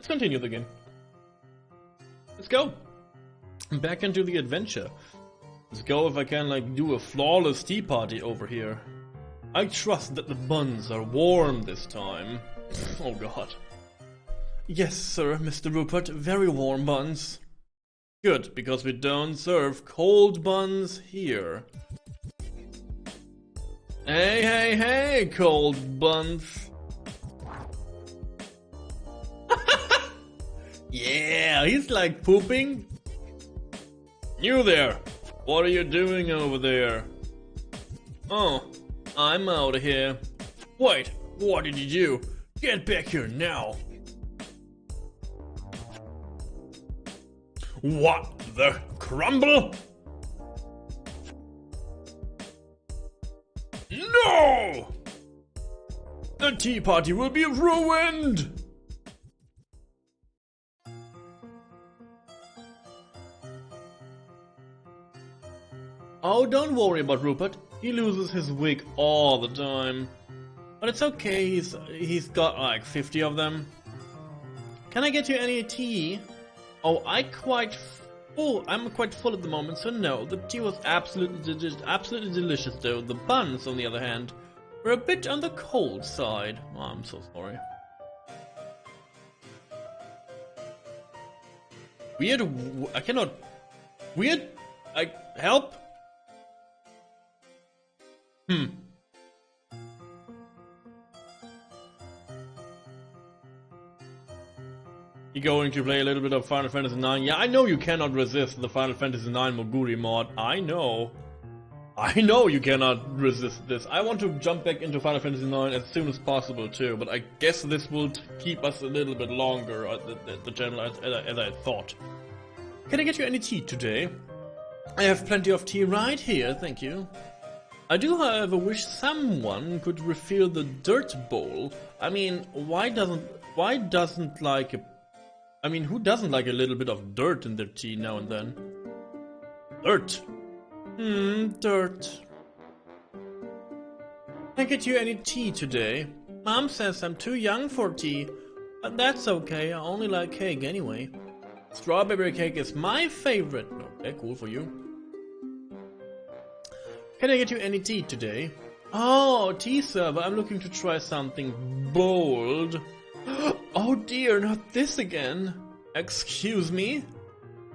continue the game. Let's go. Back into the adventure. Let's go if I can, like, do a flawless tea party over here. I trust that the buns are warm this time. Oh god. Yes, sir, Mr. Rupert. Very warm buns. Good, because we don't serve cold buns here. Hey, hey, hey, cold buns. Yeah, he's like pooping. You there. What are you doing over there? Oh, I'm out of here. Wait, what did you do? Get back here now. What the crumble? No! The tea party will be ruined! Oh, don't worry about Rupert. He loses his wig all the time. But it's okay, he's got like 50 of them. Can I get you any tea? Oh, I'm quite full at the moment, so no. The tea was absolutely delicious though. The buns, on the other hand, were a bit on the cold side. Oh, I'm so sorry. Help? You going to play a little bit of Final Fantasy IX? Yeah, I know you cannot resist the Final Fantasy IX Moguri mod. I know you cannot resist this. I want to jump back into Final Fantasy IX as soon as possible too, but I guess this will keep us a little bit longer at the channel as I thought. Can I get you any tea today? I have plenty of tea right here, thank you. I do, however, wish someone could refill the dirt bowl. I mean, who doesn't like a little bit of dirt in their tea now and then? Dirt. Dirt. Can I get you any tea today? Mom says I'm too young for tea, but that's okay, I only like cake anyway. Strawberry cake is my favorite. Okay, cool for you. Can I get you any tea today? Oh, tea server, I'm looking to try something bold. Oh dear, not this again. Excuse me?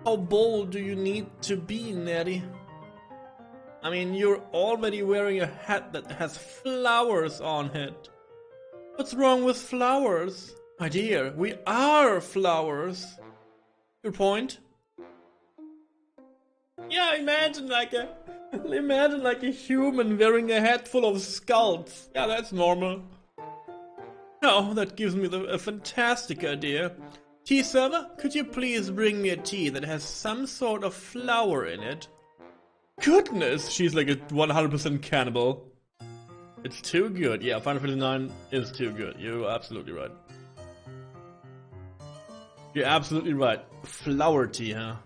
How bold do you need to be, Nettie? I mean, you're already wearing a hat that has flowers on it. What's wrong with flowers? My dear, we are flowers. Your point? Yeah, imagine like a human wearing a hat full of skulls. Yeah, that's normal. Oh, that gives me a fantastic idea. Tea server, could you please bring me a tea that has some sort of flower in it? Goodness, she's like a 100% cannibal. It's too good. Yeah, Final Fantasy IX is too good. You're absolutely right. You're absolutely right. Flower tea, huh?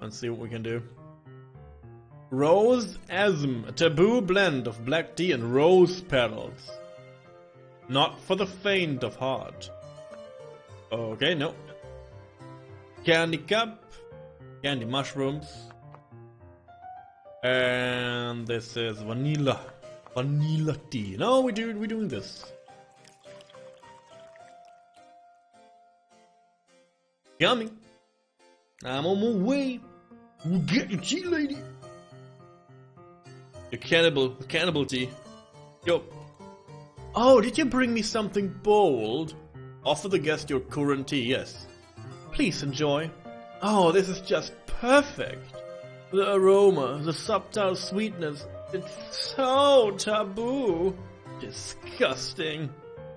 Let's see what we can do. Rose Asm, a taboo blend of black tea and rose petals. Not for the faint of heart. Okay, no. Candy cup, candy mushrooms, and this is vanilla tea. No, we're doing this. Coming. I'm on my way. We'll get your tea, lady. Your cannibal tea. Yo. Oh, did you bring me something bold? Offer the guest your current tea, yes. Please enjoy. Oh, this is just perfect. The aroma, the subtle sweetness, it's so taboo. Disgusting.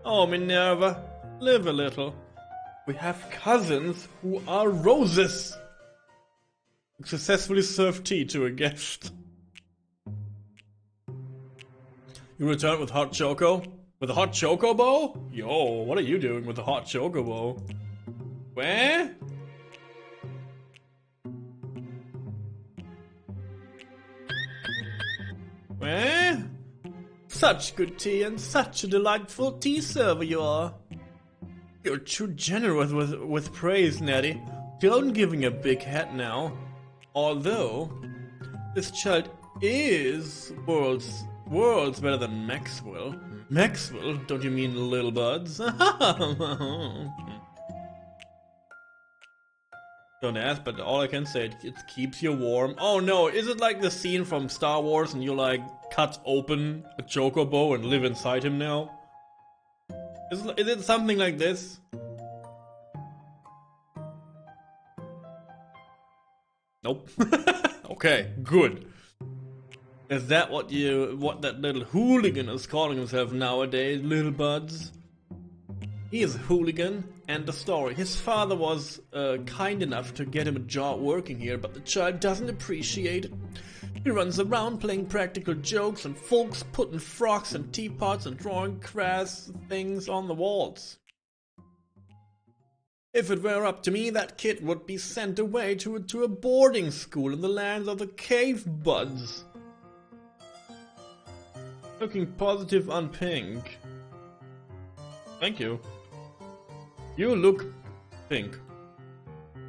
Oh, Minerva, live a little. We have cousins who are roses. Successfully serve tea to a guest. You return with hot choco? With a hot chocobo? Yo, what are you doing with a hot chocobo? Where? Where? Such good tea and such a delightful tea server you are. You're too generous with praise, Natty. Don't giving a big head now. Although, this child is worlds better than Maxwell. Maxwell? Don't you mean Little Buds? Don't ask, but all I can say, it keeps you warm. Oh no, is it like the scene from Star Wars and you like cut open a chocobo and live inside him now? Is it something like this? Nope. Okay, good. Is that what that little hooligan is calling himself nowadays, Little Buds? He is a hooligan, and the story. His father was kind enough to get him a job working here, but the child doesn't appreciate it. He runs around playing practical jokes and folks putting frocks and teapots and drawing crass things on the walls. If it were up to me, that kid would be sent away to a boarding school in the lands of the cave buds. Looking positive on pink. Thank you. You look pink.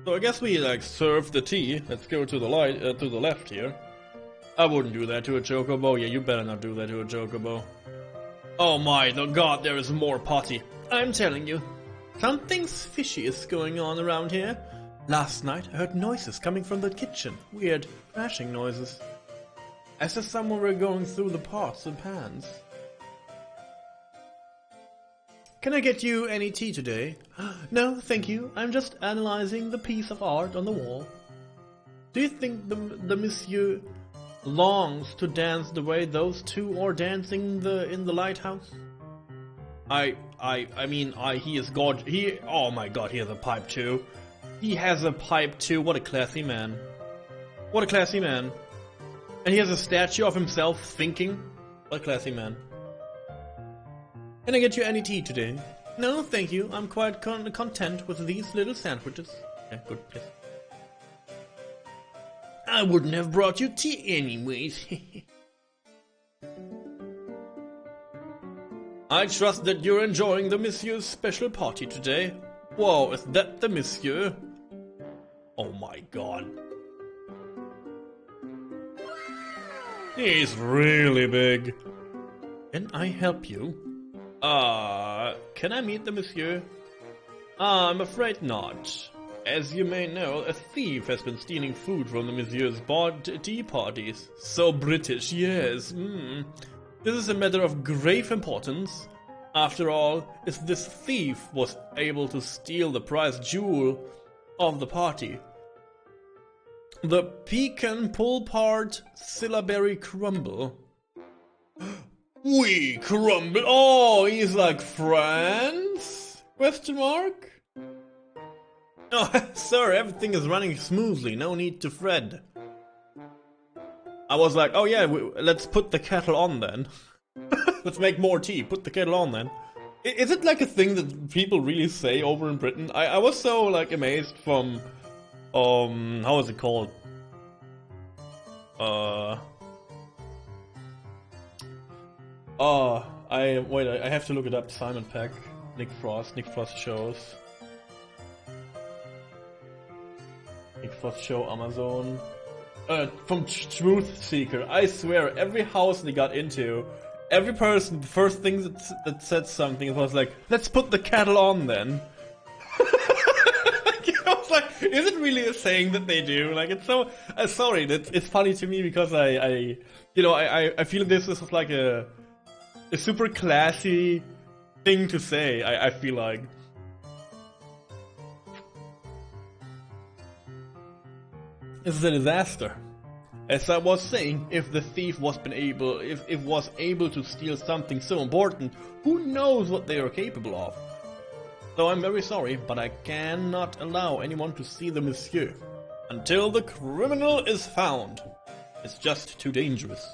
So I guess we like serve the tea. Let's go to the to the left here. I wouldn't do that to a chocobo. Yeah, you better not do that to a chocobo. Oh my god, there is more potty. I'm telling you, something's fishy is going on around here. Last night I heard noises coming from the kitchen. Weird crashing noises. As if someone were going through the pots and pans. Can I get you any tea today? No, thank you. I'm just analyzing the piece of art on the wall. Do you think the monsieur longs to dance the way those two are dancing in the lighthouse? I mean, he is god. Oh my god, he has a pipe too. He has a pipe too. What a classy man. What a classy man. And he has a statue of himself thinking. What a classy man. Can I get you any tea today? No, thank you. I'm quite content with these little sandwiches. Okay, good. Yes. I wouldn't have brought you tea anyways. I trust that you're enjoying the monsieur's special party today. Whoa, is that the monsieur? Oh my god. He's really big. Can I help you? Can I meet the monsieur? I'm afraid not. As you may know, a thief has been stealing food from the monsieur's tea parties. So British, yes. This is a matter of grave importance. After all, if this thief was able to steal the prized jewel of the party, the pecan pull-part syllabary crumble. We crumble. Oh, he's like France? Question mark? Oh, sir, everything is running smoothly. No need to fret. I was like, oh yeah, let's put the kettle on then. Let's make more tea. Put the kettle on then. Is it like a thing that people really say over in Britain? I was so like amazed from how is it called? I have to look it up. Simon Peck, Nick Frost shows. Nick Frost show, Amazon. From Truth Seeker. I swear, every house they got into, every person, the first thing that said something was like, let's put the kettle on then. I was like, is it really a saying that they do? Like, it's so, sorry, it's funny to me because I feel this is like a super classy thing to say, I feel like. This is a disaster. As I was saying, if the thief was able to steal something so important, who knows what they are capable of? So I'm very sorry, but I cannot allow anyone to see the monsieur until the criminal is found. It's just too dangerous.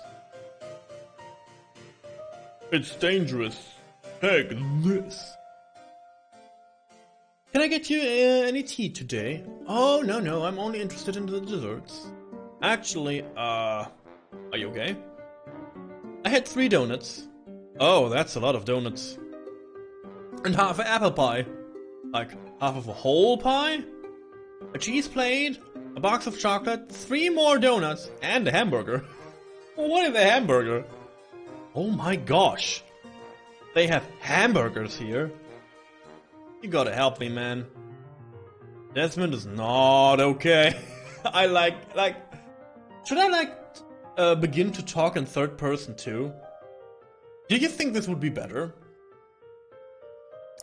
It's dangerous. Take this. Can I get you any tea today? Oh, no, I'm only interested in the desserts. Actually, are you okay? I had 3 donuts. Oh, that's a lot of donuts. And half an apple pie. Like half of a whole pie? A cheese plate? A box of chocolate? 3 more donuts? And a hamburger? What is a hamburger? Oh my gosh. They have hamburgers here. You gotta help me, man. Desmond is not okay. I like... Should I begin to talk in third person too? Do you think this would be better?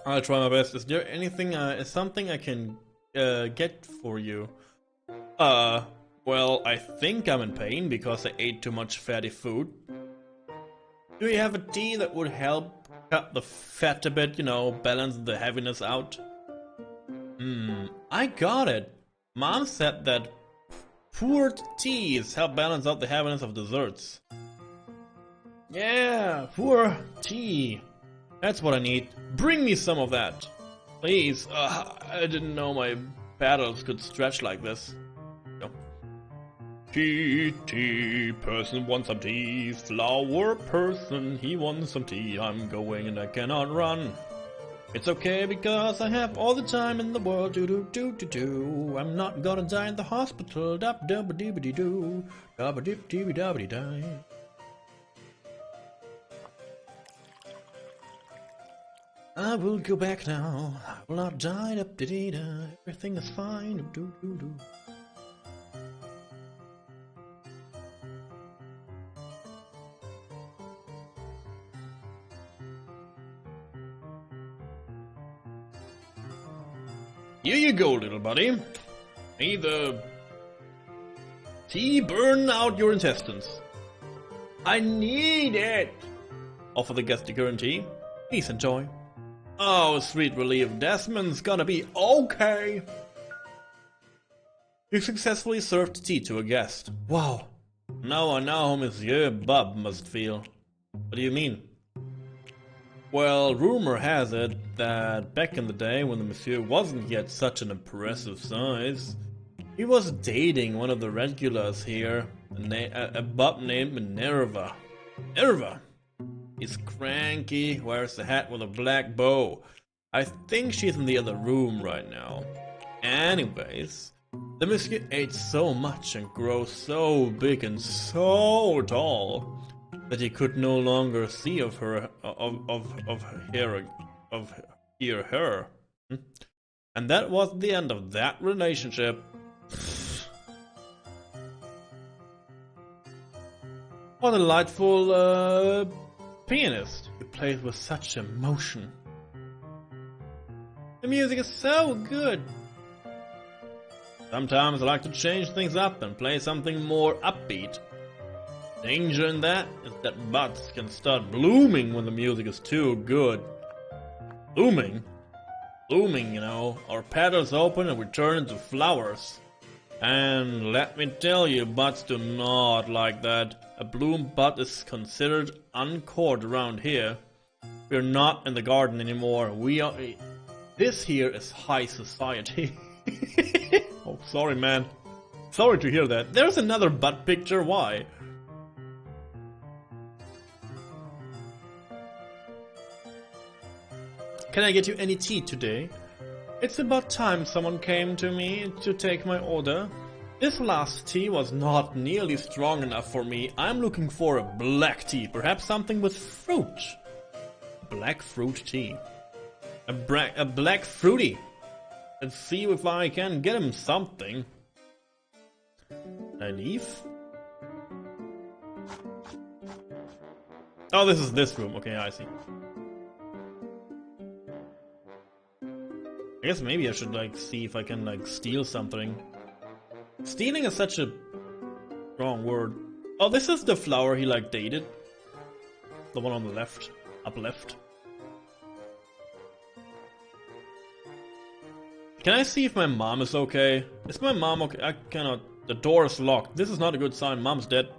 I'll try my best. Is there anything, something I can get for you? Well, I think I'm in pain because I ate too much fatty food. Do you have a tea that would help cut the fat a bit, you know, balance the heaviness out? I got it. Mom said that poured teas help balance out the heaviness of desserts. Yeah, pour tea. That's what I need. Bring me some of that. Please. I didn't know my paddles could stretch like this. No. Tea, person wants some tea. Flower person, he wants some tea. I'm going and I cannot run. It's okay because I have all the time in the world. Do. I'm not gonna die in the hospital. Dub dub dee dee doo. Dub dip dee dee die. I will go back now. I will not die. Dub dee dee da. Everything is fine. Do. Here you go, little buddy. May the tea burn out your intestines. I need it! Offer the guest the current tea. Please enjoy. Oh, sweet relief. Desmond's gonna be okay. You successfully served tea to a guest. Wow. Now I know how Monsieur Bob must feel. What do you mean? Well, rumor has it that back in the day when the monsieur wasn't yet such an impressive size, he was dating one of the regulars here, a bub named Minerva. Minerva! He's cranky, wears a hat with a black bow. I think she's in the other room right now. Anyways, the monsieur ate so much and grew so big and so tall that he could no longer see of her, hear her. And that was the end of that relationship. What a delightful pianist. He plays with such emotion. The music is so good. Sometimes I like to change things up and play something more upbeat. Danger in that is that buds can start blooming when the music is too good. Blooming? Blooming, you know. Our petals open and we turn into flowers. And let me tell you, buds do not like that. A bloom bud is considered uncored around here. We're not in the garden anymore. We are... This here is high society. Oh, sorry, man. Sorry to hear that. There's another bud picture. Why? Can I get you any tea today? It's about time someone came to me to take my order. This last tea was not nearly strong enough for me. I'm looking for a black tea, perhaps something with fruit. Black fruit tea. A black fruity. Let's see if I can get him something. A leaf? Oh, this is this room. Okay, I see. I guess maybe I should like see if I can like steal something. Stealing is such a wrong word. Oh, this is the flower he like dated. The one on the left, up left. Can I see if my mom is okay? Is my mom okay? I cannot. The door is locked. This is not a good sign. Mom's dead.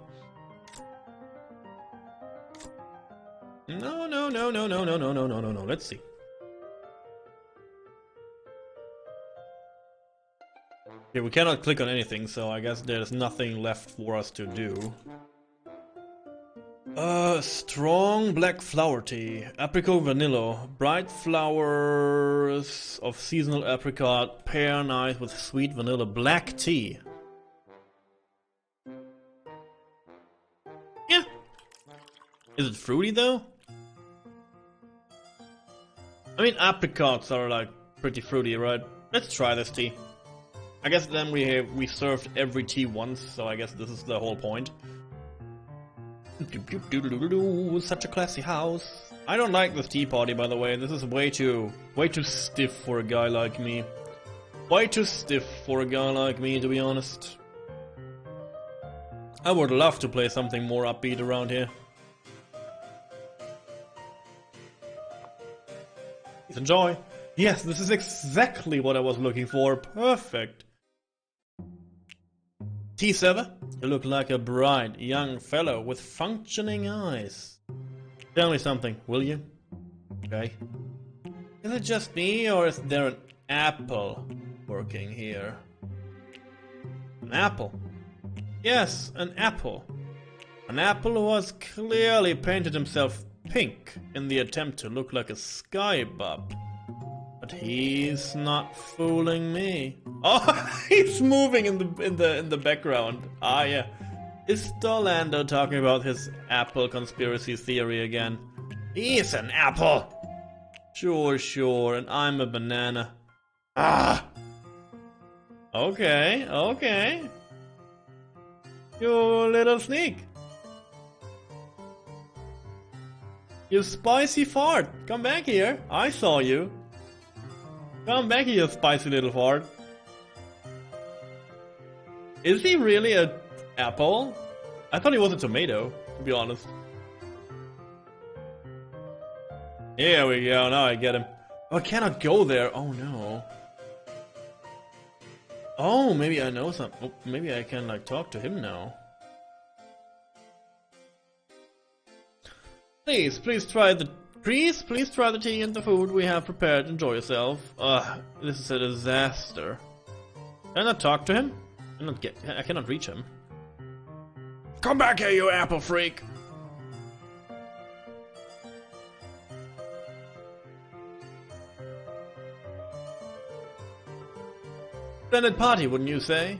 No. Let's see. Okay, we cannot click on anything, so I guess there's nothing left for us to do. Strong black flower tea. Apricot vanilla. Bright flowers of seasonal apricot. Pair nice with sweet vanilla black tea. Yeah. Is it fruity though? I mean, apricots are like pretty fruity, right? Let's try this tea. I guess then we served every tea once, so I guess this is the whole point. Such a classy house. I don't like this tea party, by the way. This is way too stiff for a guy like me. Way too stiff for a guy like me, to be honest. I would love to play something more upbeat around here. Please enjoy. Yes, this is exactly what I was looking for. Perfect. Tea server, you look like a bright young fellow with functioning eyes. Tell me something, will you? Okay. Is it just me, or is there an apple working here? An apple? Yes, an apple. An apple who has clearly painted himself pink in the attempt to look like a skybub. But he's not fooling me. Oh, he's moving in the background. Ah, yeah. Is Orlando talking about his apple conspiracy theory again? He's an apple. Sure, and I'm a banana. Ah. Okay. You little sneak. You spicy fart. Come back here. I saw you. Come back here, you spicy little fart. Is he really an apple? I thought he was a tomato, to be honest. Here we go, now I get him. Oh, I cannot go there. Oh no. Oh, maybe I know something. Oh, maybe I can like talk to him now. Please try the tea and the food we have prepared. Enjoy yourself. This is a disaster. Can I not talk to him? I cannot reach him. Come back here, you apple freak! Splendid party, wouldn't you say?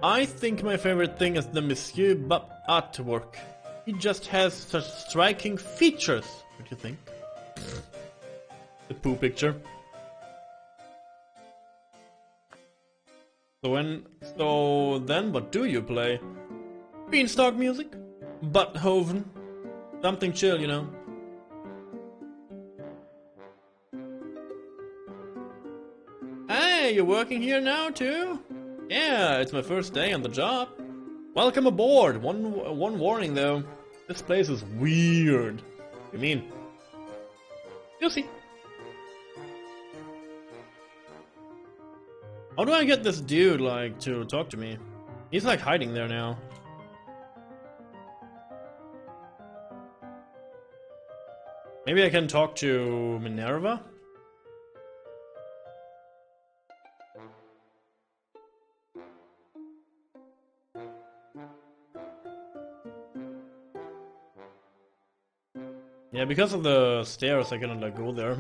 I think my favorite thing is the Monsieur Bub artwork. He just has such striking features. What do you think? The poo picture. So then what do you play? Beanstalk music? Beethoven? Something chill, you know. Hey, you're working here now too? Yeah, it's my first day on the job. Welcome aboard. One warning though. This place is weird. What do you mean? You'll see. How do I get this dude, like, to talk to me? He's, like, hiding there now. Maybe I can talk to Minerva? Yeah, because of the stairs I cannot, like, go there.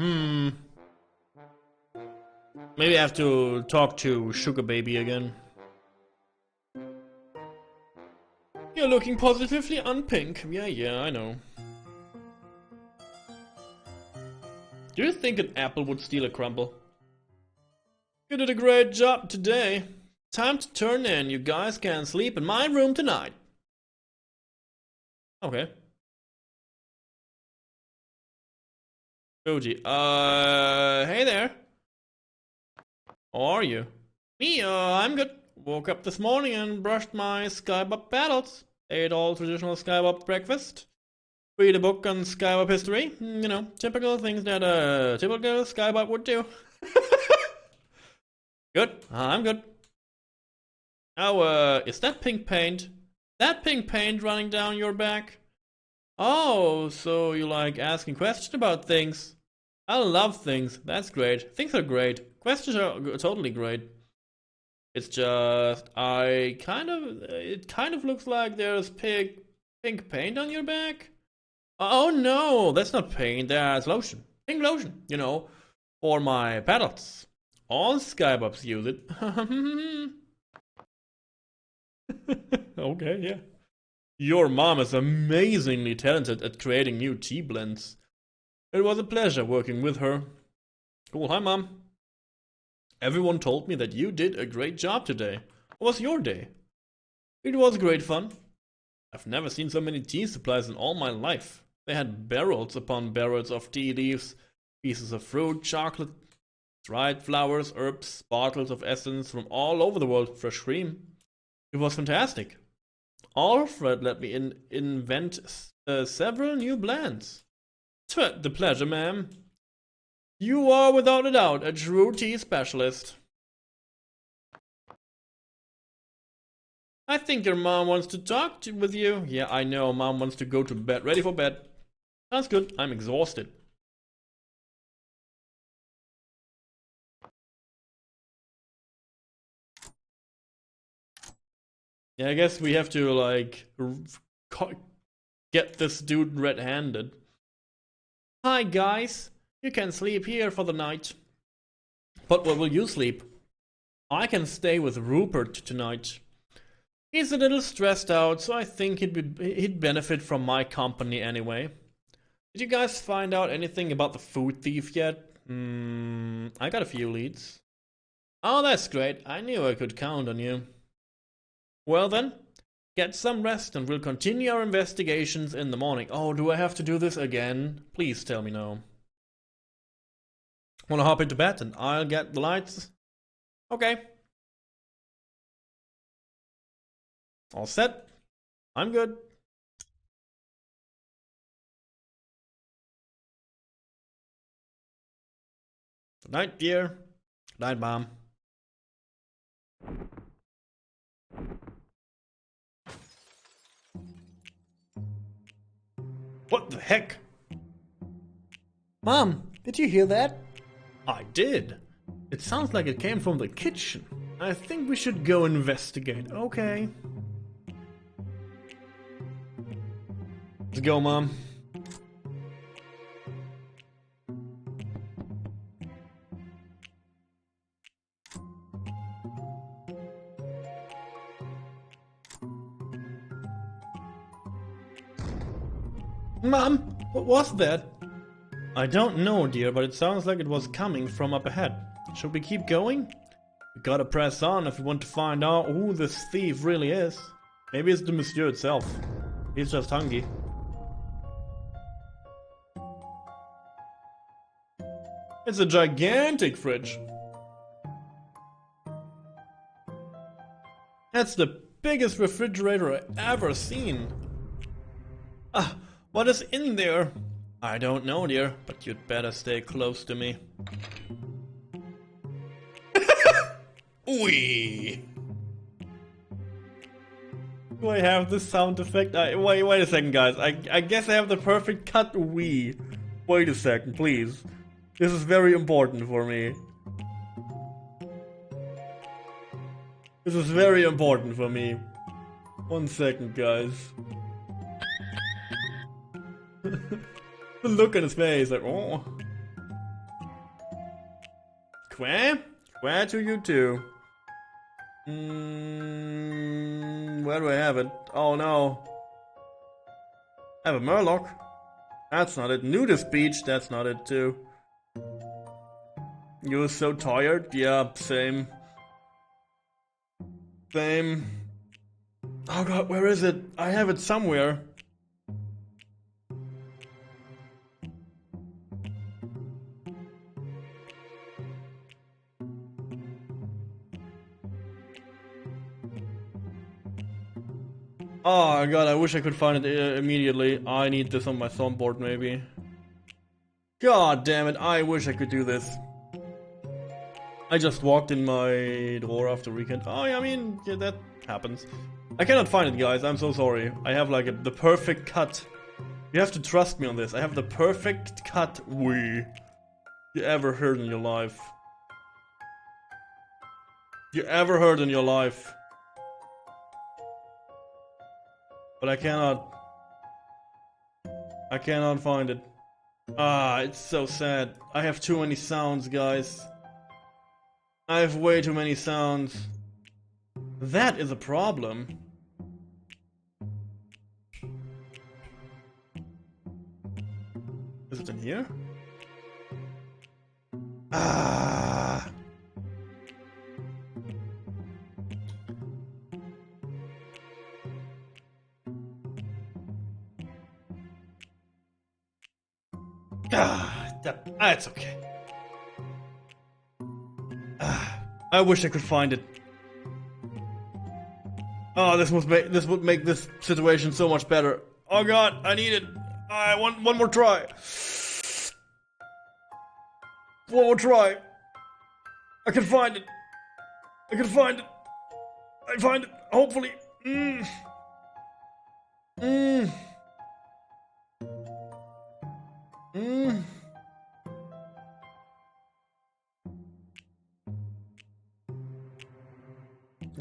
Maybe I have to talk to Sugar Baby again. You're looking positively unpink. Yeah, I know. Do you think an apple would steal a crumble? You did a great job today. Time to turn in. You guys can sleep in my room tonight. Okay. Koji, hey there. How are you? Me, I'm good. Woke up this morning and brushed my Skybop paddles. Ate all traditional Skybop breakfast. Read a book on Skybop history. You know, typical things that a typical Skybop would do. Good. I'm good. Now, is that pink paint? That pink paint running down your back? Oh, so you like asking questions about things. I love things. That's great. Things are great. Questions are totally great. It's just, it kind of looks like there's pink paint on your back. Oh no, that's not paint, that's lotion. Pink lotion, for my paddles. All skybobs use it. Okay, yeah. Your mom is amazingly talented at creating new tea blends. It was a pleasure working with her. Cool, hi mom. Everyone told me that you did a great job today. How was your day? It was great fun. I've never seen so many tea supplies in all my life. They had barrels upon barrels of tea leaves, pieces of fruit, chocolate, dried flowers, herbs, bottles of essence from all over the world, fresh cream. It was fantastic. Alfred let me invent several new blends. The pleasure, ma'am. You are without a doubt a true tea specialist. I think your mom wants to talk with you. Yeah, I know, mom wants to go to bed. Ready for bed. Sounds good, I'm exhausted. Yeah, I guess we have to, like, get this dude red-handed. Hi, guys. You can sleep here for the night. But where will you sleep? I can stay with Rupert tonight. He's a little stressed out, so I think he'd benefit from my company anyway. Did you guys find out anything about the food thief yet? I got a few leads. Oh, that's great. I knew I could count on you. Well then, get some rest and we'll continue our investigations in the morning. Oh, do I have to do this again? Please tell me no. Wanna hop into bed and I'll get the lights? Okay. All set. I'm good. Good night, dear. Good night, Mom. What the heck? Mom, did you hear that? I did. It sounds like it came from the kitchen. I think we should go investigate. Okay. Let's go, Mom. Mom, what was that? I don't know, dear, but it sounds like it was coming from up ahead. Should we keep going? We gotta press on if we want to find out who this thief really is. Maybe it's the monsieur itself. He's just hungry. It's a gigantic fridge. That's the biggest refrigerator I've ever seen. What is in there? I don't know, dear, but you'd better stay close to me. Wee. Do I have this sound effect? Wait a second, guys. I guess I have the perfect cut wee. Wait a second, please. This is very important for me. This is very important for me. 1 second, guys. The look on his face, like, oh. Quah to you too. Where do I have it? Oh no. I have a Murloc. That's not it. Nudist Beach, that's not it too. You're so tired? Yeah, same. Same. Oh god, where is it? I have it somewhere. Oh god, I wish I could find it immediately. I need this on my soundboard maybe. God damn it, I wish I could do this. I just walked in my door after weekend. Oh yeah, I mean, yeah, that happens. I cannot find it, guys, I'm so sorry. I have like the perfect cut. You have to trust me on this. I have the perfect cut you ever heard in your life. You ever heard in your life. But I cannot. I cannot find it. Ah, it's so sad. I have too many sounds, guys. I have way too many sounds. That is a problem. Is it in here? Ah. It's okay. I wish I could find it. Oh, this would make this situation so much better. Oh god, I need it. I want one more try. One more try. I can find it. I can find it. I find it. Hopefully.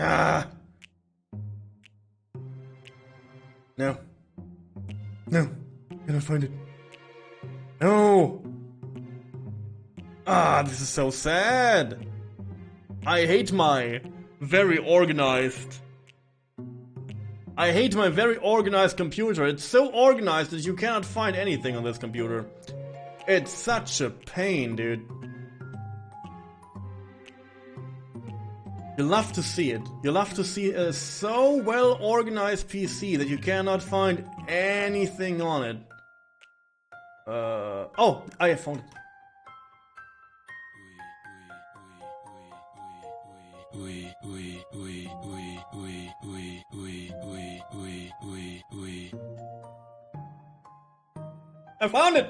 Ah. No. No. Cannot find it. No. Ah, this is so sad. I hate my very organized. I hate my very organized computer. It's so organized that you cannot find anything on this computer. It's such a pain, dude. You'll love to see it. You'll love to see a so well organized PC that you cannot find anything on it. Oh, I have found it. I found it!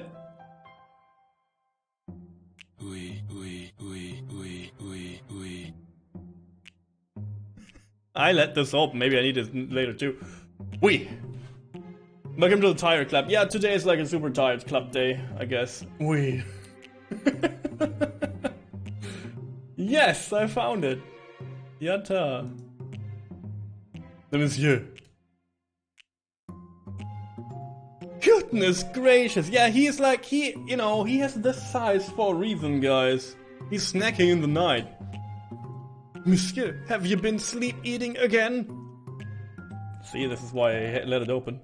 I let this open, maybe I need it later too. Welcome to the Tired Club. Yeah, today is like a super tired club day, I guess. Yes, I found it. Yatta. The Monsieur. Goodness gracious. Yeah, he's like, you know, he has this size for a reason, guys. He's snacking in the night. Monsieur, have you been sleep eating again? See, this is why I let it open.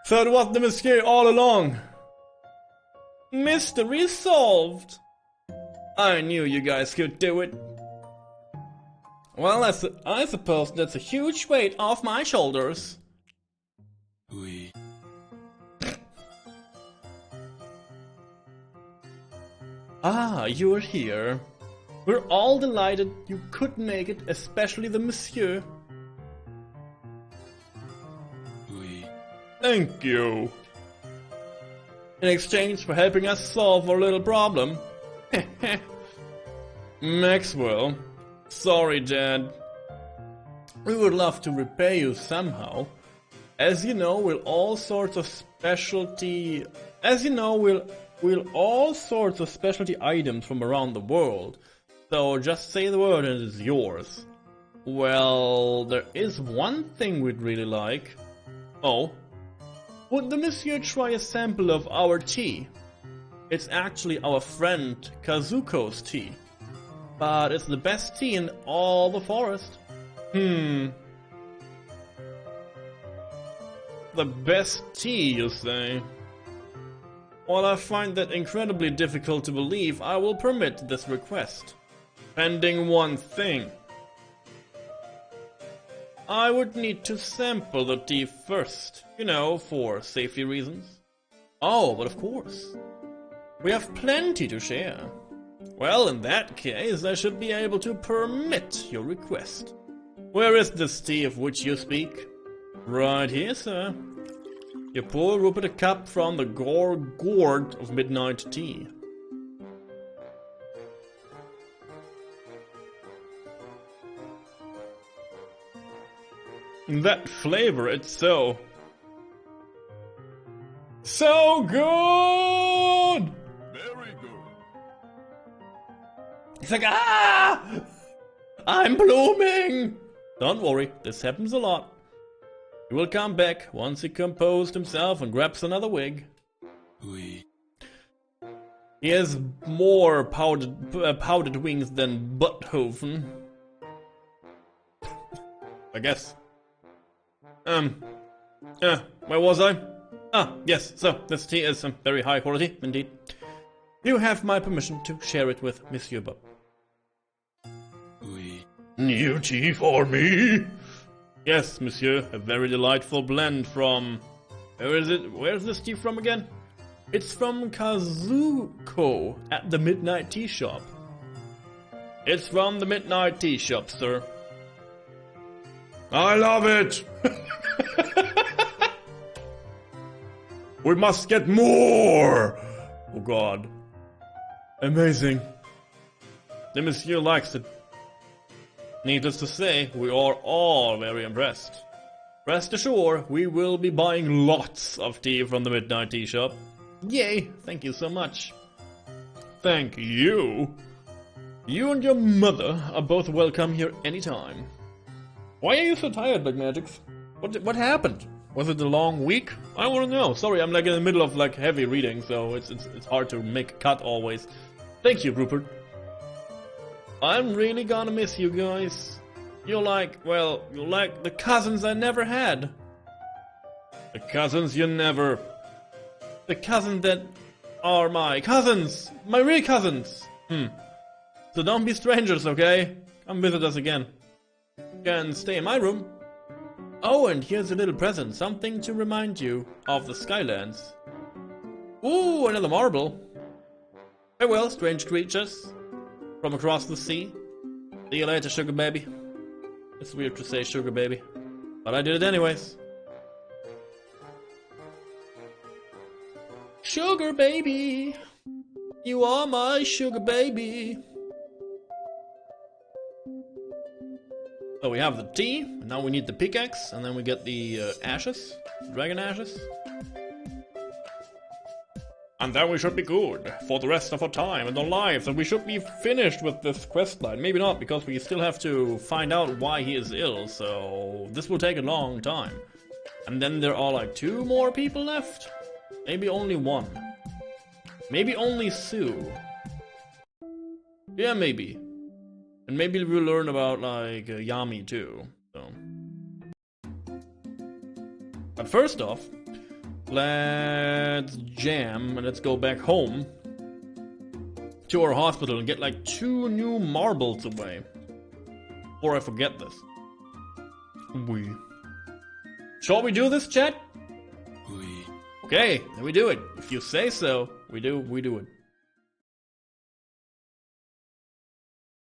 So it was the Monsieur all along. Mystery solved. I knew you guys could do it. Well, I suppose that's a huge weight off my shoulders. Ah, you're here. We're all delighted you could make it, especially the Monsieur. Thank you. In exchange for helping us solve our little problem. Maxwell. Sorry, Dad. We would love to repay you somehow. As you know, we'll all sorts of specialty items from around the world. So just say the word and it's yours. Well, there is one thing we'd really like. Oh. Would the Monsieur try a sample of our tea? It's actually our friend Kazuko's tea. But it's the best tea in all the forest. The best tea, you say? While I find that incredibly difficult to believe, I will permit this request. Pending one thing. I would need to sample the tea first, you know, for safety reasons. Oh, but of course. We have plenty to share. Well, in that case, I should be able to permit your request. Where is this tea of which you speak? Right here, sir. You pour Rupert a cup from the gourd of midnight tea. That flavor, it's so good! Very good. It's like, ah! I'm blooming! Don't worry, this happens a lot. He will come back once he composed himself and grabs another wig. Oui. He has more powdered wings than Butthofen. I guess. Where was I? Ah, yes, so this tea is very high quality, indeed. You have my permission to share it with Monsieur Bob. Oui. New tea for me? Yes, monsieur, a very delightful blend from... Where is it? Where's this tea from again? It's from Kazuko at the Midnight Tea Shop. It's from the Midnight Tea Shop, sir. I love it! We must get more! Oh god. Amazing. The monsieur likes it. Needless to say, we are all very impressed. Rest assured, we will be buying lots of tea from the Midnight Tea Shop. Yay, thank you so much. Thank you. You and your mother are both welcome here anytime. Why are you so tired, Black Magix? What happened? Was it a long week? I want to know. Sorry, I'm like in the middle of like heavy reading, so it's hard to make a cut always. Thank you, Rupert. I'm really gonna miss you guys. You're like the cousins I never had. The cousins you never... The cousins that are my cousins! My real cousins! So don't be strangers, okay? Come visit us again. You can stay in my room. Oh, and here's a little present. Something to remind you of the Skylands. Ooh, another marble. Farewell, strange creatures from across the sea. See you later, sugar baby. It's weird to say sugar baby, but I did it anyways. Sugar baby, you are my sugar baby. So we have the tea, and now we need the pickaxe, and then we get the ashes, dragon ashes. And then we should be good for the rest of our time and our lives, and we should be finished with this questline. Maybe not, because we still have to find out why he is ill, so this will take a long time. And then there are like 2 more people left? Maybe only 1. Maybe only Sue. Yeah, maybe. And maybe we'll learn about like Yami too. So. But first off, let's jam and let's go back home to our hospital and get like 2 new marbles away. Before I forget this. Shall we do this, chat? Okay, then we do it. If you say so, we do it.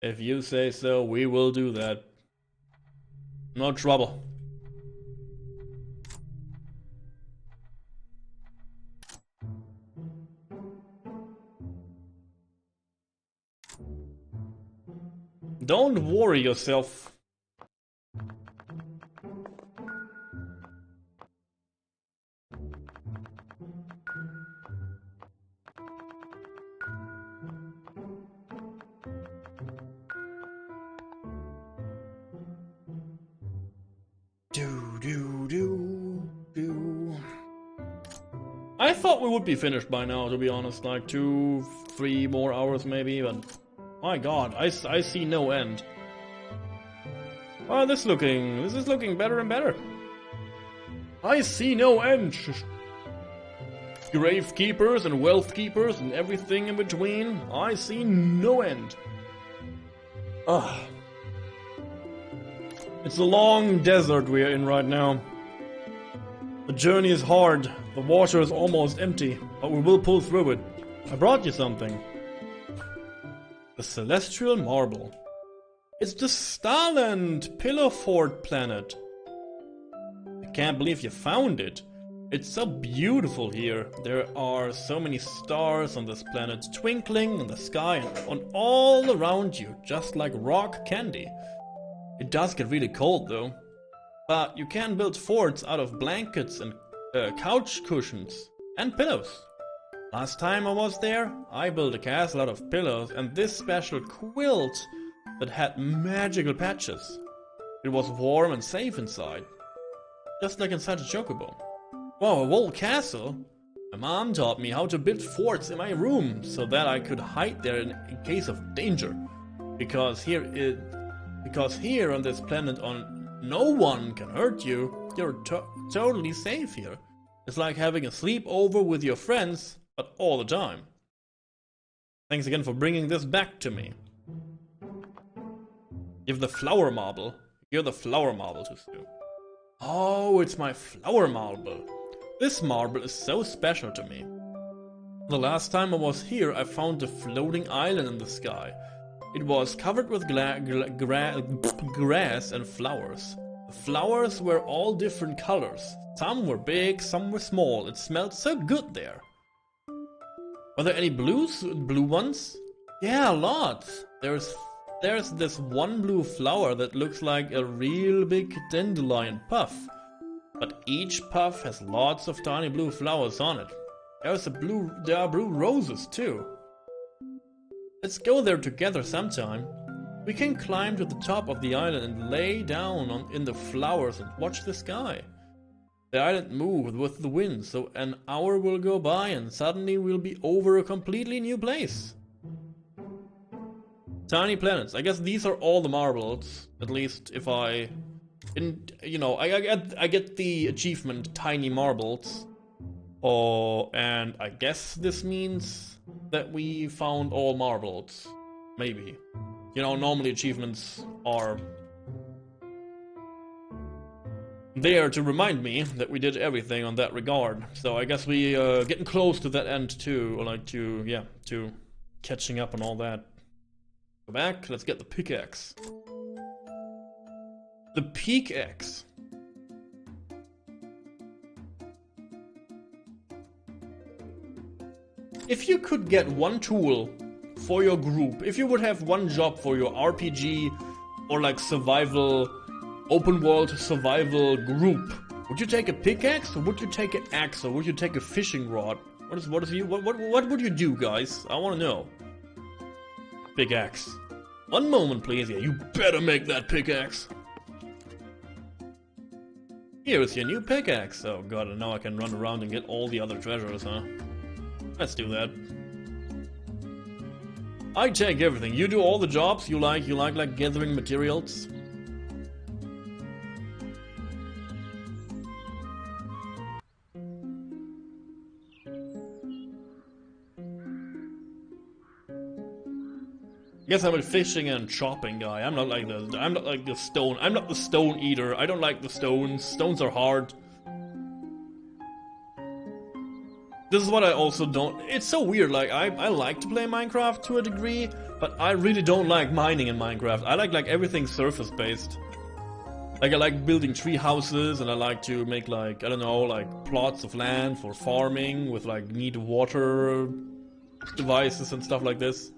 If you say so, we will do that. No trouble. Don't worry yourself. I thought we would be finished by now, to be honest, like 2-3 more hours maybe, but my god, I see no end. Oh, this is looking better and better. I see no end. Grave keepers and wealth keepers and everything in between, I see no end. Ugh. It's a long desert we are in right now. The journey is hard, the water is almost empty, but we will pull through it. I brought you something. The Celestial Marble. It's the Starland Pillar Fort planet. I can't believe you found it. It's so beautiful here. There are so many stars on this planet twinkling in the sky and all around you, just like rock candy. It does get really cold though. But you can build forts out of blankets and couch cushions and pillows. Last time I was there, I built a castle out of pillows and this special quilt that had magical patches. It was warm and safe inside. Just like inside a chocobo. Wow, a whole castle? My mom taught me how to build forts in my room so that I could hide there in case of danger. Because here on this planet no one can hurt you. You're totally safe here. It's like having a sleepover with your friends, but all the time. Thanks again for bringing this back to me. Give the flower marble. Give the flower marble to Stu. Oh, it's my flower marble. This marble is so special to me. The last time I was here, I found a floating island in the sky. It was covered with grass and flowers. The flowers were all different colors. Some were big, some were small. It smelled so good there. Were there any blue ones? Yeah, lots. There's this one blue flower that looks like a real big dandelion puff. But each puff has lots of tiny blue flowers on it. There are blue roses too. Let's go there together sometime. We can climb to the top of the island and lay down in the flowers and watch the sky. The island moves with the wind, so an hour will go by and suddenly we'll be over a completely new place. Tiny planets. I guess these are all the marbles. At least if I get the achievement Tiny Marbles. Oh, and I guess this means that we found all marbles. Maybe. You know, normally achievements are there to remind me that we did everything on that regard. So I guess we getting close to that end too, or like to catching up on all that. Go back, let's get the pickaxe. The pickaxe. If you could get one tool for your group, if you would have one job for your RPG or like survival, open world survival group, would you take a pickaxe or would you take an axe or would you take a fishing rod? What would you do, guys? I want to know. Pickaxe. One moment, please. Yeah, you better make that pickaxe. Here is your new pickaxe. Oh god, and now I can run around and get all the other treasures, huh? Let's do that. I take everything. You do all the jobs you like gathering materials. I guess I'm a fishing and chopping guy. I'm not like the stone. I'm not the stone eater. I don't like the stones. Stones are hard. This is what I also don't... It's so weird, like, I like to play Minecraft to a degree, but I really don't like mining in Minecraft. I like everything surface-based. Like, I like building tree houses, and I like to make, like, I don't know, like, plots of land for farming with, like, neat water devices and stuff like this.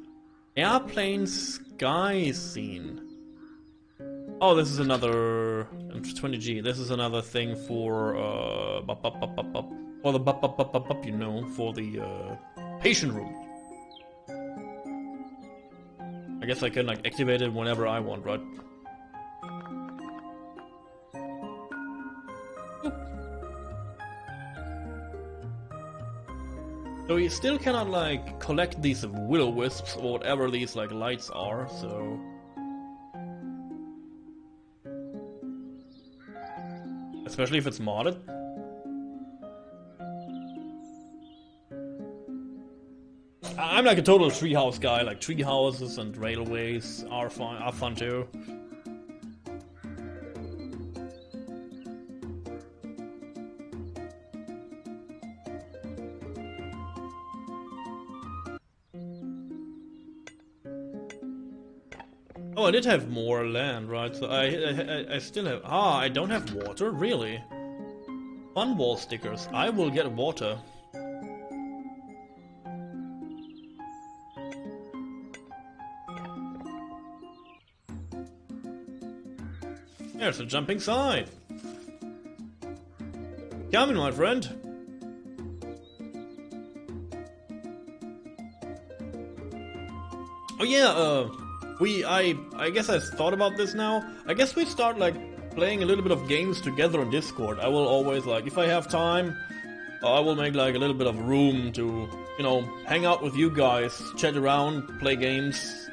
Airplane sky scene. Oh, this is another... 20G. This is another thing for, or the you know, for the patient room. I guess I can like activate it whenever I want, right? So you still cannot like collect these will-o-wisps or whatever these like lights are, so... Especially if it's modded. I'm like a total treehouse guy, like tree houses and railways are fun too. Oh, I did have more land, right? So I still have... Ah, I don't have water? Really? Fun wall stickers. I will get water. There's a jumping side. Come in, my friend. Oh yeah, I guess I thought about this now. I guess we start like playing a little bit of games together on Discord. I will always like, if I have time, I will make like a little bit of room to, you know, hang out with you guys, chat around, play games.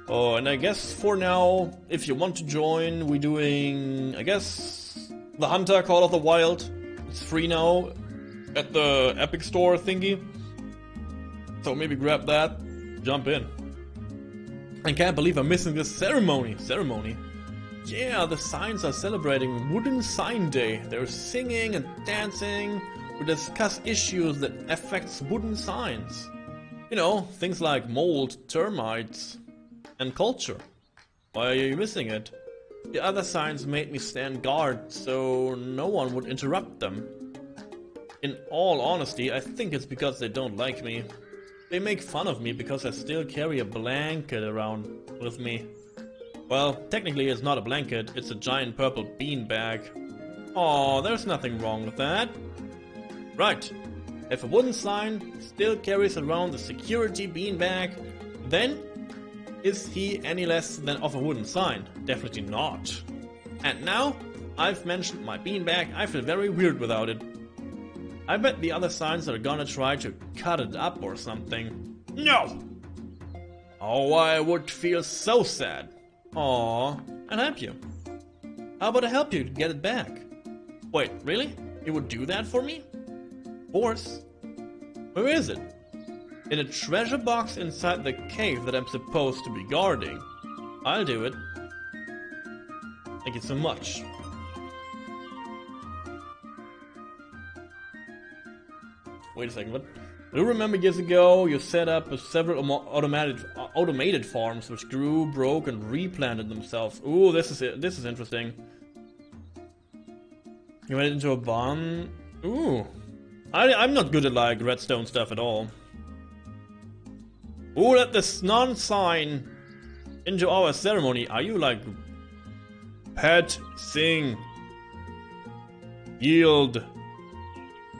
Oh, and I guess for now, if you want to join, we're doing, I guess, the Hunter Call of the Wild. It's free now at the Epic Store thingy. So maybe grab that, jump in. I can't believe I'm missing this ceremony. Yeah, the signs are celebrating Wooden Sign Day. They're singing and dancing to discuss issues that affects wooden signs. You know, things like mold, termites, and culture. Why are you missing it? The other signs made me stand guard so no one would interrupt them. In all honesty, I think it's because they don't like me. They make fun of me because I still carry a blanket around with me. Well, technically it's not a blanket, it's a giant purple beanbag. Aw, there's nothing wrong with that. Right, if a wooden sign still carries around the security beanbag, then is he any less than of a wooden sign? Definitely not. And now, I've mentioned my beanbag, I feel very weird without it. I bet the other signs are gonna try to cut it up or something. No! Oh, I would feel so sad. Aw, I'll help you. How about I help you to get it back? Wait, really? You would do that for me? Of course. Where is it? In a treasure box inside the cave that I'm supposed to be guarding. I'll do it. Thank you so much. Wait a second, what? I do remember years ago you set up several automated farms which grew, broke, and replanted themselves. Ooh, this is interesting. You made it into a barn. Ooh, I'm not good at like redstone stuff at all. Ooh, let this non-sign into our ceremony. Are you like pet sing? Yield.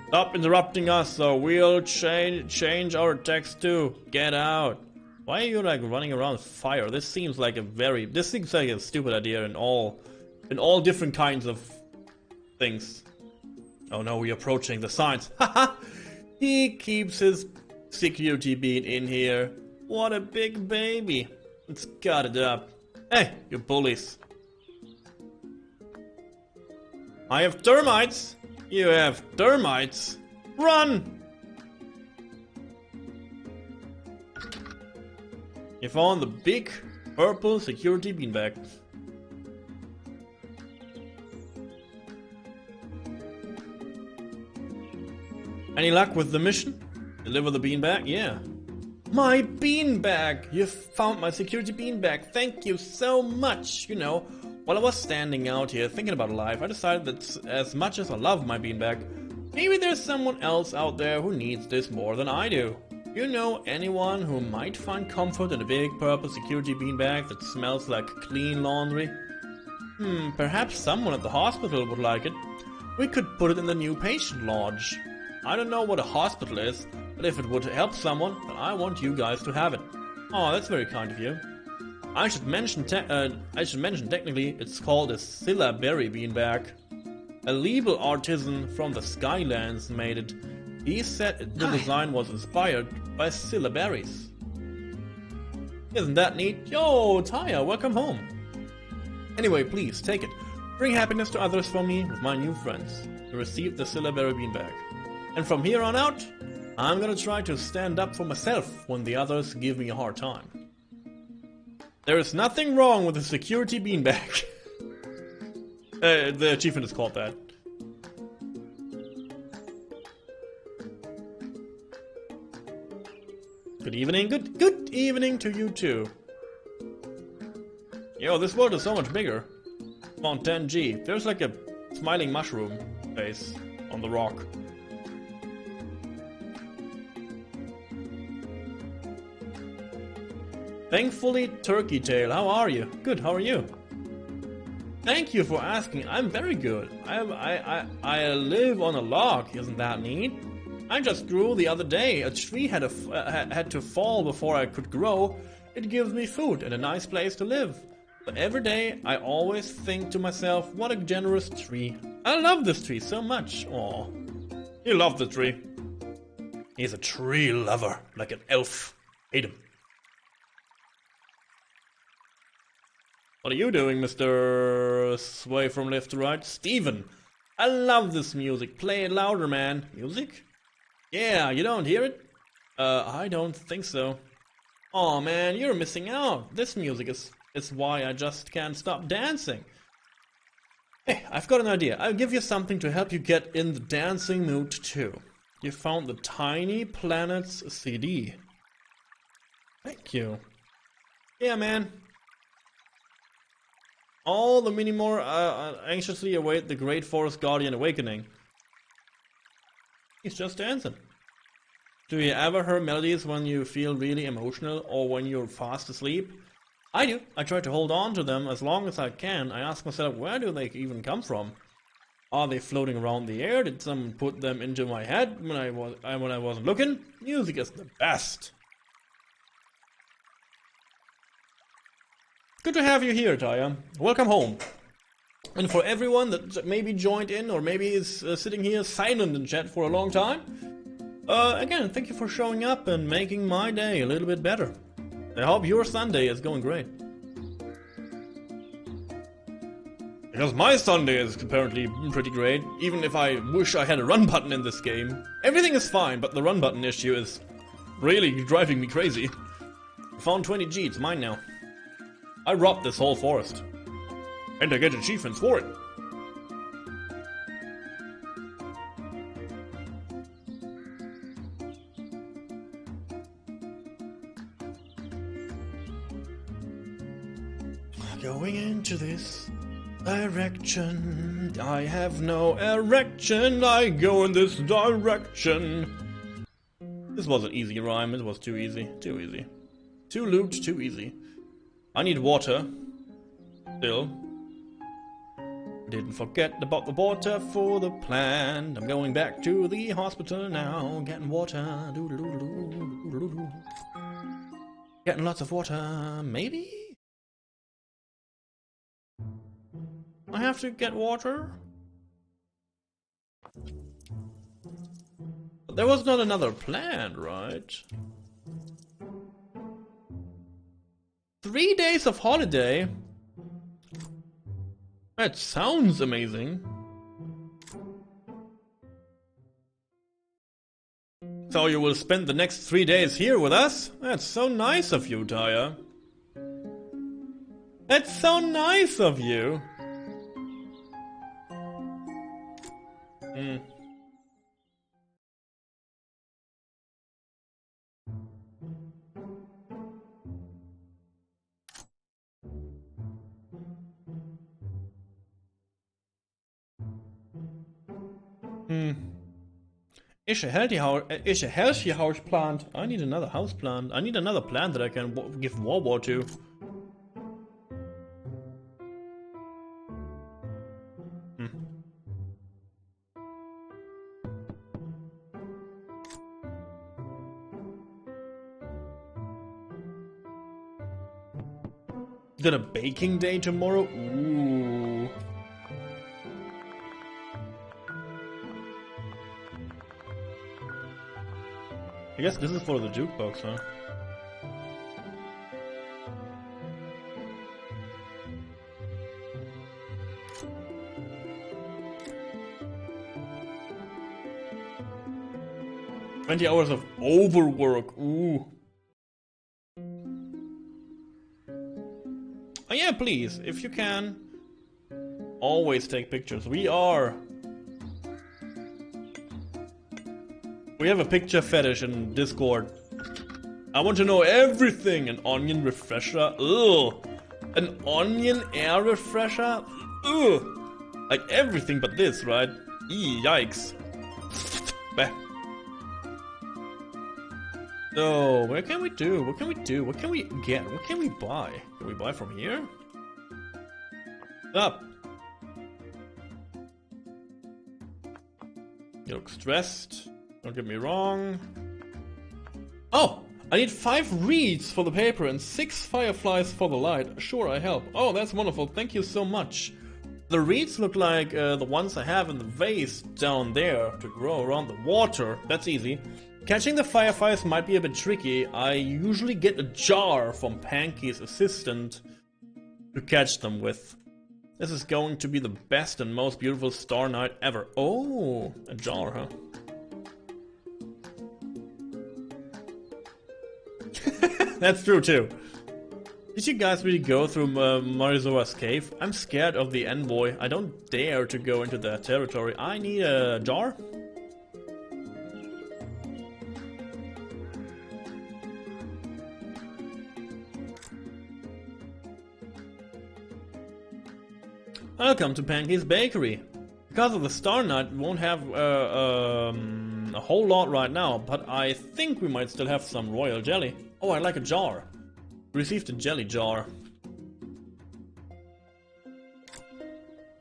Stop interrupting us or we'll change our text too. Get out. Why are you like running around fire? This seems like a stupid idea in all different kinds of things. Oh no, we're approaching the signs. Haha! He keeps his security bean in here. What a big baby. Let's cut it up. Hey, you bullies. I have termites. You have termites. Run! You found the big purple security beanbag. Any luck with the mission? Deliver the beanbag? Yeah. My beanbag! You found my security beanbag. Thank you so much. You know, while I was standing out here thinking about life, I decided that as much as I love my beanbag, maybe there's someone else out there who needs this more than I do. You know anyone who might find comfort in a big purple security beanbag that smells like clean laundry? Perhaps someone at the hospital would like it. We could put it in the new patient lodge. I don't know what a hospital is, but if it would help someone, then I want you guys to have it. Oh, that's very kind of you. I should mention technically it's called a Scylla berry beanbag. A Liebel artisan from the Skylands made it. He said the design was inspired by Scylla berries. Isn't that neat? Yo, Taya, welcome home. Anyway, please take it. Bring happiness to others for me with my new friends. You received the Scylla berry beanbag. And from here on out, I'm gonna try to stand up for myself when the others give me a hard time. There is nothing wrong with the security beanbag. The achievement is called that. Good evening. Good evening to you too. Yo, this world is so much bigger. I'm on 10G. There's like a smiling mushroom face on the rock. Thankfully, Turkey Tail, how are you? Good, how are you? Thank you for asking, I'm very good. I live on a log, isn't that neat? I just grew the other day. A tree had to fall before I could grow, It gives me food and a nice place to live. But every day, I always think to myself, what a generous tree. I love this tree so much. Aw. You love the tree. He's a tree lover, like an elf. Hate him. What are you doing, Mr. Sway from left to right? Steven. I love this music. Play it louder, man. Music? Yeah, you don't hear it? I don't think so. Aw, man, you're missing out. This music is why I just can't stop dancing. Hey, I've got an idea. I'll give you something to help you get in the dancing mood too. You found the Tiny Planets CD. Thank you. Yeah, man. All the Minimore anxiously await the Great Forest Guardian awakening. He's just dancing. Do you ever hear melodies when you feel really emotional or when you're fast asleep? I do. I try to hold on to them as long as I can. I ask myself, where do they even come from? Are they floating around the air? Did someone put them into my head when I wasn't looking? Music is the best. Good to have you here, Taya. Welcome home. And for everyone that maybe joined in or maybe is sitting here silent in chat for a long time, again, thank you for showing up and making my day a little bit better. I hope your Sunday is going great. Because my Sunday is apparently pretty great, even if I wish I had a run button in this game. Everything is fine, but the run button issue is really driving me crazy. Found 20 G, it's mine now. I robbed this whole forest. And I get achievements for it. Going into this direction, I have no erection, I go in this direction. This was an easy rhyme, it was too easy, too easy. Too looped, too easy. I need water. Still. Didn't forget about the water for the plant. I'm going back to the hospital now, getting water. Getting lots of water, maybe? I have to get water? There was not another plant, right? 3 days of holiday? That sounds amazing. So you will spend the next 3 days here with us? That's so nice of you, Taya. That's so nice of you. Is a healthy house plant. I need another house plant. I need another plant that I can give war to. Got a baking day tomorrow? Ooh. I guess this is for the jukebox, huh? "20 hours of overwork, ooh. Oh yeah, please, if you can, always take pictures. We have a picture fetish in Discord. I want to know everything. An onion refresher, ugh. An onion air refresher, ugh. Like everything but this, right? Yikes. Bah. So, what can we do? What can we do? What can we get? What can we buy? Can we buy from here? Up. You look stressed. Don't get me wrong. Oh! I need 5 reeds for the paper and 6 fireflies for the light. Sure, I help. Oh, that's wonderful. Thank you so much. The reeds look like the ones I have in the vase down there to grow around the water. That's easy. Catching the fireflies might be a bit tricky. I usually get a jar from Panky's assistant to catch them with. This is going to be the best and most beautiful star night ever. Oh, a jar, huh? That's true too. Did you guys really go through Marizoa's cave? I'm scared of the envoy. I don't dare to go into that territory. I need a jar. Welcome to Panky's Bakery. Because of the Star Night, we won't have a whole lot right now, but I think we might still have some royal jelly. Oh, I'd like a jar. Received a jelly jar.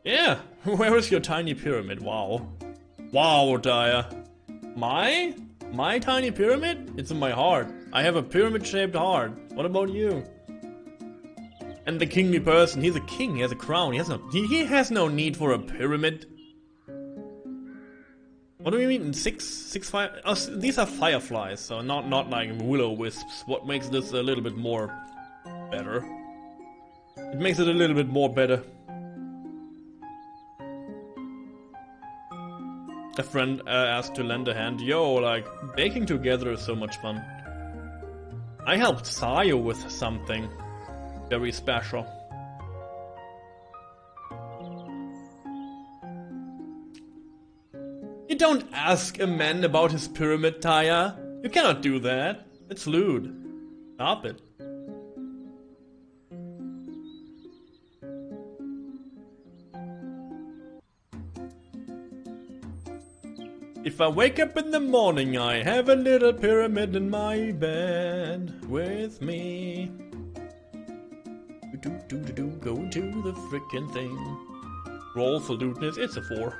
Yeah, where is your tiny pyramid? Wow. Wow, Daya. My tiny pyramid? It's in my heart. I have a pyramid-shaped heart. What about you? And the kingly person, he's a king, he has a crown, he has no need for a pyramid. What do we mean? Six fire? Oh, these are fireflies, so not like will-o-wisps. What makes this a little bit more better? It makes it a little bit more better. A friend asked to lend a hand. Yo, like, baking together is so much fun. I helped Sayo with something very special. You don't ask a man about his pyramid, Taya. You cannot do that. It's lewd. Stop it. If I wake up in the morning, I have a little pyramid in my bed with me. Go to the frickin' thing. Roll for lewdness. It's a 4.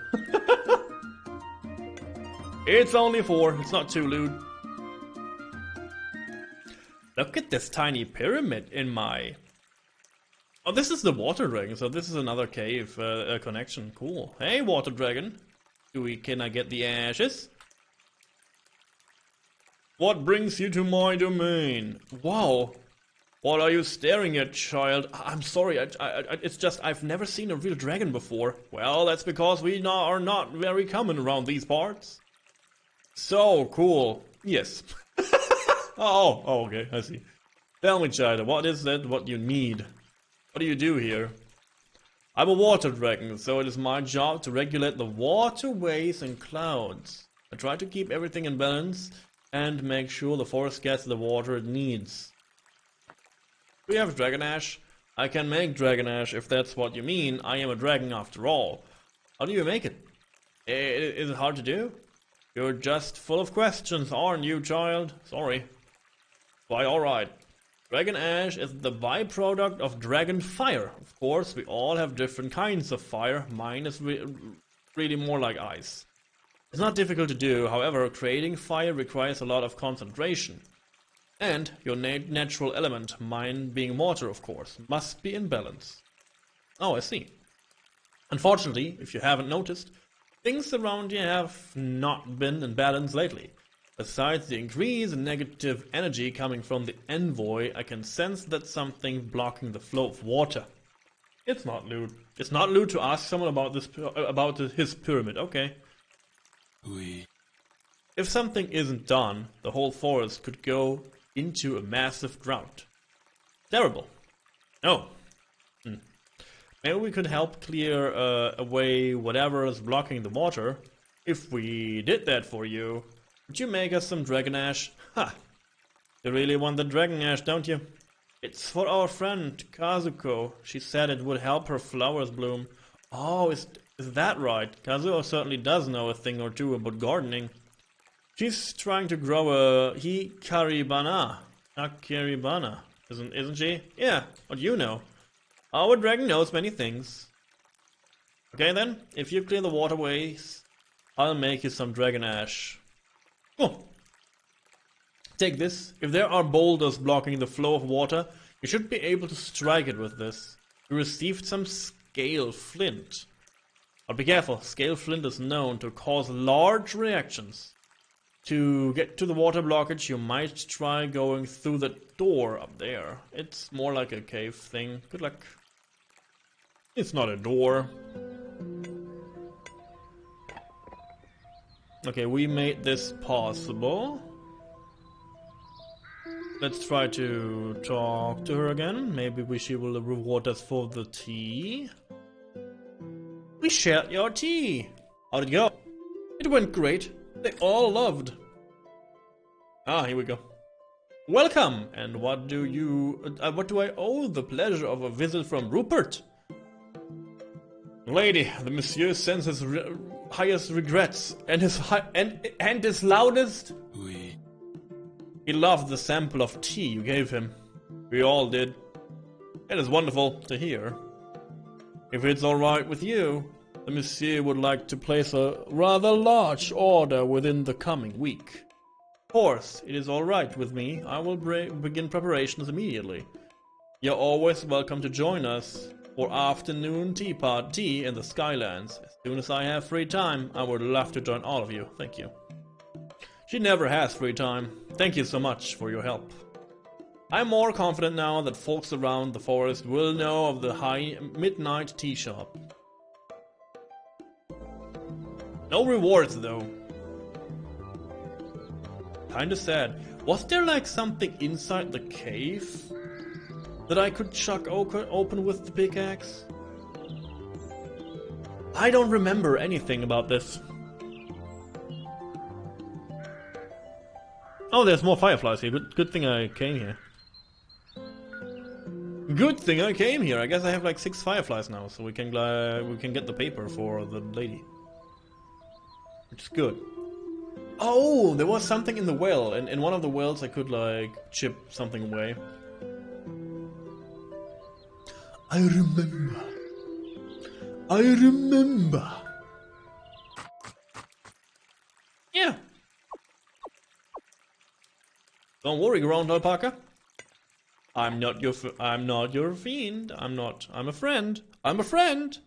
It's only 4. It's not too lewd. Look at this tiny pyramid in my... Oh, this is the water dragon, so this is another cave connection. Cool. Hey, water dragon. Can I get the ashes? What brings you to my domain? Wow. What are you staring at, child? I'm sorry, it's just I've never seen a real dragon before. Well, that's because we are not very common around these parts. So cool. Yes. oh, okay, I see. Tell me, child, what is that, what you need? What do you do here? I'm a water dragon, so it is my job to regulate the waterways and clouds. I try to keep everything in balance and make sure the forest gets the water it needs. Do you have dragon ash? I can make dragon ash if that's what you mean. I am a dragon after all. How do you make it? Is it hard to do? You're just full of questions, aren't you, child? Sorry. Why, alright. Dragon ash is the byproduct of dragon fire. Of course, we all have different kinds of fire. Mine is really more like ice. It's not difficult to do, however, creating fire requires a lot of concentration. And your natural element, mine being water of course, must be in balance. Oh, I see. Unfortunately, if you haven't noticed, things around you have not been in balance lately. Besides the increase in negative energy coming from the envoy, I can sense that something blocking the flow of water. It's not lewd. It's not lewd to ask someone about his pyramid, okay? Oui. If something isn't done, the whole forest could go into a massive drought. Terrible. No. Maybe we could help clear away whatever is blocking the water. If we did that for you, would you make us some dragon ash? Ha! You really want the dragon ash, don't you? It's for our friend Kazuko. She said it would help her flowers bloom. Oh, is that right? Kazuko certainly does know a thing or two about gardening. She's trying to grow a Hikaribana. Isn't she? Yeah, what do you know? Our dragon knows many things. Okay then, if you clear the waterways, I'll make you some dragon ash. Cool. Take this. If there are boulders blocking the flow of water, you should be able to strike it with this. You received some scale flint. But be careful, scale flint is known to cause large reactions. To get to the water blockage, you might try going through the door up there. It's more like a cave thing. Good luck. It's not a door. Okay, we made this possible. Let's try to talk to her again. Maybe she will reward us for the tea. We shared your tea. How'd it go? It went great. They all loved. Ah, here we go. Welcome. And what do I owe the pleasure of a visit from Rupert? Lady, the monsieur sends his highest regrets and his loudest. Oui. He loved the sample of tea you gave him. We all did. It is wonderful to hear. If it's alright with you, the monsieur would like to place a rather large order within the coming week. Of course, it is alright with me. I will begin preparations immediately. You're always welcome to join us for afternoon tea in the Skylands. As soon as I have free time, I would love to join all of you. Thank you. She never has free time. Thank you so much for your help. I'm more confident now that folks around the forest will know of the high midnight tea shop. No rewards though. Kinda sad. Was there like something inside the cave that I could chuck open with the pickaxe? I don't remember anything about this. Oh, there's more fireflies here. Good thing I came here. Good thing I came here. I guess I have like 6 fireflies now, so we can get the paper for the lady, which is good. Oh, there was something in the well, and in one of the wells I could like chip something away. I remember. Yeah. Don't worry, ground alpaca. I'm not your fiend. I'm a friend. I'm a friend.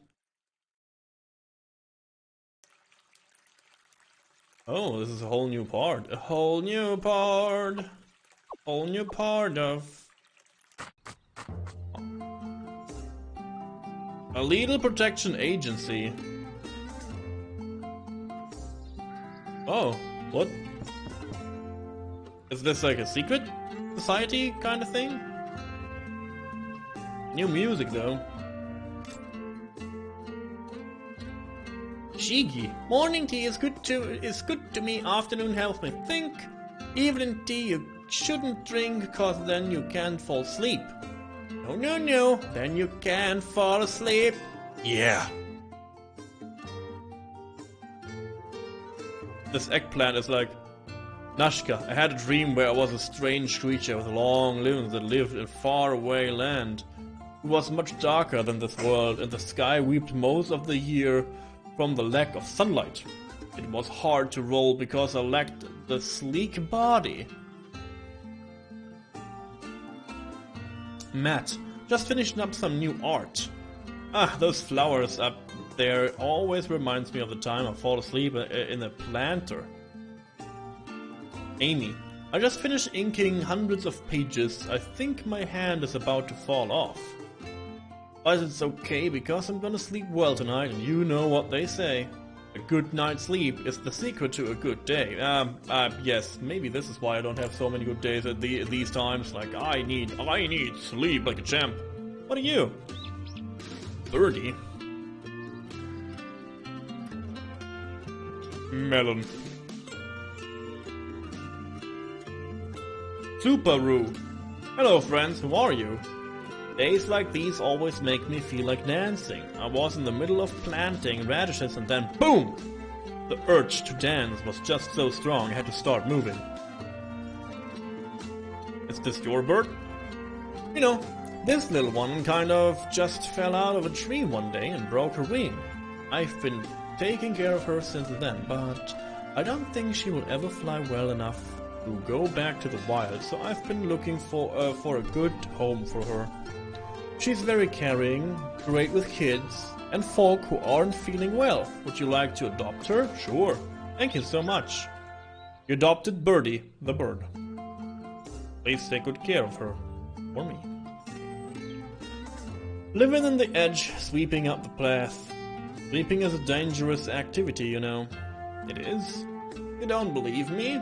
Oh, this is a whole new part. A whole new part. Whole new part of a legal protection agency. Oh, what? Is this like a secret society kind of thing? New music though. Shigi, morning tea is good to me, afternoon helps me think. Evening tea you shouldn't drink cause then you can't fall asleep. No, then you can't fall asleep. Yeah. This eggplant is like, Nashka, I had a dream where I was a strange creature with long limbs that lived in a faraway land. It was much darker than this world, and the sky wept most of the year from the lack of sunlight. It was hard to roll because I lacked the sleek body. Matt, just finishing up some new art. Ah, those flowers up there always reminds me of the time I fall asleep in a planter. Amy, I just finished inking hundreds of pages. I think my hand is about to fall off. But it's okay because I'm gonna sleep well tonight, and you know what they say. A good night's sleep is the secret to a good day. Yes, maybe this is why I don't have so many good days at these times. Like, I need sleep like a champ. What are you? 30. Melon. Subaru. Hello friends, how are you? Days like these always make me feel like dancing. I was in the middle of planting radishes and then BOOM! The urge to dance was just so strong I had to start moving. Is this your bird? You know, this little one kind of just fell out of a tree one day and broke her wing. I've been taking care of her since then, but I don't think she will ever fly well enough to go back to the wild, so I've been looking for a good home for her. She's very caring, great with kids, and folk who aren't feeling well. Would you like to adopt her? Sure. Thank you so much. You adopted Birdie, the bird. Please take good care of her. For me. Living on the edge, sweeping up the path. Sweeping is a dangerous activity, you know. It is. You don't believe me?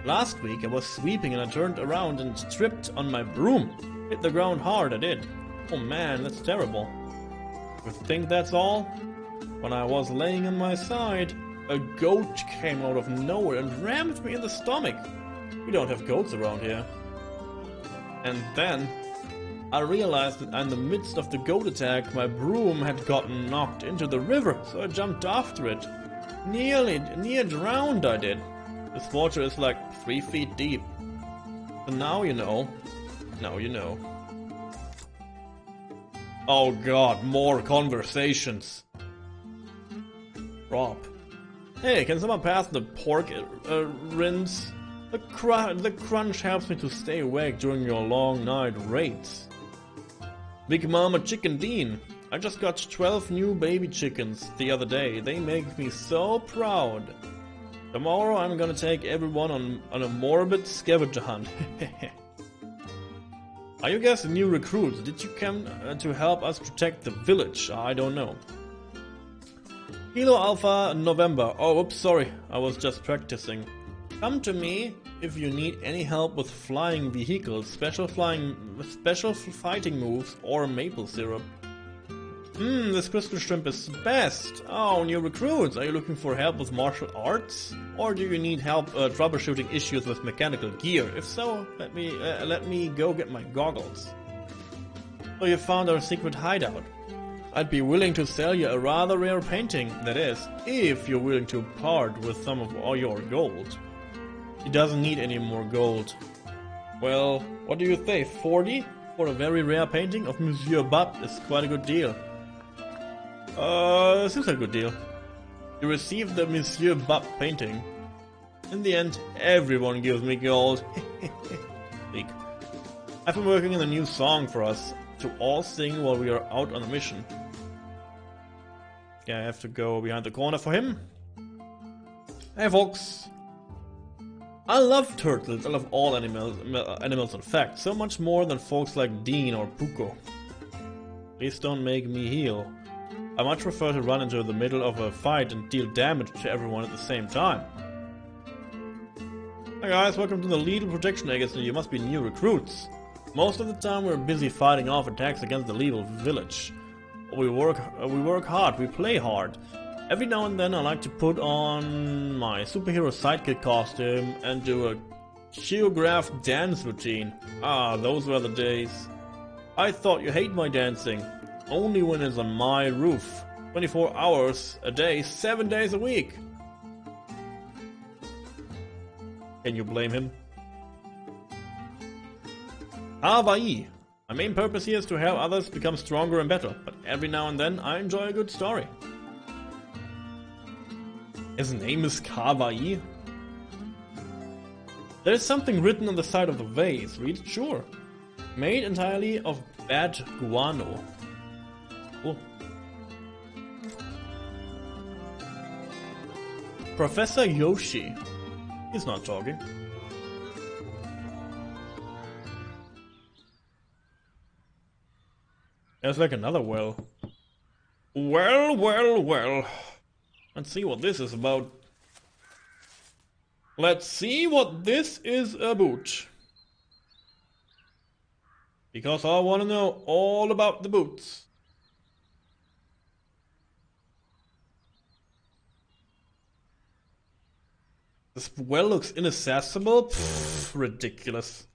Last week I was sweeping and I turned around and tripped on my broom. Hit the ground hard, I did. Oh man, that's terrible. You think that's all? When I was laying on my side, a goat came out of nowhere and rammed me in the stomach. We don't have goats around here. And then I realized that in the midst of the goat attack, my broom had gotten knocked into the river, so I jumped after it. Near drowned I did. This water is like 3 feet deep. So now you know. Now you know. Oh god, more conversations. Rob. Hey, can someone pass the pork rinse? The crunch helps me to stay awake during your long night raids. Big Mama Chicken Dean. I just got 12 new baby chickens the other day. They make me so proud. Tomorrow I'm gonna take everyone on a morbid scavenger hunt. Are you guys new recruits? Did you come to help us protect the village? I don't know. Kilo Alpha November. Oh, oops, sorry. I was just practicing. Come to me if you need any help with flying vehicles, special fighting moves, or maple syrup. This crystal shrimp is best. Oh, new recruits. Are you looking for help with martial arts? Or do you need help troubleshooting issues with mechanical gear? If so, let me go get my goggles. So you found our secret hideout. I'd be willing to sell you a rather rare painting, that is, if you're willing to part with some of all your gold. He doesn't need any more gold. Well, what do you say, 40? For a very rare painting of Monsieur Bab is quite a good deal. Seems like a good deal. You received the Monsieur Bab painting. In the end, everyone gives me gold. Leak. I've been working on a new song for us to all sing while we are out on a mission. Yeah, I have to go behind the corner for him. Hey folks. I love turtles. I love all animals in fact, so much more than folks like Dean or Puko. Please don't make me heal. I much prefer to run into the middle of a fight and deal damage to everyone at the same time. Hi guys, welcome to the Lethal Protection Agency. You must be new recruits. Most of the time we're busy fighting off attacks against the lethal village. We work hard, we play hard. Every now and then I like to put on my superhero sidekick costume and do a choreographed dance routine. Ah, those were the days. I thought you hate my dancing. Only when it's on my roof. 24 hours a day, 7 days a week. Can you blame him? Hawaii. My main purpose here is to help others become stronger and better, but every now and then I enjoy a good story. His name is Kawaii. There is something written on the side of the vase. Read it? Sure. Made entirely of bad guano. Cool. Professor Yoshi. He's not talking. There's like another well. Well, well, well. Let's see what this is about. Let's see what this is about. Because I want to know all about the boots. This well looks inaccessible? Pfft, ridiculous.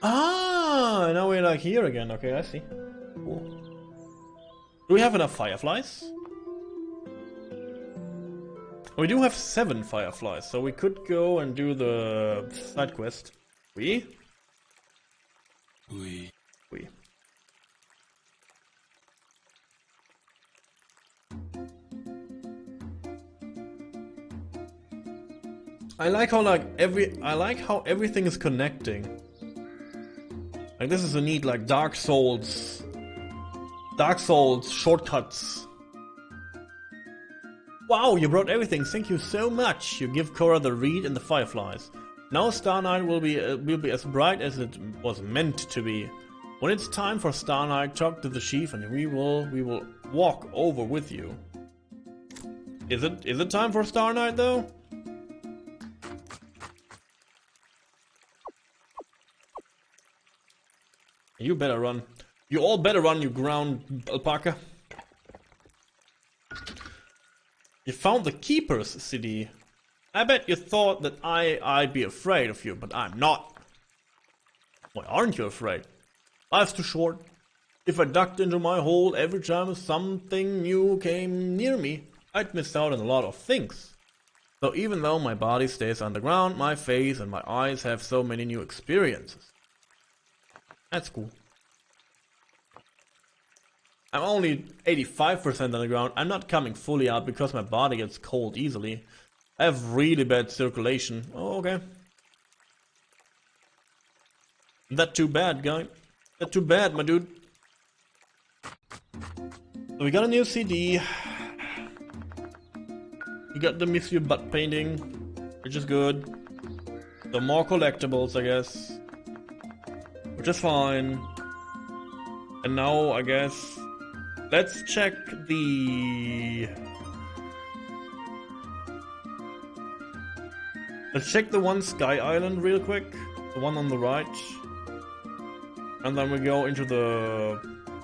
Ah, now we're like here again. Okay, I see. Cool. Do we have enough fireflies? We do have 7 fireflies, so we could go and do the side quest. We. I like how everything is connecting. Like this is a neat like Dark Souls shortcuts. Wow, you brought everything. Thank you so much. You give Cora the reed and the fireflies. Now Star Night will be as bright as it was meant to be. When it's time for Star Night, talk to the chief, and we will walk over with you. Is it time for Star Night though? You better run. You all better run, you ground alpaca. You found the Keeper's city. I bet you thought that I'd be afraid of you, but I'm not. Why aren't you afraid? Life's too short. If I ducked into my hole every time something new came near me, I'd miss out on a lot of things. So even though my body stays underground, my face and my eyes have so many new experiences. That's cool. I'm only 85% underground. I'm not coming fully out because my body gets cold easily. I have really bad circulation. Oh, okay. That too bad, guy. That too bad, my dude. So we got a new CD. We got the Miss You butt painting, which is good. Some more collectibles, I guess. Which is fine. And now, I guess, let's check the... Let's check the one Sky Island real quick. The one on the right. And then we go into the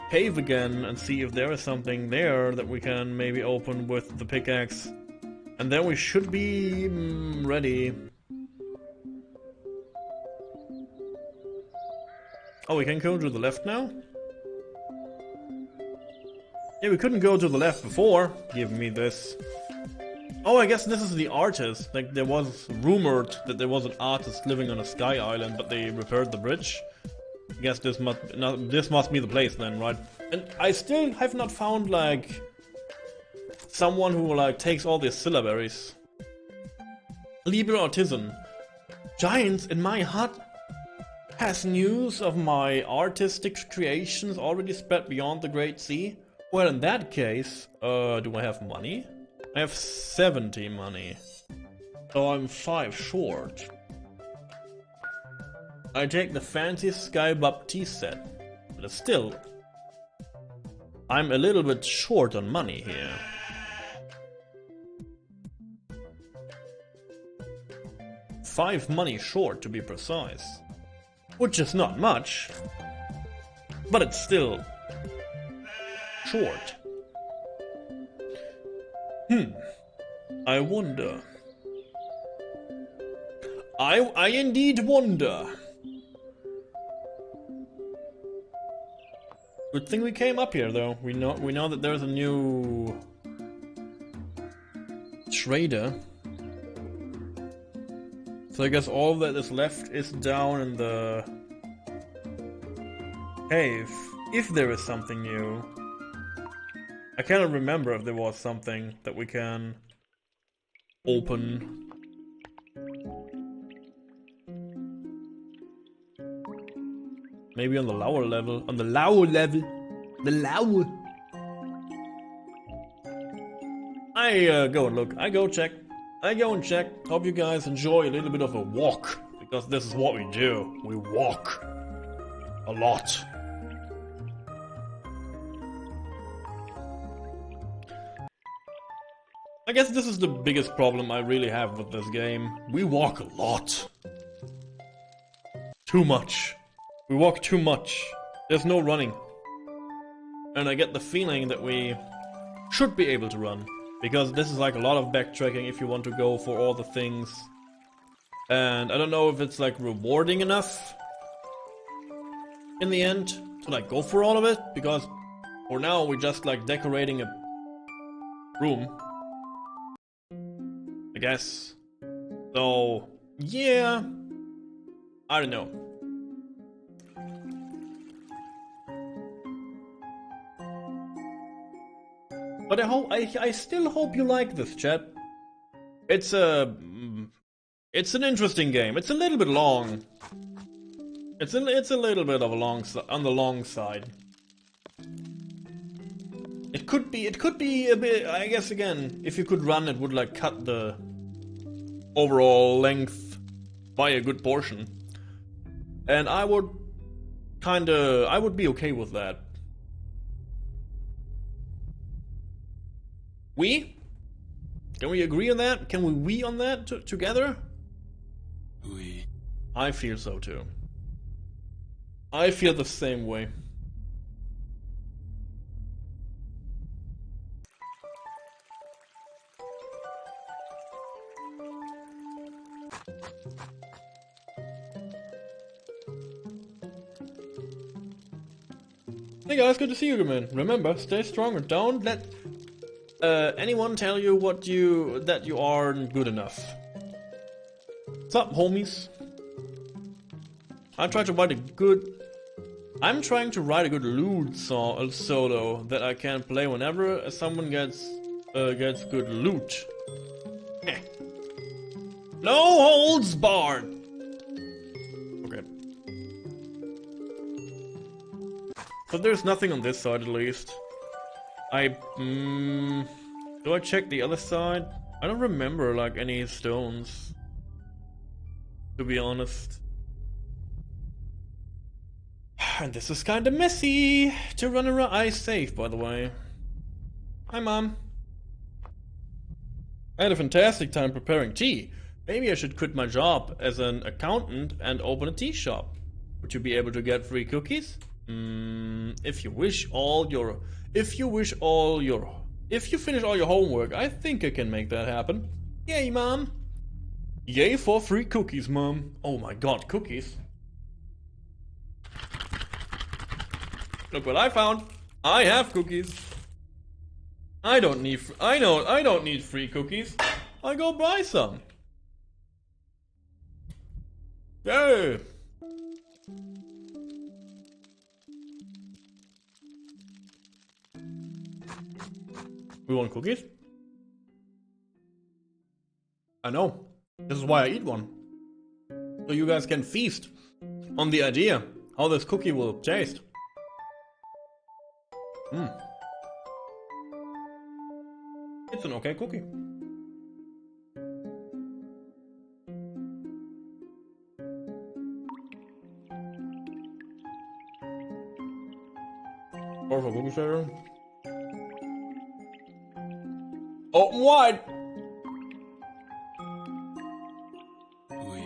cave again and see if there is something there that we can maybe open with the pickaxe. And then we should be ready. Oh, we can go to the left now? Yeah, we couldn't go to the left before. Give me this. Oh, I guess this is the artist. Like, there was rumored that there was an artist living on a sky island, but they repaired the bridge. I guess this must be the place then, right? And I still have not found, like, someone who, like, takes all these syllabaries. Liebe Artisan. Giants in my hut. Has news of my artistic creations already spread beyond the Great Sea? Well, in that case, do I have money? I have 70 money. So I'm 5 short. I take the fancy Sky Baptiste set. But still, I'm a little bit short on money here. $5 money short to be precise. Which is not much. But it's still short. I wonder. I indeed wonder. Good thing we came up here though. We know that there's a new trader. So I guess all that is left is down in the cave. If there is something new. I cannot remember if there was something that we can open. Maybe on the lower level. On the lower level. The lower. I go and look. I go check. I go and check. Hope you guys enjoy a little bit of a walk. Because this is what we do. We walk. A lot. I guess this is the biggest problem I really have with this game. We walk a lot. Too much. We walk too much. There's no running. And I get the feeling that we should be able to run. Because this is like a lot of backtracking if you want to go for all the things. And I don't know if it's like rewarding enough in the end to like go for all of it. Because for now we're just like decorating a room. I guess. So, yeah. I don't know. But I still hope you like this, chat. It's a It's an interesting game. It's a little bit long. It's a little bit of on the long side. It could be a bit, I guess again, if you could run, it would like cut the overall length by a good portion. And I would be okay with that. Can we agree on that? Can we on that together? We. I feel so too. I feel the same way. Hey guys, good to see you again. Remember, stay strong and don't let anyone tell you that you aren't good enough. What's up, homies? I'm trying to write a good lute solo that I can play whenever someone gets good loot. Eh. No holds barred. Okay. But there's nothing on this side at least. Do I check the other side? I don't remember like any stones, to be honest. And this is kinda messy to run around. I saved, by the way. Hi, Mom. I had a fantastic time preparing tea. Maybe I should quit my job as an accountant and open a tea shop. Would you be able to get free cookies? If you finish all your homework, I think I can make that happen. Yay, Mom. Yay for free cookies, Mom. Oh my god, cookies. Look what I found. I have cookies. I don't need free cookies. I go buy some. Yay. We want cookies? I know. This is why I eat one. So you guys can feast on the idea how this cookie will taste. It's an okay cookie. Powerful cookie shader. Open wide. We.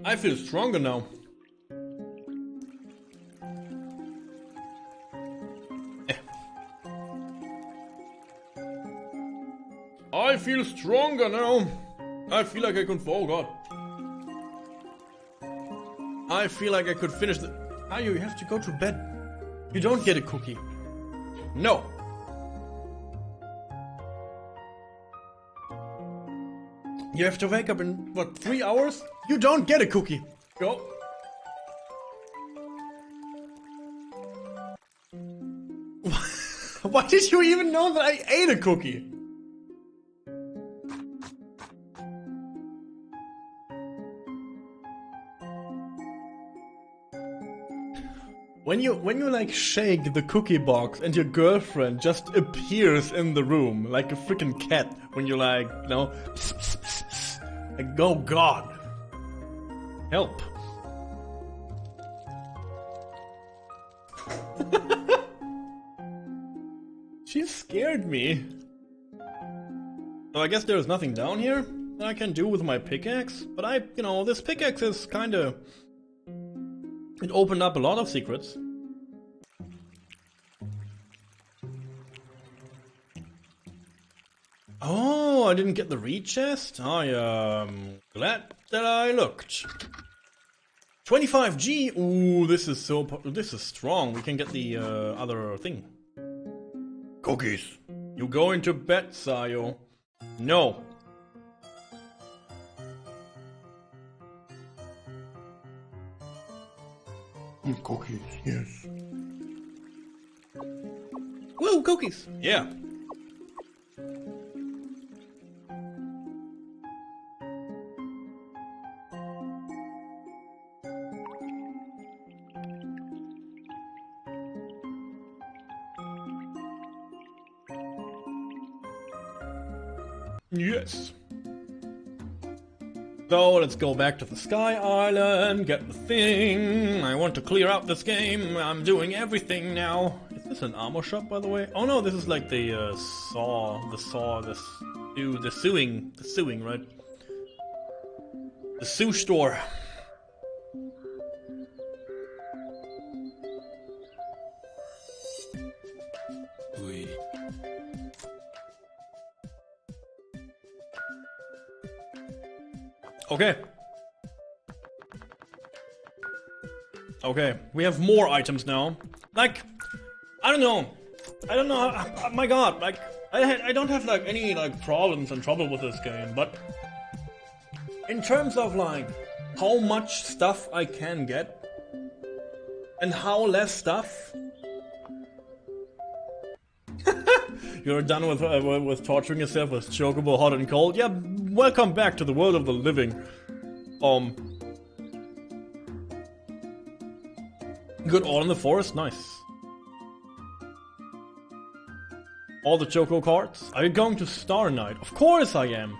I feel stronger now. I feel stronger now. I feel like I could. Oh god. I feel like I could finish the. You have to go to bed. You don't get a cookie. No. You have to wake up in what, 3 hours? You don't get a cookie. Go. Why did you even know that I ate a cookie? When you like shake the cookie box and your girlfriend just appears in the room like a freaking cat when you like, you know, like, oh god, help. She scared me. So I guess there's nothing down here that I can do with my pickaxe, but this pickaxe is kinda... It opened up a lot of secrets. Oh, I didn't get the reed chest? I am glad that I looked. 25G! Ooh, this is strong. We can get the other thing. Cookies. You going to bed, Sayo? No. Cookies, yes. Woo, cookies. Yeah. Yes. So let's go back to the Sky Island, get the thing. I want to clear out this game. I'm doing everything now. Is this an armor shop, by the way? Oh no, this is like the sewing, right? The sew store. Oui. Okay. Okay, we have more items now. Like, I don't know. Oh my god, like, I don't have like any like problems and trouble with this game, but in terms of like how much stuff I can get and how less stuff. You're done with torturing yourself with Chocobo hot and cold? Yeah, welcome back to the world of the living. Good, all in the forest, nice. All the Choco cards? Are you going to Star Night? Of course I am!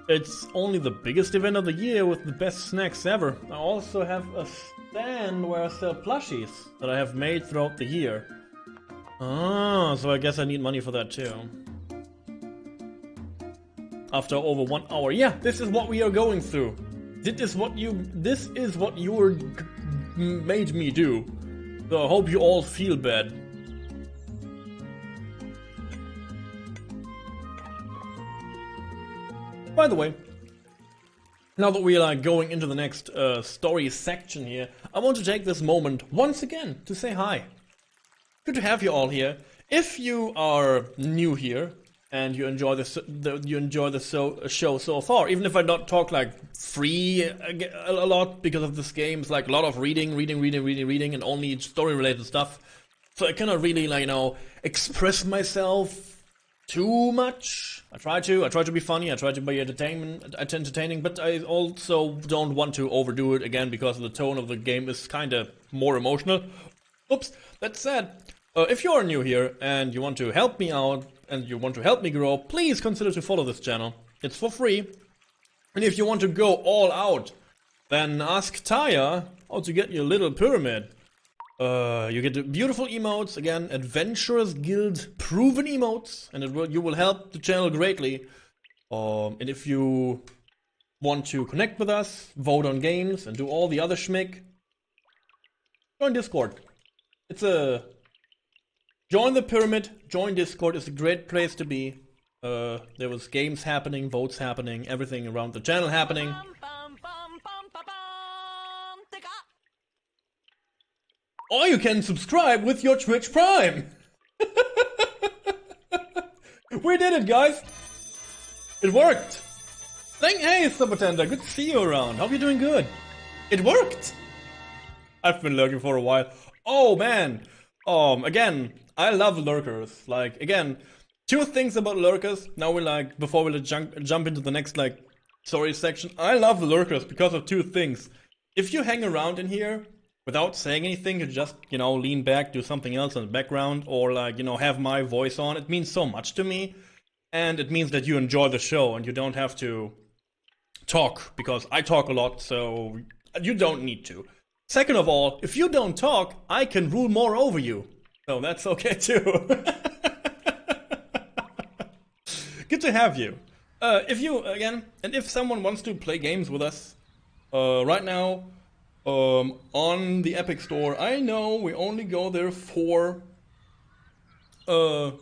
It's only the biggest event of the year with the best snacks ever. I also have a stand where I sell plushies that I have made throughout the year. Ah, so I guess I need money for that too. After over 1 hour. Yeah, this is what we are going through. This is what you were made me do. So I hope you all feel bad. By the way, now that we are going into the next story section here, I want to take this moment once again to say hi. Good to have you all here. If you are new here and you enjoy the show so far, even if I don't talk like free a lot because of this game, it's like a lot of reading, and only story-related stuff. So I cannot really, like, you know, express myself too much. I try to be funny. I try to be entertaining, but I also don't want to overdo it again because the tone of the game is kind of more emotional. Oops, that said. If you're new here and you want to help me out and you want to help me grow, please consider to follow this channel. It's for free. And if you want to go all out, then ask Taya how to get your little pyramid. You get the beautiful emotes, again, Adventurers Guild proven emotes, and you will help the channel greatly. And if you want to connect with us, vote on games, and do all the other schmick, join Discord. Join the pyramid, join Discord, it's a great place to be. There was games happening, votes happening, everything around the channel happening. Or you can subscribe with your Twitch Prime! We did it, guys! It worked! Hey, Supertender, good to see you around. Hope you're doing good. It worked! I've been lurking for a while. Oh, man! Again, I love lurkers. Like, again, two things about lurkers. Now we like, before we jump into the next, like, story section. I love lurkers because of two things. If you hang around in here without saying anything, you just, you know, lean back, do something else in the background, or like, you know, have my voice on. It means so much to me. And it means that you enjoy the show and you don't have to talk, because I talk a lot, so you don't need to. Second of all, if you don't talk, I can rule more over you. So that's okay too. Good to have you. If someone wants to play games with us, right now, on the Epic Store, I know we only go there for, like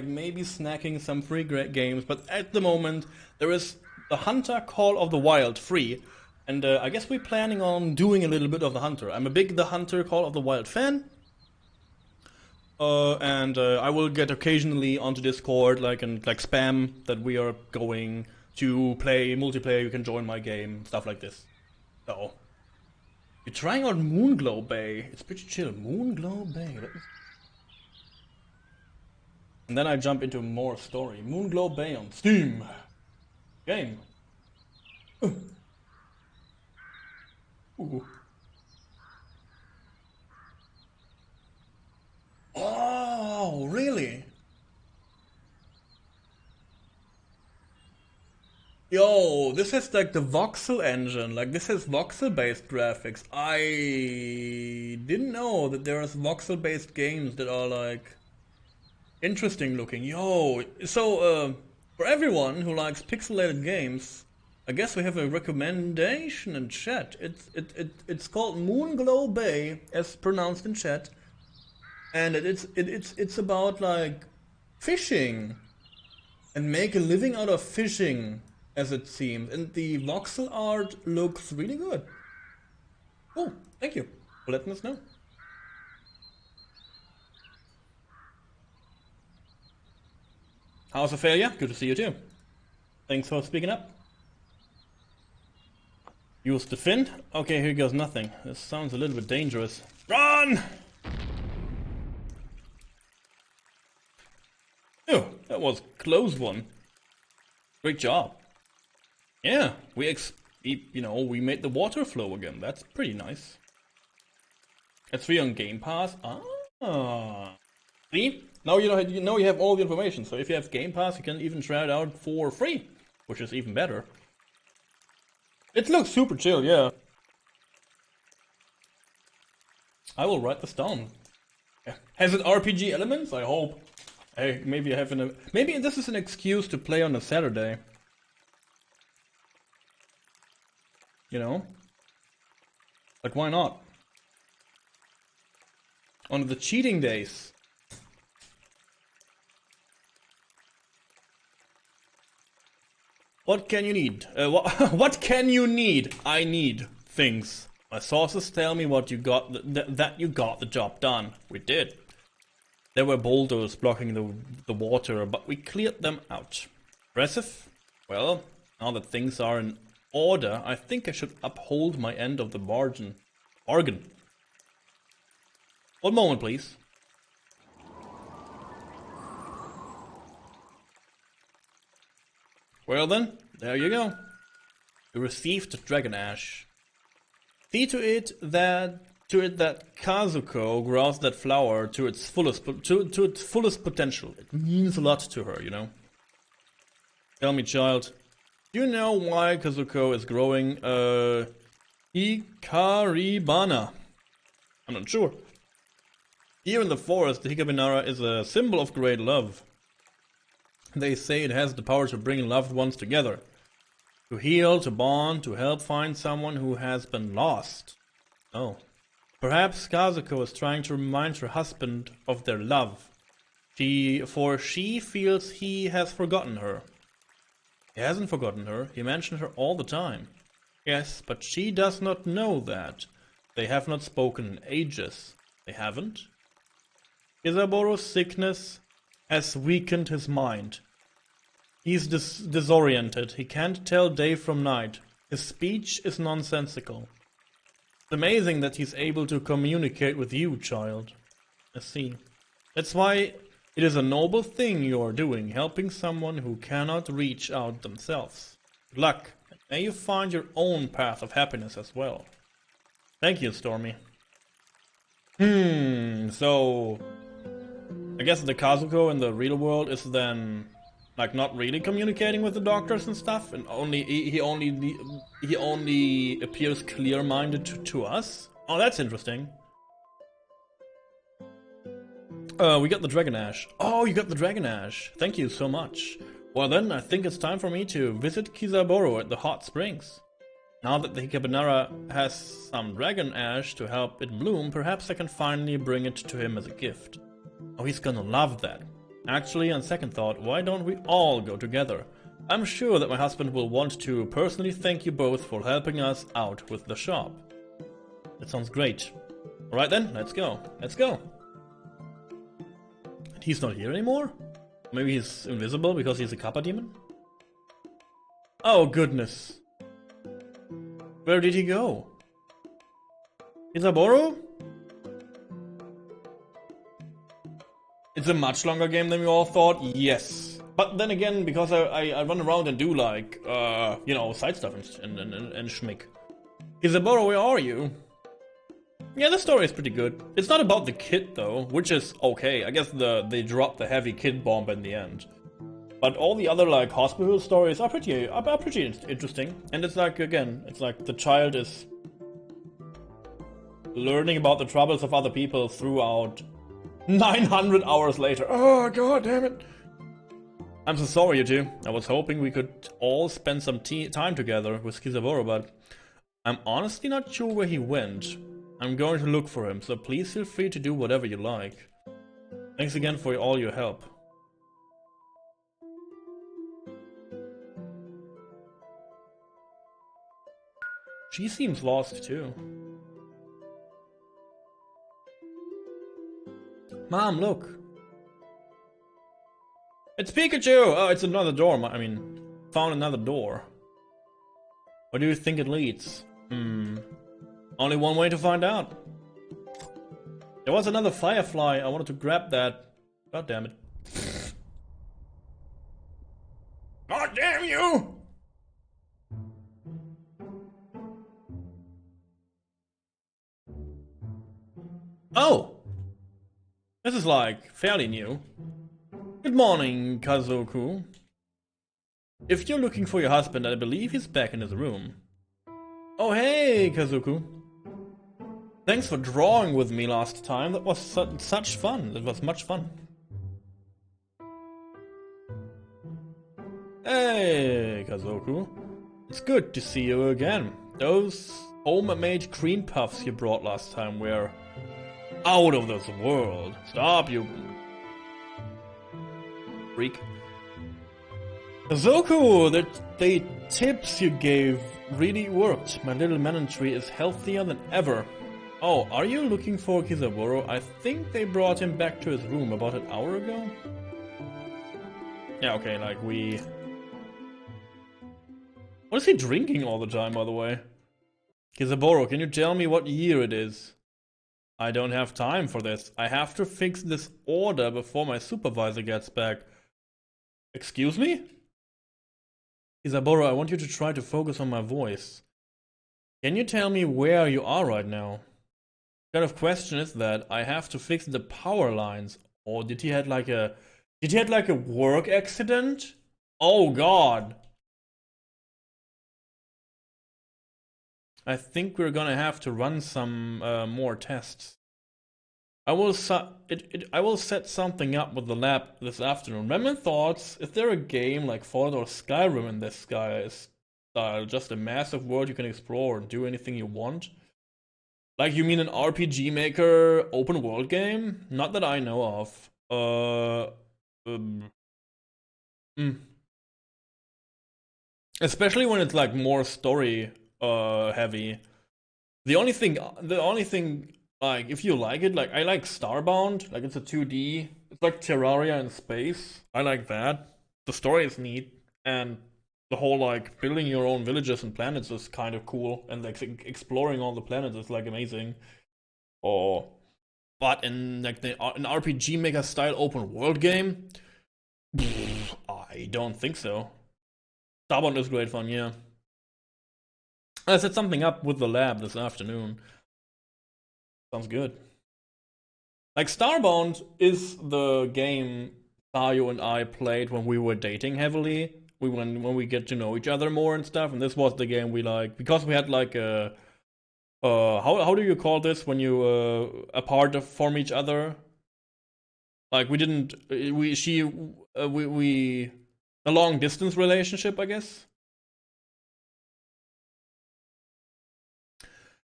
maybe snacking some free games, but at the moment, there is the Hunter Call of the Wild free. And I guess we're planning on doing a little bit of the Hunter. I'm a big The Hunter Call of the Wild fan. and I will get occasionally onto Discord, like spam that we are going to play multiplayer. You can join my game, stuff like this. So, you're trying out Moonglow Bay. It's pretty chill. Moonglow Bay. And then I jump into more story. Moonglow Bay on Steam. Game. Ooh. Oh, really? Yo, this is like the voxel engine. Like, this is voxel-based graphics. I didn't know that there is voxel-based games that are like interesting looking. Yo, so for everyone who likes pixelated games, I guess we have a recommendation in chat. It's called Moonglow Bay, as pronounced in chat, and it's about like fishing and make a living out of fishing, as it seems. And the voxel art looks really good. Oh, thank you for letting us know. How's Ophelia? Good to see you too. Thanks for speaking up. Use the fin? Okay, here goes nothing. This sounds a little bit dangerous. Run! Oh, that was a close one. Great job. Yeah, we made the water flow again. That's pretty nice. It's free on Game Pass. Ah. See? Now you have all the information. So if you have Game Pass, you can even try it out for free, which is even better. It looks super chill, yeah. I will write this down. Has it RPG elements? I hope. Hey, maybe maybe this is an excuse to play on a Saturday. You know? Like, why not? On the cheating days. What can you need? What can you need? I need things. My sources tell me what you got. That you got the job done. We did. There were boulders blocking the water, but we cleared them out. Impressive? Well, now that things are in order, I think I should uphold my end of the bargain. One moment, please. Well then, there you go. You received the Dragon Ash. See to it that Kazuko grows that flower to its fullest potential. It means a lot to her, you know. Tell me, child, do you know why Kazuko is growing Hikaribana? I'm not sure. Here in the forest, the Hikabinara is a symbol of great love. They say it has the power to bring loved ones together. To heal, to bond, to help find someone who has been lost. Oh. Perhaps Kazuko is trying to remind her husband of their love. For she feels he has forgotten her. He hasn't forgotten her. He mentioned her all the time. Yes, but she does not know that. They have not spoken in ages. They haven't? Isaboro's sickness has weakened his mind. He's disoriented. He can't tell day from night. His speech is nonsensical. It's amazing that he's able to communicate with you, child. I see. That's why it is a noble thing you are doing, helping someone who cannot reach out themselves. Good luck. May you find your own path of happiness as well. Thank you, Stormy. So I guess the Kazuko in the real world is then like not really communicating with the doctors and stuff, and he only appears clear-minded to us. Oh, that's interesting. We got the Dragon Ash. Oh, you got the Dragon Ash. Thank you so much. Well then, I think it's time for me to visit Kisaboro at the hot springs. Now that the Hikabinara has some Dragon Ash to help it bloom, perhaps I can finally bring it to him as a gift. Oh, he's gonna love that. Actually, on second thought, why don't we all go together? I'm sure that my husband will want to personally thank you both for helping us out with the shop. That sounds great. Alright then, let's go. Let's go. he's not here anymore? Maybe he's invisible because he's a Kappa demon? Oh goodness. Where did he go? Isaboro? It's a much longer game than we all thought, yes. But then again, because I run around and do like, you know, side stuff and schmick. Isaboro, where are you? Yeah, the story is pretty good. It's not about the kid though, which is okay. I guess they dropped the heavy kid bomb in the end. But all the other like hospital stories are pretty interesting. And it's like, again, it's like the child is learning about the troubles of other people throughout 900 hours later. Oh god damn it. I'm so sorry, you two. I was hoping we could all spend some time together with Kisaboro, but I'm honestly not sure where he went. I'm going to look for him, so please feel free to do whatever you like. Thanks again for all your help. She seems lost too. Mom, look. It's Pikachu! Oh, it's another door. I mean, found another door. Where do you think it leads? Only one way to find out. There was another firefly. I wanted to grab that. God damn it. God damn you! Oh! This is like fairly new. Good morning, Kazoku. If you're looking for your husband, I believe he's back in his room. Oh hey, Kazoku. Thanks for drawing with me last time. That was such fun. That was much fun. Hey, Kazoku. It's good to see you again. Those homemade cream puffs you brought last time were out of this world. Stop, you freak. Kazoku, the tips you gave really worked. My little melon tree is healthier than ever. Oh, are you looking for Kisaboro? I think they brought him back to his room about an hour ago. Yeah, okay, like we... What is he drinking all the time, by the way? Kisaboro, can you tell me what year it is? I don't have time for this. I have to fix this order before my supervisor gets back. Excuse me? Isaboro, I want you to try to focus on my voice. Can you tell me where you are right now? What kind of question is that? I have to fix the power lines. Or did he had like a work accident? Oh god. I think we're gonna have to run some more tests. I will set something up with the lab this afternoon. Random thoughts. Is there a game like Fallout or Skyrim in this style? Just a massive world you can explore and do anything you want? Like, you mean an RPG Maker open world game? Not that I know of. Especially when it's like more story heavy. The only thing like, if you like it, like I like Starbound, like it's a 2D, it's like Terraria in space. I like that. The story is neat, and the whole like building your own villages and planets is kind of cool, and like exploring all the planets is like amazing. But in like an RPG Maker style open world game, I don't think so. Starbound is great fun, yeah. I set something up with the lab this afternoon. Sounds good. Like, Starbound is the game Sayo and I played when we were dating heavily. When we get to know each other more and stuff, and this was the game we like because we had like a how do you call this when you apart from each other? Like, we didn't we a long distance relationship, I guess.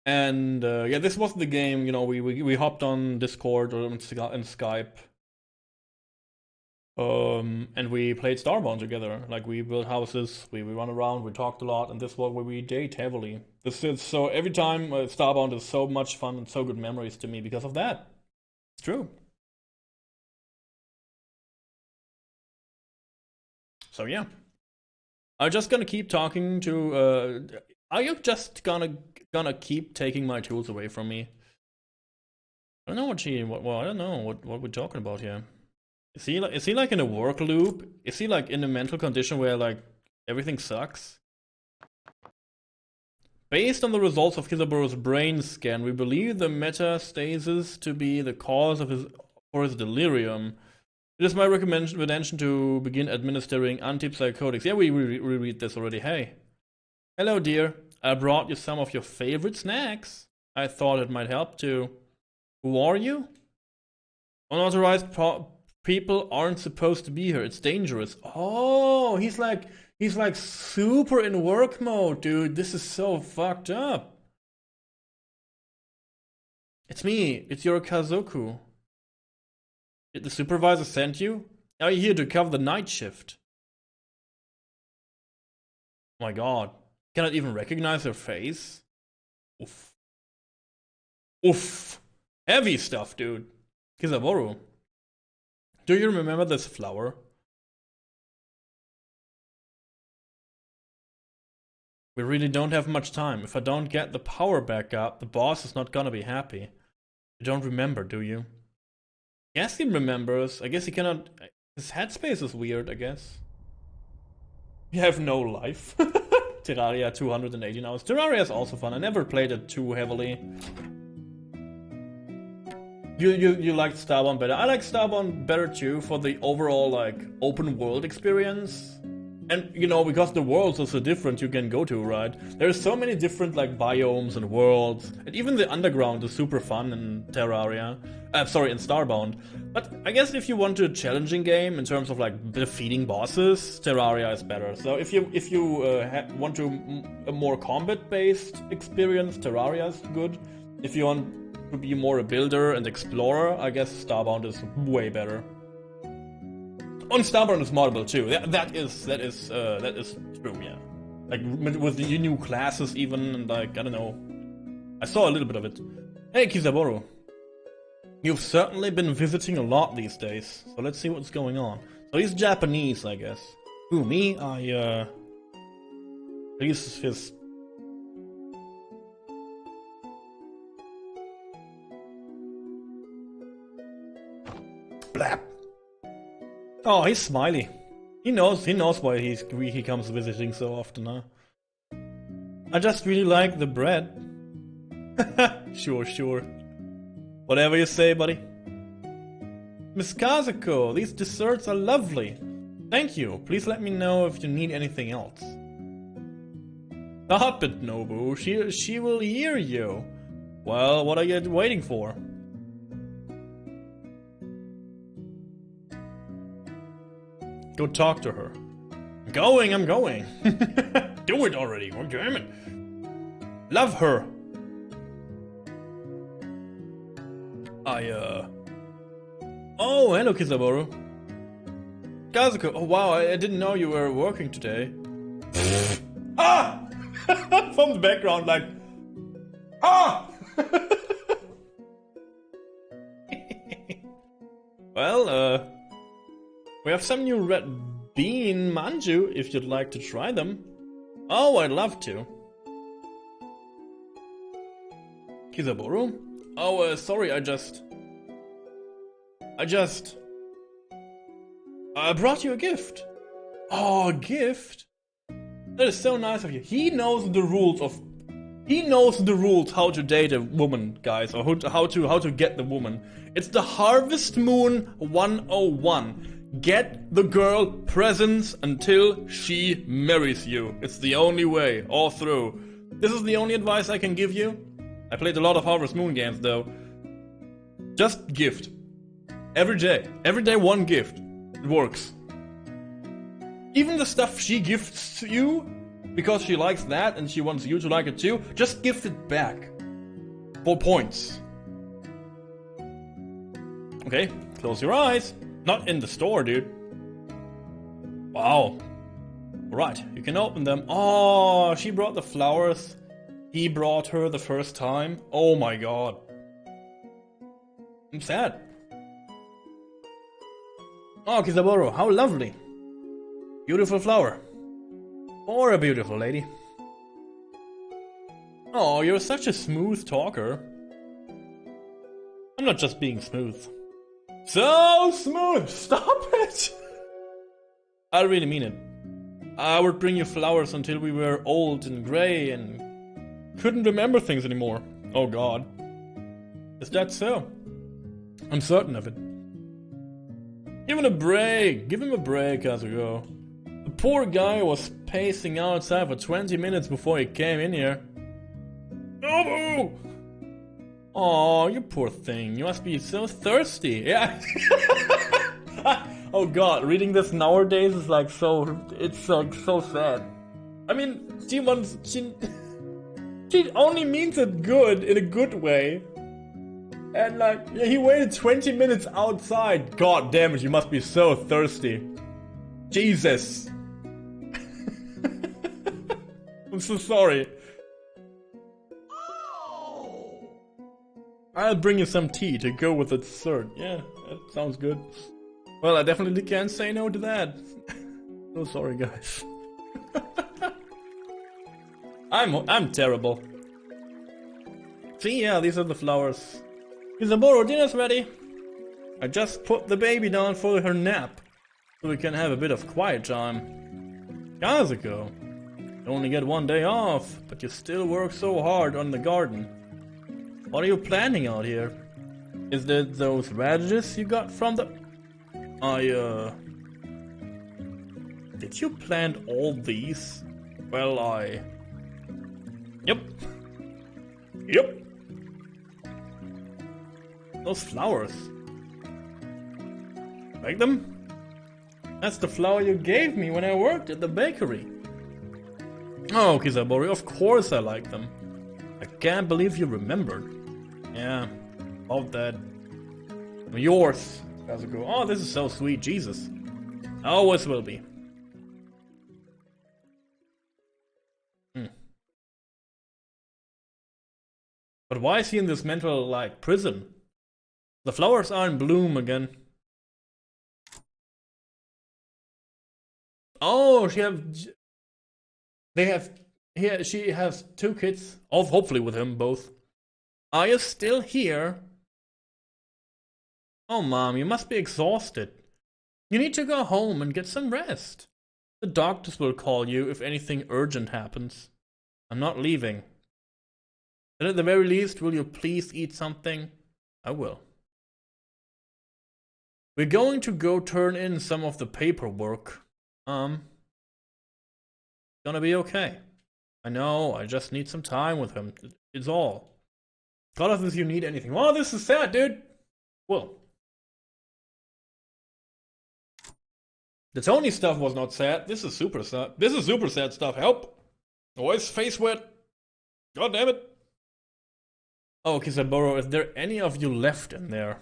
And yeah, this was the game, you know, we hopped on Discord or in Skype. And we played Starbound together. Like, we built houses, we run around, we talked a lot, and this was where we date heavily. This is so every time Starbound is so much fun and so good memories to me because of that. It's true. So yeah. I'm just gonna keep talking to, are you just gonna keep taking my tools away from me? I don't know well, I don't know what we're talking about here. Is he like in a work loop? Is he like in a mental condition where like everything sucks? Based on the results of Kizaburu's brain scan, we believe the metastasis to be the cause of his delirium. It is my recommendation to begin administering antipsychotics. Yeah, we read this already. Hey. Hello, dear. I brought you some of your favorite snacks. I thought it might help too. Who are you? Unauthorized people aren't supposed to be here. It's dangerous. Oh, he's like super in work mode, dude. This is so fucked up. It's me. It's your Kazoku. Did the supervisor send you? Are you here to cover the night shift? Oh my god. Cannot even recognize her face? Oof. Oof. Heavy stuff, dude. Kizaboru. Do you remember this flower? We really don't have much time. If I don't get the power back up, the boss is not gonna be happy. You don't remember, do you? Yes, he remembers. I guess he cannot... His headspace is weird, I guess. You have no life. Terraria 218 hours. Terraria is also fun. I never played it too heavily. You liked Starbound better. I like Starbound better too for the overall like open world experience. And you know, because the worlds are so different you can go to, right? There's so many different like biomes and worlds. And even the underground is super fun in Terraria. Sorry, in Starbound. But I guess if you want a challenging game in terms of like defeating bosses, Terraria is better. So if you want a more combat-based experience, Terraria is good. If you want to be more a builder and explorer, I guess Starbound is way better. On Starbound is moddable too. That is true. Yeah, like with the new classes even, and like I don't know. I saw a little bit of it. Hey Kizaboru, you've certainly been visiting a lot these days. So let's see what's going on. So he's Japanese, I guess. Who, me? He's his. Blap. Oh, he's smiley. He knows why he comes visiting so often, huh? I just really like the bread. Sure. Whatever you say, buddy. Miss Kazuko, these desserts are lovely. Thank you. Please let me know if you need anything else. Stop it, Nobu. She will hear you. Well, what are you waiting for? Go talk to her. I'm going. Do it already, god damn it. Love her. Oh, hello Kizaboru. Kazuko, oh wow, I didn't know you were working today. Ah! From the background, like... Ah! Well, we have some new red bean manju if you'd like to try them. Oh, I'd love to. Kizaboru? Oh, sorry, I brought you a gift. Oh, a gift? That is so nice of you. He knows the rules how to date a woman, guys, or how to get the woman. It's the Harvest Moon 101. Get the girl presents until she marries you. It's the only way, all through. This is the only advice I can give you. I played a lot of Harvest Moon games though. Just gift. Every day one gift. It works. Even the stuff she gifts to you, because she likes that and she wants you to like it too, just gift it back. For points. Okay, close your eyes. Not in the store, dude. Wow. Right, you can open them. Oh, she brought the flowers. He brought her the first time. Oh my god. I'm sad. Oh, Kizaboru, how lovely. Beautiful flower. Or a beautiful lady. Oh, you're such a smooth talker. I'm not just being smooth. So smooth! Stop it! I really mean it. I would bring you flowers until we were old and grey and couldn't remember things anymore. Oh god. Is that so? I'm certain of it. Give him a break! Give him a break, Ahazu. The poor guy was pacing outside for 20 minutes before he came in here. No! Oh, you poor thing. You must be so thirsty. Yeah. Oh god, reading this nowadays is like it's so sad. I mean, she only means it good, in a good way. And like, yeah, he waited 20 minutes outside. God damn it, you must be so thirsty. Jesus. I'm so sorry. I'll bring you some tea to go with the dessert. Yeah, that sounds good. Well, I definitely can't say no to that. So sorry, guys. I'm terrible. See, yeah, these are the flowers. Isaboro, dinner's ready. I just put the baby down for her nap, so we can have a bit of quiet time. Kazuko, you only get 1 day off, but you still work so hard on the garden. What are you planting out here? Is that those radishes you got from the... Did you plant all these? Well, Yep. Yep. Those flowers. Like them? That's the flower you gave me when I worked at the bakery. Oh, Kisabori, of course I like them. I can't believe you remembered. Yeah, love that. Yours, Kazuko. Oh, this is so sweet, Jesus. Always will be. But why is he in this mental, like, prison? The flowers are in bloom again. Oh, she has 2 kids. Oh, hopefully with him, both. Are you still here? Oh, Mom, you must be exhausted. You need to go home and get some rest. The doctors will call you if anything urgent happens. I'm not leaving. But at the very least, will you please eat something? I will. We're going to go turn in some of the paperwork. Gonna be okay. I know, I just need some time with him. It's all. Call us if you need anything. Oh, this is sad, dude. Well. The Tony stuff was not sad. This is super sad. This is super sad stuff. Help. Always face wet. God damn it. Oh, Kisaboro, is there any of you left in there?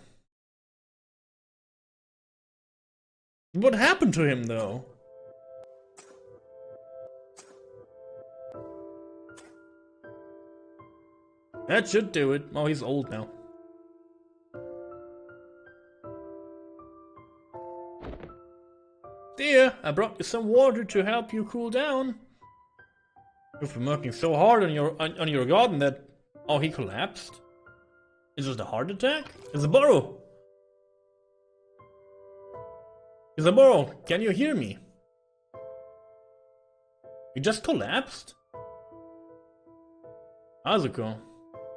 What happened to him, though? That should do it. Oh, he's old now. Dear, I brought you some water to help you cool down. You've been working so hard on your garden that... Oh, he collapsed? Is this a heart attack? Isaboro! Isaboro, can you hear me? You just collapsed? Ahazu,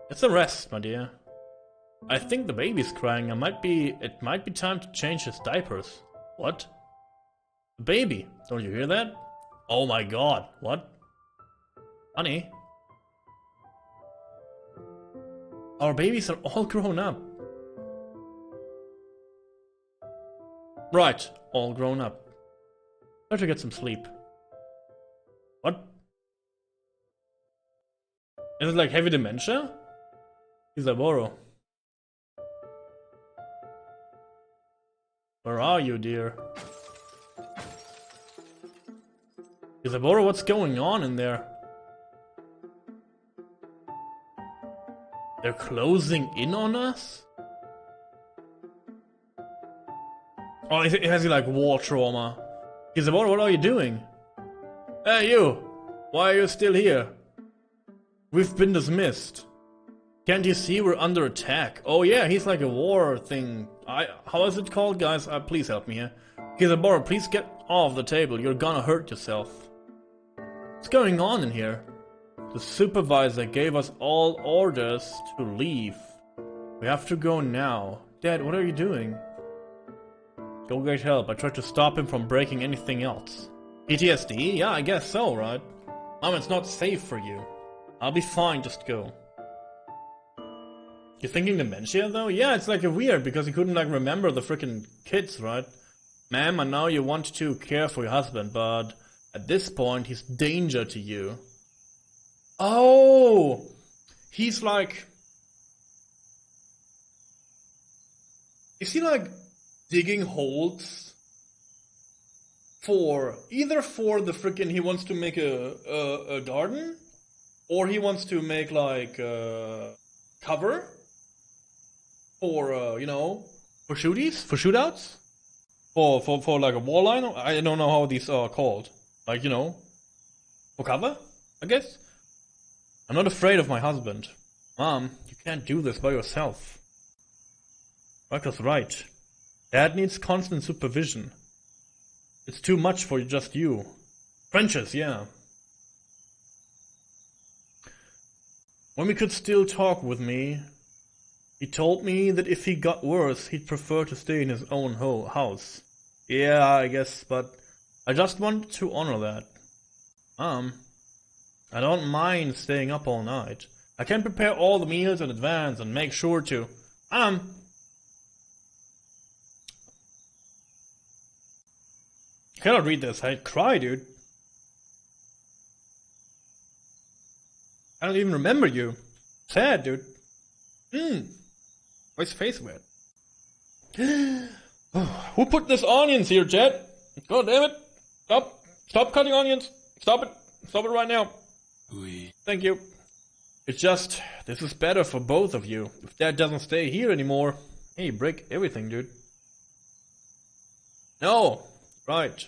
it's a rest, my dear. I think the baby's crying. It might be time to change his diapers. What? The baby, don't you hear that? Oh my god, what? Honey? Our babies are all grown up. Right, all grown up. Better get some sleep. What? Is it like heavy dementia? Isaboro. Where are you, dear? Isaboro, what's going on in there? They're closing in on us? Oh, has he like war trauma? Isabella, what are you doing? Hey, you! Why are you still here? We've been dismissed. Can't you see we're under attack? Oh yeah, he's like a war thing. How is it called, guys? Please help me here. Kizabora, please get off the table. You're gonna hurt yourself. What's going on in here? The supervisor gave us all orders to leave. We have to go now. Dad, what are you doing? Go get help. I tried to stop him from breaking anything else. PTSD? Yeah, I guess so, right? Mom, it's not safe for you. I'll be fine, just go. You're thinking dementia, though? Yeah, it's like weird, because he couldn't, like, remember the freaking kids, right? Ma'am, I know you want to care for your husband, but at this point, he's danger to you. Oh! He's like... Is he, like, digging holes for... Either for the freaking... He wants to make a garden? Or he wants to make, like, cover? For, you know, for shooties? For shootouts? For like a wall line? I don't know how these are called. Like, you know, for cover, I guess? I'm not afraid of my husband. Mom, you can't do this by yourself. Michael's right. Dad needs constant supervision. It's too much for just you. Trenches, yeah. When we could still talk with me, he told me that if he got worse, he'd prefer to stay in his own house. Yeah, I guess, but I just wanted to honor that. I don't mind staying up all night. I can prepare all the meals in advance and make sure to... I cannot read this. I'd cry, dude. I don't even remember you. Sad, dude. Why is his face wet? Who put this onions here, Chad? God damn it. Stop cutting onions. Stop it. Stop it right now. Oui. Thank you. It's just, this is better for both of you. If Dad doesn't stay here anymore, hey, break everything, dude. No. Right.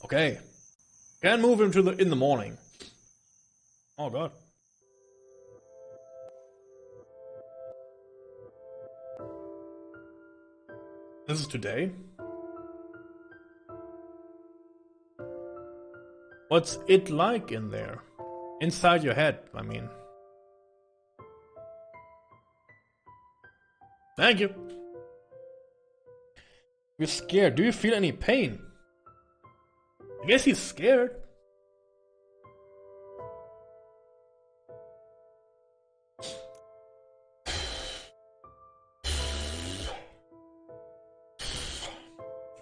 Okay. Can move him to in the morning. Oh god. This is today? What's it like in there? Inside your head, I mean. Thank you. You're scared. Do you feel any pain? I guess he's scared.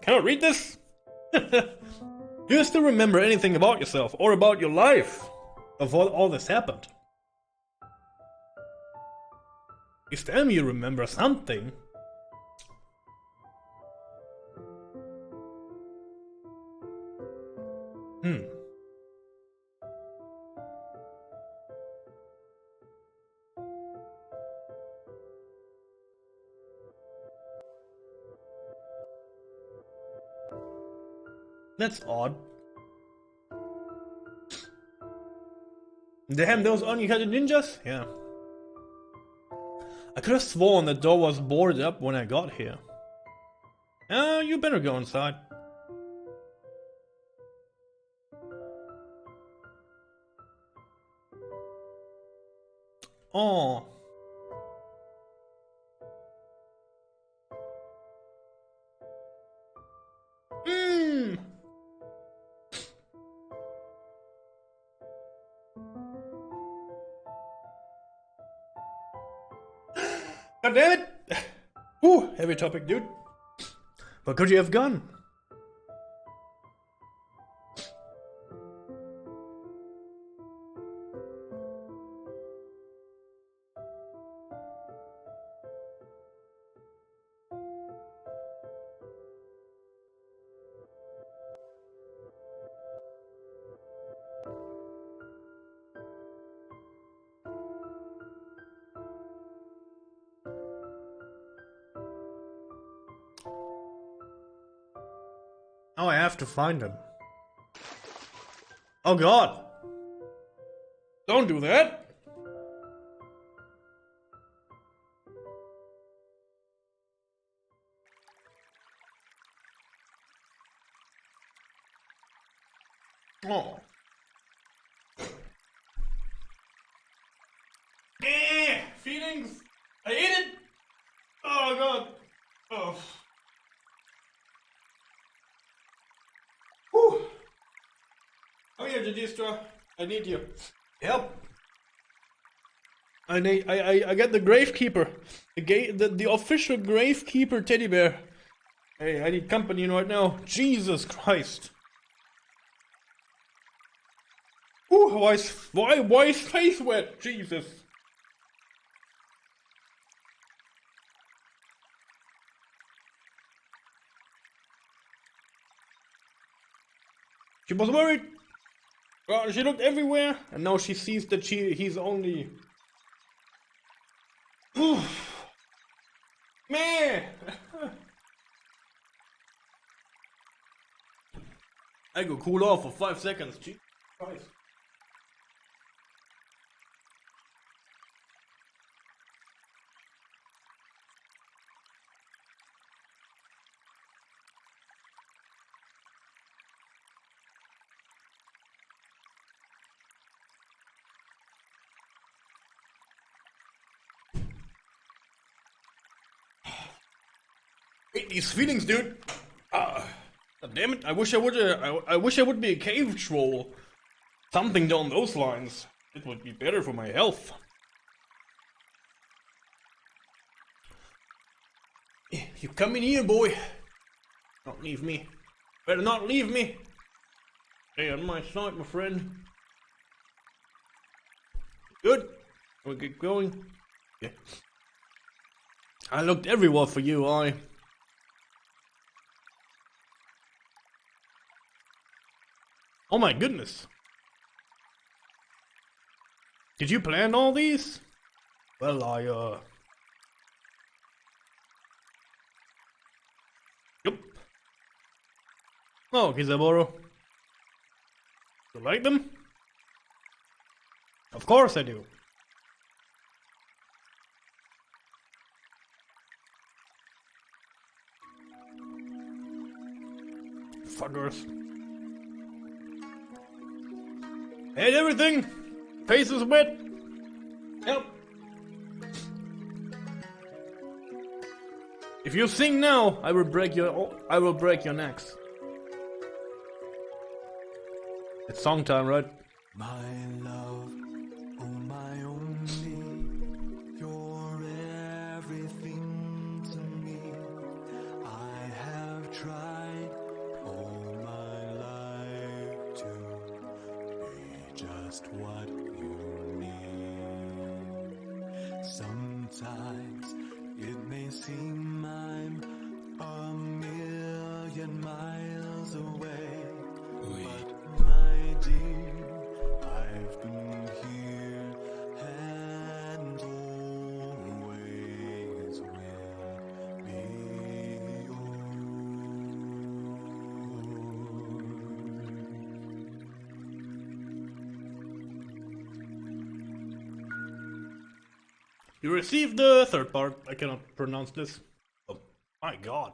Can I read this? Do you still remember anything about yourself or about your life before all this happened? Please tell me you remember something. That's odd. Damn, those onion-headed ninjas? Yeah. I could have sworn the door was boarded up when I got here. Oh, you better go inside. Oh. God damn it! Whew, heavy topic, dude. What could you have gone? Now I have to find him. Oh god! Don't do that! Oh. Feelings! I ate it! Oh god! Oh. Whew. Come here, Ustra. I need you. Help! I get the Gravekeeper. The official Gravekeeper teddy bear. Hey, I need company right now. Jesus Christ. Ooh, why is face wet? Jesus. She was worried. She looked everywhere, and now she sees that he's only. Oof. Man. I go cool off for 5 seconds. Jesus Christ. Hate these feelings, dude. Damn it! I wish I would be a cave troll. Something down those lines. It would be better for my health. You come in here, boy. Don't leave me. Better not leave me. Stay on my side, my friend. Good. We'll get going. Yeah. I looked everywhere for you, Oh my goodness. Did you plan all these? Well, Yep. Oh, Kizaboro. You like them? Of course I do. Fuckers. Hate everything. Face is wet. Help. If you sing now, I will break your necks. It's song time, right? My love, oh my only, you're everything to me. I have tried all my life to be just what you need. Sometimes it may seem I'm a million miles away, but my dear, I've been here and always will be You received the third part. I cannot pronounce this. Oh my god.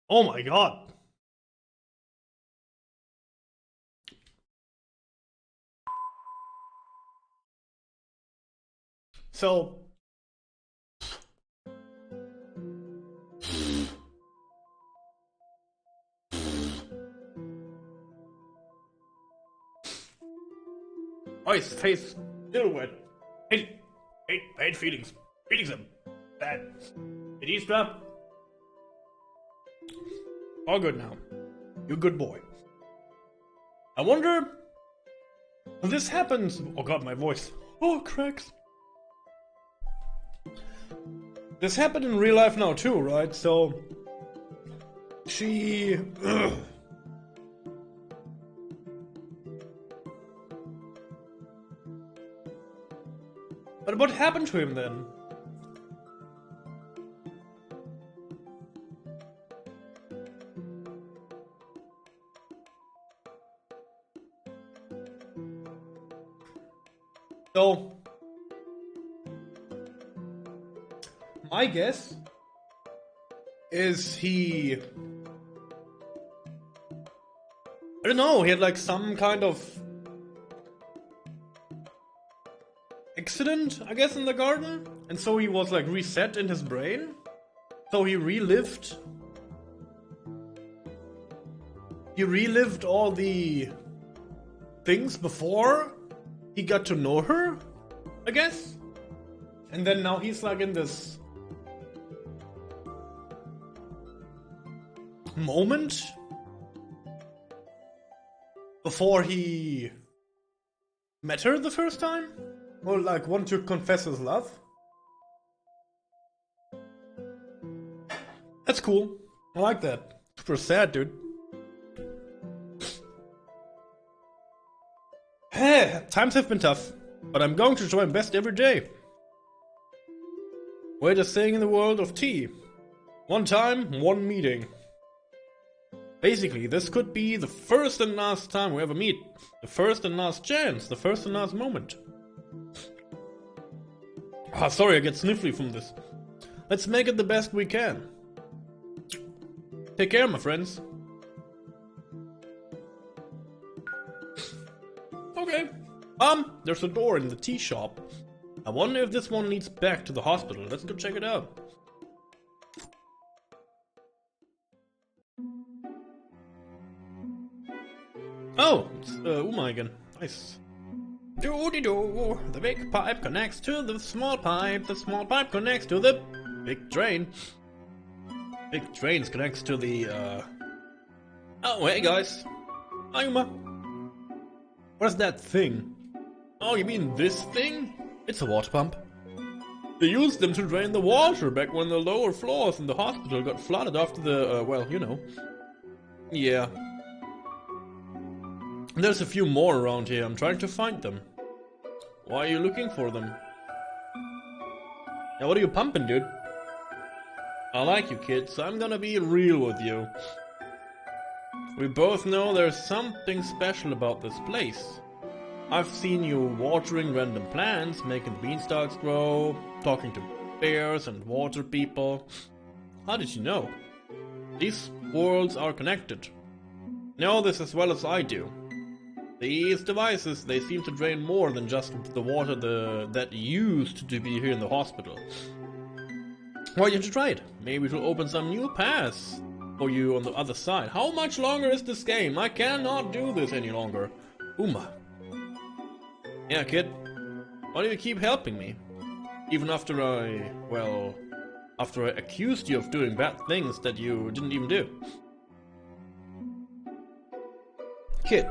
Oh my god. So oh, his face still wet. Hate feelings. Feelings are bad. Did he strap? All good now. You good boy. I wonder when this happens. Oh god, my voice. Oh, cracks. This happened in real life now too, right? So she But what happened to him then? So, my guess is he... I don't know, he had like some kind of accident, I guess, in the garden. And so he was like reset in his brain. So he relived all the things before he got to know her, I guess. And then now he's like in this moment before he met her the first time, or like want to confess his love. That's cool. I like that. Super sad, dude. Times have been tough, but I'm going to try my best every day. We're just saying in the world of tea. One time, one meeting. Basically, this could be the first and last time we ever meet. The first and last chance. The first and last moment. Sorry, I get sniffly from this. Let's make it the best we can. Take care, my friends. Okay. There's a door in the tea shop. I wonder if this one leads back to the hospital. Let's go check it out. Oh, it's Uma again. Nice. Doody-doo. The big pipe connects to the small pipe. The small pipe connects to the big drain. Big drains connects to the, Oh, hey guys. Hi, Uma. What's that thing? Oh, you mean this thing? It's a water pump. They used them to drain the water back when the lower floors in the hospital got flooded after the, well, you know. Yeah. There's a few more around here. I'm trying to find them. Why are you looking for them? Yeah, what are you pumping, dude? I like you, kid, so I'm gonna be real with you. We both know there's something special about this place. I've seen you watering random plants, making beanstalks grow, talking to bears and water people. How did you know? These worlds are connected. You know this as well as I do. These devices, they seem to drain more than just the water that used to be here in the hospital. Why don't you try it? Maybe it'll open some new paths for you on the other side. How much longer is this game? I cannot do this any longer. Uma. Yeah, kid. Why do you keep helping me? Even after after I accused you of doing bad things that you didn't even do. Kid,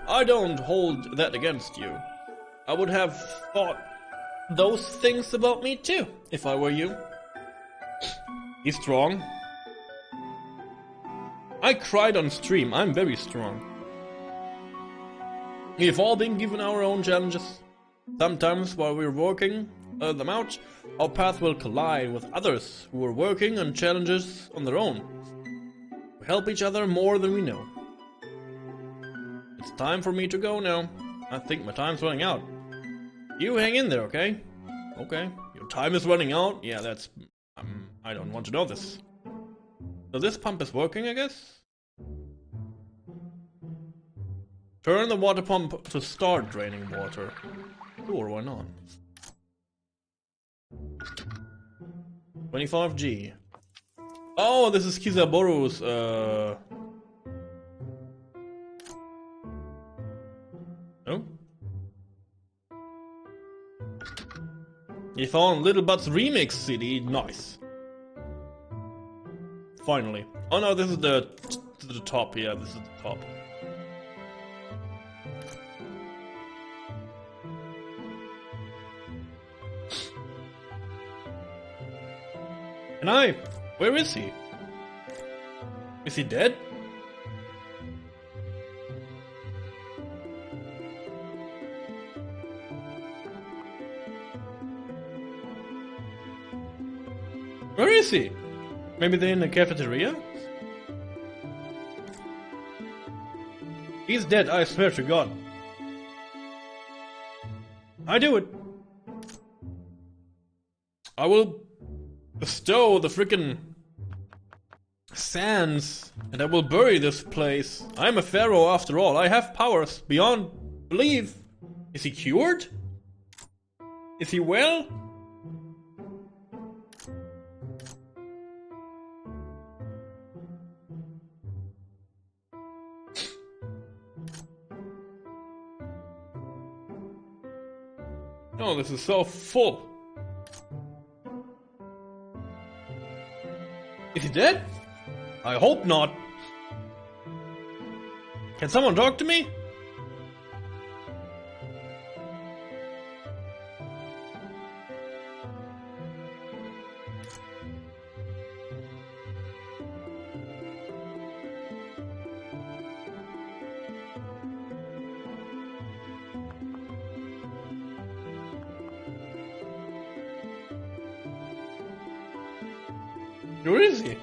I don't hold that against you. I would have thought those things about me too, if I were you. He's strong. I cried on stream. I'm very strong. We've all been given our own challenges. Sometimes while we're working them out, our path will collide with others who are working on challenges on their own. We help each other more than we know. It's time for me to go now. I think my time's running out. You hang in there, okay? Okay. Your time is running out? Yeah, that's... I don't want to know this. So this pump is working, I guess? Turn the water pump to start draining water. Sure, why not? 25G. Oh, this is Kizaboru's, Oh? You found Little But's remix CD. Nice. Finally. Oh no, this is the top. Yeah, this is the top. And where is he? Is he dead? Where is he? Maybe they're in the cafeteria? He's dead, I swear to God. I do it. I will bestow the frickin' sands, and I will bury this place. I'm a pharaoh after all. I have powers beyond belief. Is he cured? Is he well? Oh, this is so full. Is he dead? I hope not. Can someone talk to me? Where is he?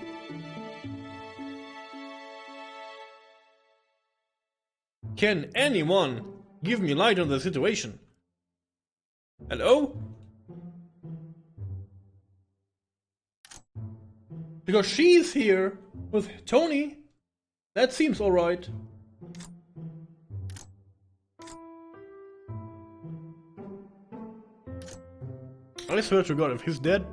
Can anyone give me light on the situation? Hello? Because she's here with Tony. That seems alright. I swear to God, if he's dead.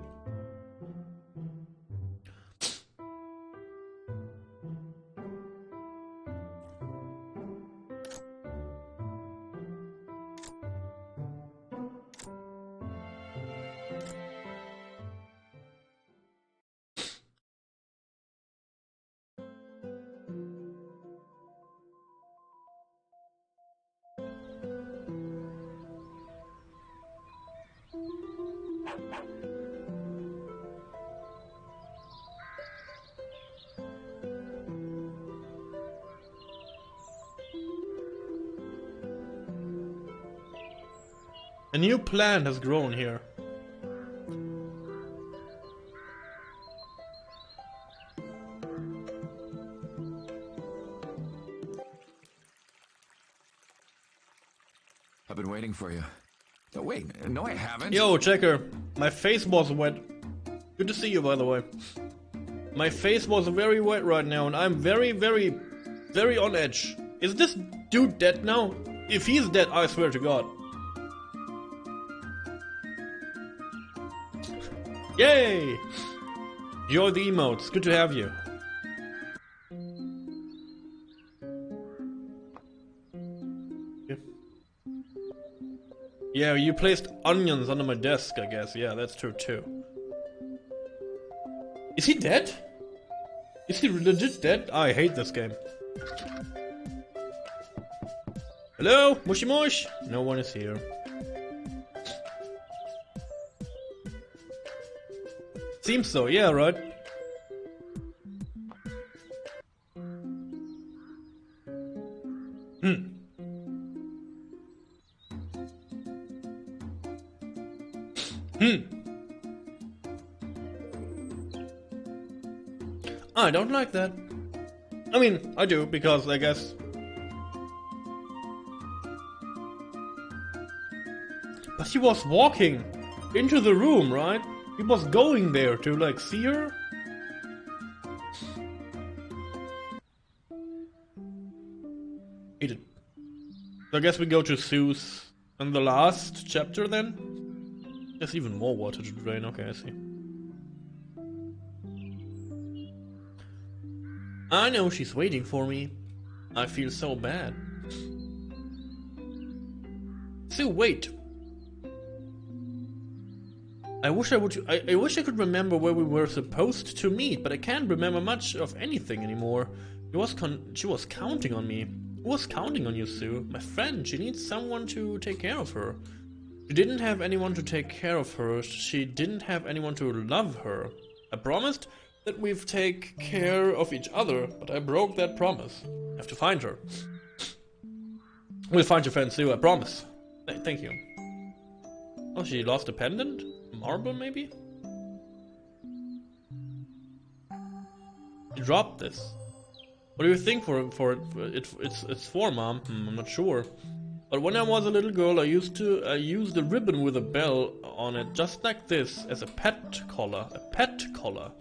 A new plant has grown here. I've been waiting for you. No, wait, no I haven't. Yo, Checker, my face was wet. Good to see you, by the way. My face was very wet right now, and I'm very on edge. Is this dude dead now? If he's dead, I swear to God. Yay! Enjoy the emotes. Good to have you. Yeah, you placed onions under my desk, I guess. Yeah, that's true too. Is he dead? Is he legit dead? I hate this game. Hello? Mushy mush? No one is here. Seems so, yeah, right? I don't like that. I mean, I do, because I guess... But he was walking into the room, right? He was going there to, like, see her? He did. So I guess we go to Zeus in the last chapter then? There's even more water to drain, okay, I see. I know she's waiting for me. I feel so bad. So wait. I wish I could remember where we were supposed to meet, but I can't remember much of anything anymore. She was counting on me. Who was counting on you, Sue? My friend. She needs someone to take care of her. She didn't have anyone to take care of her. She didn't have anyone to love her. I promised that we'd take care of each other, but I broke that promise. I have to find her. We'll find your friend Sue, I promise. Thank you. Oh, she lost a pendant? A marble, maybe? She dropped this. What do you think for it? It's for, Mom? I'm not sure. But when I was a little girl, I used a ribbon with a bell on it, just like this, as a pet collar. A pet collar.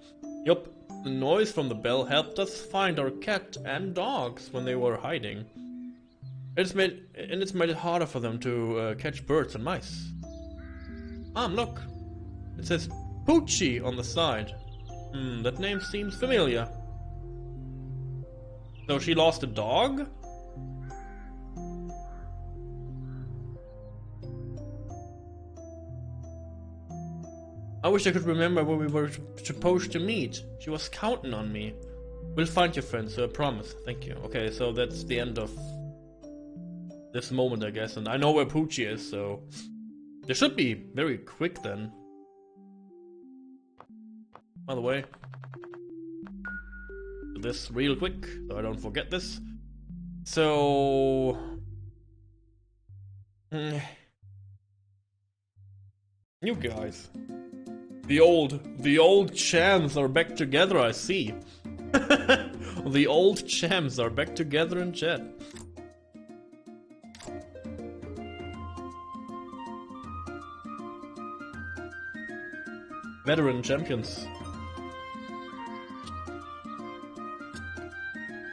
Yup, the noise from the bell helped us find our cat and dogs when they were hiding. It's made it harder for them to catch birds and mice. Look, it says Poochie on the side. That name seems familiar. So she lost a dog? I wish I could remember where we were supposed to meet. She was counting on me. We'll find your friend, so I promise. Thank you. Okay, so that's the end of this moment, I guess. And I know where Poochie is, so they should be very quick then. By the way, do this real quick, so I don't forget this. So... You guys. The old chams are back together, I see. The old chams are back together in chat. Veteran champions.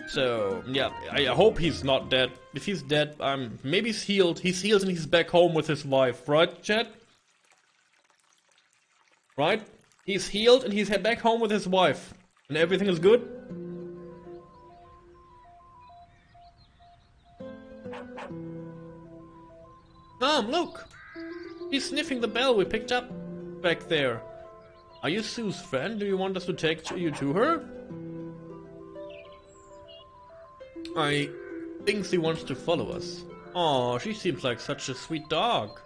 So, yeah, I hope he's not dead. If he's dead, maybe he's healed. He's healed and he's back home with his wife, right, chat? Right? He's healed and he's back home with his wife. And everything is good? Look! He's sniffing the bell we picked up back there. Are you Sue's friend? Do you want us to take you to her? I think she wants to follow us. Aw, she seems like such a sweet dog.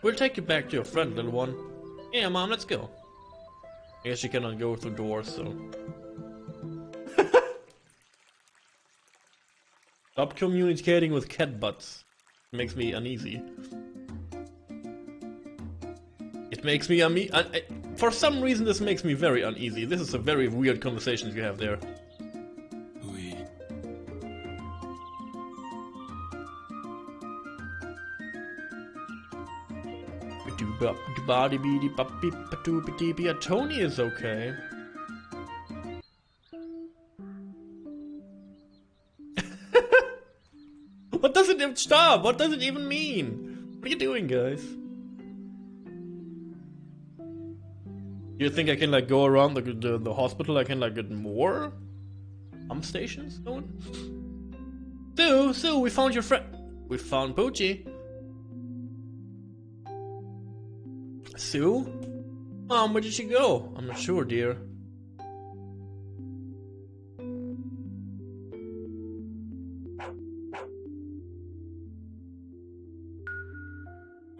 We'll take you back to your friend, little one. Yeah, Mom, let's go. I guess she cannot go through doors, so... Stop communicating with cat butts. It makes me uneasy. It makes me for some reason this makes me very uneasy. This is a very weird conversation you have there. Oui. Tony is okay. What does it stop? What does it even mean? What are you doing, guys? You think I can like go around the hospital? I can like get more stations going? Sue, we found your friend. We found Poochie. Sue? Mom, where did she go? I'm not sure, dear.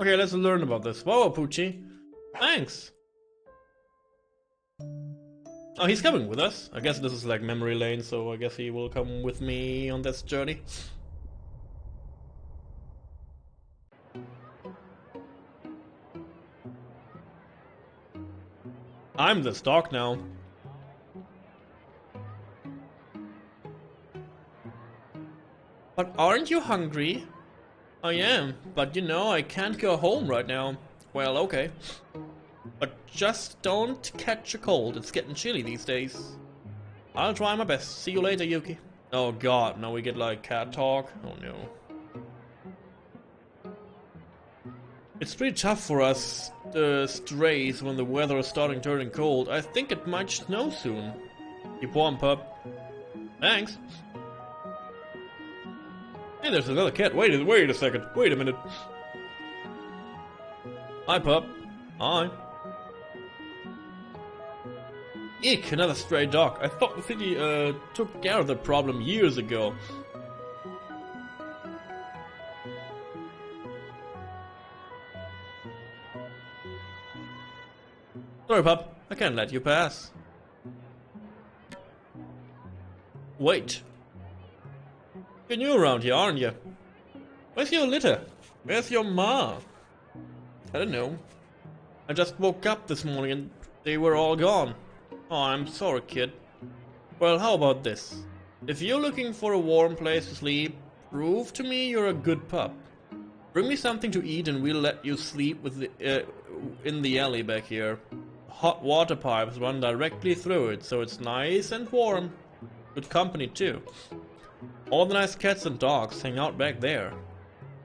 Okay, let's learn about this. Whoa, Poochie. Thanks. Oh, he's coming with us. I guess this is like memory lane, so I guess he will come with me on this journey. I'm this dog now. But aren't you hungry? I am, but you know, I can't go home right now. Well, okay. But just don't catch a cold, it's getting chilly these days. I'll try my best. See you later, Yuki. Oh god, now we get like cat talk? Oh no. It's pretty tough for us, strays, when the weather is starting turning cold. I think it might snow soon. Keep warm, pup. Thanks. Hey, there's another cat. Wait a second. Wait a minute. Hi, pup. Hi. Eek, another stray dog. I thought the city took care of the problem years ago. Sorry, pup. I can't let you pass. Wait. You're new around here, aren't you? Where's your litter? Where's your ma? I don't know. I just woke up this morning and they were all gone. Oh, I'm sorry, kid. Well, how about this? If you're looking for a warm place to sleep, prove to me you're a good pup. Bring me something to eat and we'll let you sleep with in the alley back here. Hot water pipes run directly through it, so it's nice and warm. Good company too. All the nice cats and dogs hang out back there.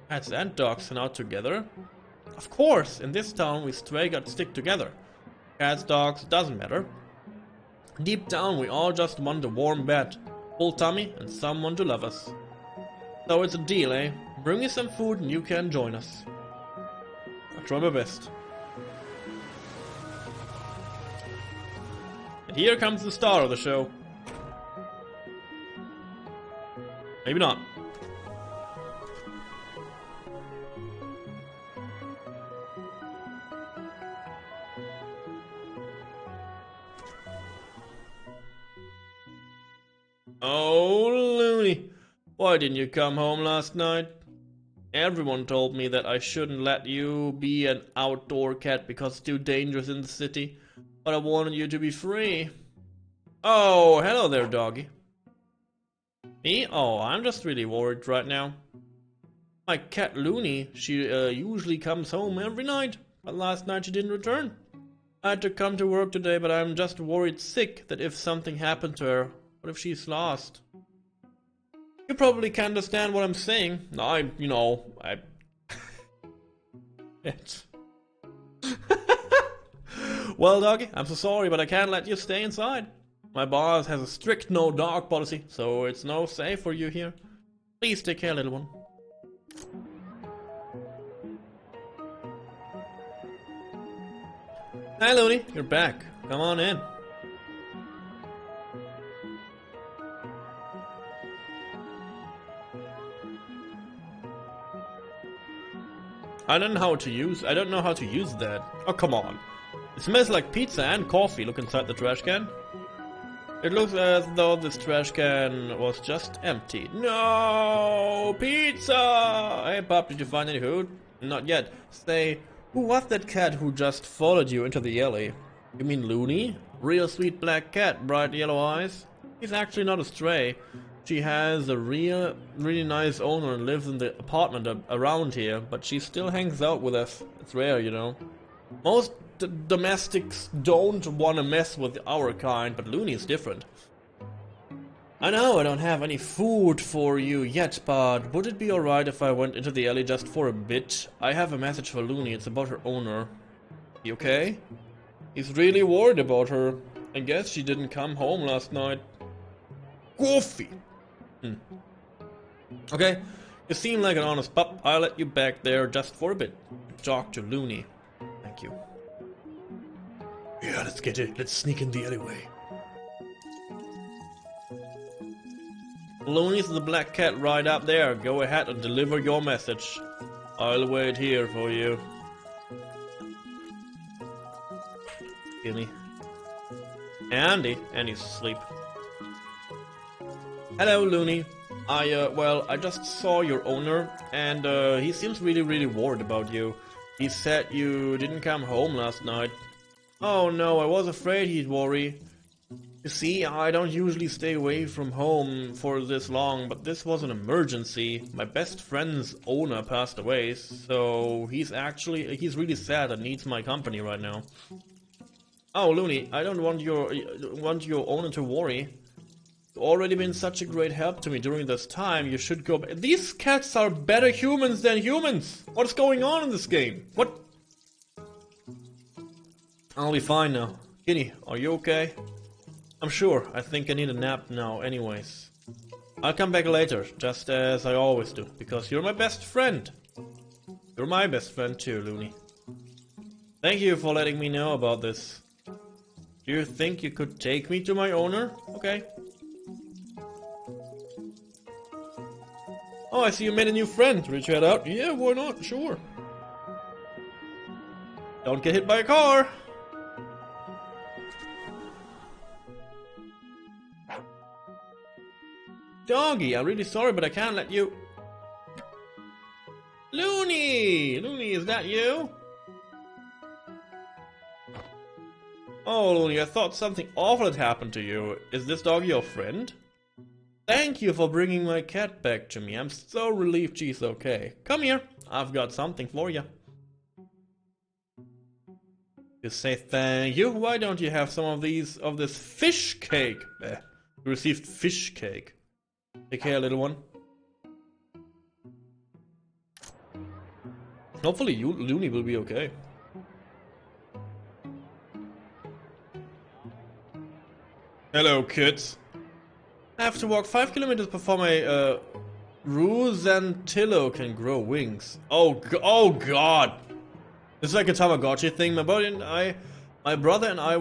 Cats and dogs hang out together? Of course, in this town we stray cats stick together. Cats, dogs, doesn't matter. Deep down we all just want a warm bed, full tummy and someone to love us. So it's a deal, eh? Bring me some food and you can join us. I'll try my best. And here comes the star of the show. Maybe not. Oh, Looney. Why didn't you come home last night? Everyone told me that I shouldn't let you be an outdoor cat because it's too dangerous in the city. But I wanted you to be free. Oh, hello there, doggy. Me? Oh, I'm just really worried right now. My cat Looney, she usually comes home every night. But last night she didn't return. I had to come to work today, but I'm just worried sick that if something happened to her, what if she's lost? You probably can't understand what I'm saying. Well, doggy, I'm so sorry, but I can't let you stay inside. My boss has a strict no-dog policy, so it's no safe for you here. Please take care, little one. Hi, Looney, you're back. Come on in. I don't know how to use that. Oh, come on. It smells like pizza and coffee. Look inside the trash can. It looks as though this trash can was just empty. No! Pizza! Hey, pup, did you find any food? Not yet. Say, who was that cat who just followed you into the alley? You mean Looney? Real sweet black cat, bright yellow eyes? He's actually not a stray. She has a really nice owner and lives in the apartment around here, but she still hangs out with us. It's rare, you know. Most domestics don't want to mess with our kind, but Looney is different. I know I don't have any food for you yet, but would it be alright if I went into the alley just for a bit? I have a message for Looney, it's about her owner. You okay? He's really worried about her. I guess she didn't come home last night. Coffee! Okay, you seem like an honest pup. I'll let you back there just for a bit. Talk to Looney. Thank you. Yeah, let's get it. Let's sneak in the alleyway. Looney's the black cat right up there. Go ahead and deliver your message. I'll wait here for you. Gimme. Andy's asleep. Hello, Looney. I just saw your owner, and he seems really worried about you. He said you didn't come home last night. Oh no, I was afraid he'd worry. You see, I don't usually stay away from home for this long, but this was an emergency. My best friend's owner passed away, so he's really sad and needs my company right now. Oh, Looney, I don't want your owner to worry. You've already been such a great help to me during this time. You should go back. These cats are better humans than humans. What's going on in this game? What? I'll be fine now. Kitty, are you okay? I'm sure. I think I need a nap now anyways. I'll come back later, just as I always do, because you're my best friend. You're my best friend too, Looney. Thank you for letting me know about this. Do you think you could take me to my owner? Okay. Oh, I see you made a new friend. Reach head out? Yeah, why not? Sure. Don't get hit by a car. Doggy, I'm really sorry, but I can't let you... Looney! Looney, is that you? Oh, Looney, I thought something awful had happened to you. Is this doggy your friend? Thank you for bringing my cat back to me. I'm so relieved she's okay. Come here. I've got something for you. You say thank you. Why don't you have some of this fish cake? You received fish cake. Take care, little one. Hopefully, Looney will be okay. Hello, kids. I have to walk 5 kilometers before my Rusantillo can grow wings. Oh God! It's like a Tamagotchi thing. My brother and I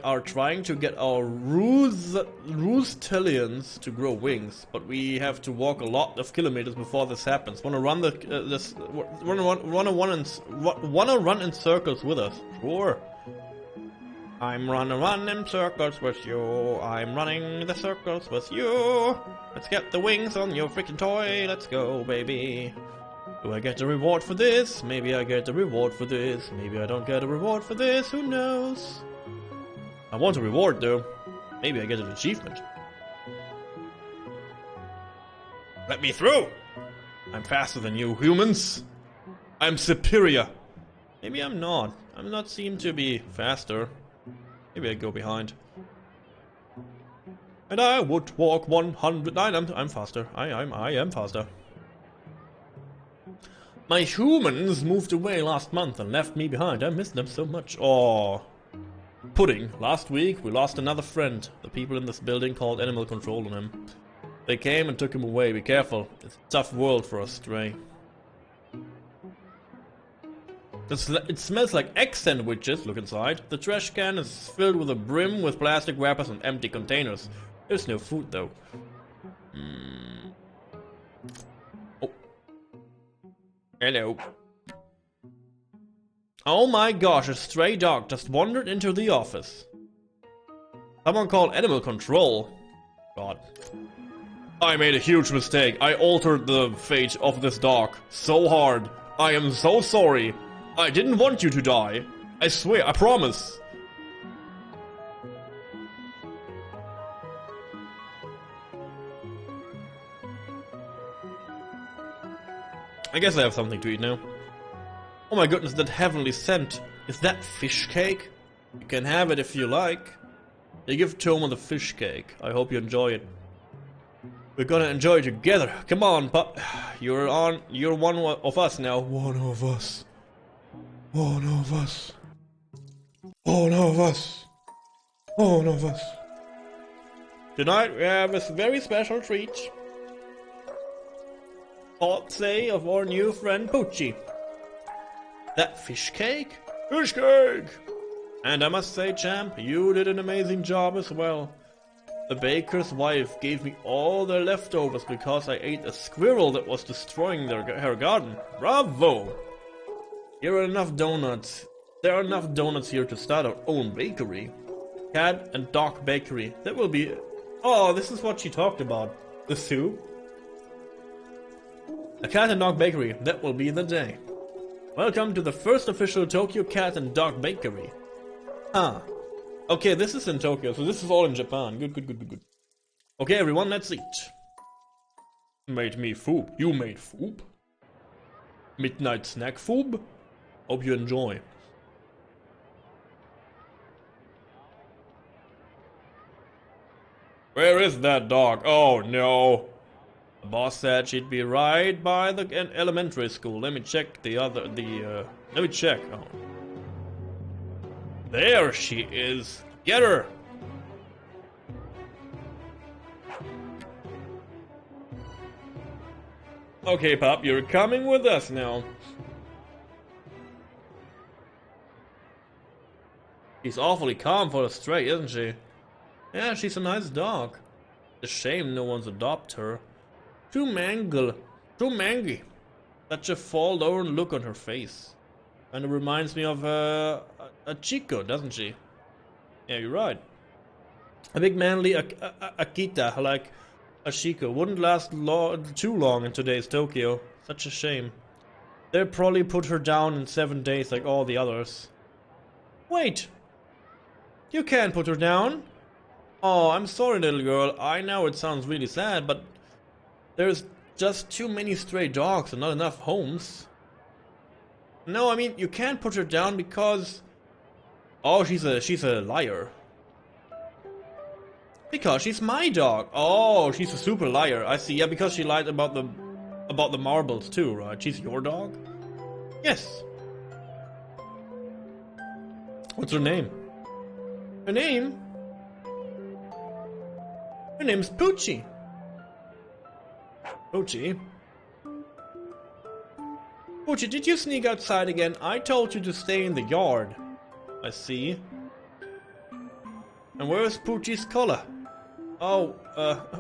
are trying to get our Roostillions to grow wings, but we have to walk a lot of kilometers before this happens. Wanna run run in circles with us? Sure. I'm run in circles with you. I'm running the circles with you. Let's get the wings on your freaking toy. Let's go, baby. Do I get a reward for this? Maybe I get a reward for this. Maybe I don't get a reward for this. Who knows? I want a reward though. Maybe I get an achievement. Let me through! I'm faster than you humans. I'm superior. Maybe I'm not. I'm not seem to be faster. Maybe I go behind. And I would walk 109. I'm faster. I am faster. My humans moved away last month and left me behind. I miss them so much. Oh. Pudding. Last week we lost another friend. The people in this building called animal control on him. They came and took him away. Be careful. It's a tough world for a stray. It smells like egg sandwiches. Look inside. The trash can is filled with a brim with plastic wrappers and empty containers. There's no food though. Oh. Hello. Oh my gosh, a stray dog just wandered into the office. Someone called animal control. God. I made a huge mistake. I altered the fate of this dog so hard. I am so sorry. I didn't want you to die. I swear, I promise. I guess I have something to eat now. Oh my goodness, that heavenly scent. Is that fish cake? You can have it if you like. They give Toma the fish cake. I hope you enjoy it. We're gonna enjoy it together. Come on, pup. You're one of us now. One of us. One of us. One of us. One of us. Tonight we have a very special treat. Thought say of our new friend Poochie. That fish cake? Fish cake! And I must say, champ, you did an amazing job as well. The baker's wife gave me all their leftovers because I ate a squirrel that was destroying her garden. Bravo! There are enough donuts here to start our own bakery. Cat and dog bakery. That will be... Oh, this is what she talked about. The soup? A cat and dog bakery. That will be the day. Welcome to the first official Tokyo cat and dog bakery. Ah. Okay, this is in Tokyo, so this is all in Japan. Good. Okay, everyone, let's eat. Made me food. You made food? Midnight snack food? Hope you enjoy. Where is that dog? Oh no. The boss said she'd be right by the elementary school. Let me check let me check. Oh. There she is. Get her. Okay, pup, you're coming with us now. She's awfully calm for a stray, isn't she? Yeah, she's a nice dog. It's a shame no one's adopt her. Too mangy. Such a forlorn look on her face. Kinda reminds me of a Chico, doesn't she? Yeah, you're right. A big manly Akita like a Chico wouldn't last too long in today's Tokyo. Such a shame. They'll probably put her down in 7 days like all the others. Wait! You can't put her down? Oh, I'm sorry, little girl. I know it sounds really sad, but there's just too many stray dogs and not enough homes. No, I mean, you can't put her down because... Oh, she's a liar. Because she's my dog. Oh, she's a super liar. I see. Yeah, because she lied about the marbles too, right? She's your dog? Yes. What's her name? Her name? Her name's Poochie. Poochie? Poochie, did you sneak outside again? I told you to stay in the yard. I see. And where is Poochie's collar? Oh,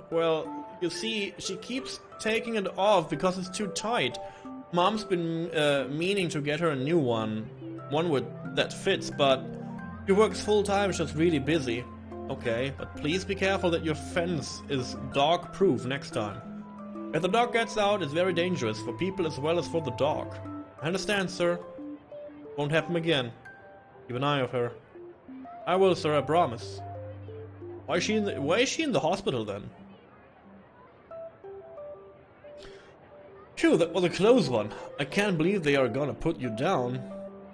well, you see, she keeps taking it off because it's too tight. Mom's been meaning to get her a new one. One that fits, but she works full time, she's really busy. Okay, but please be careful that your fence is dog-proof next time. If the dog gets out, it's very dangerous for people as well as for the dog. I understand, sir. Won't happen again. Keep an eye on her. I will, sir, I promise. Why is she in the hospital then? Phew, that was a close one. I can't believe they are gonna put you down.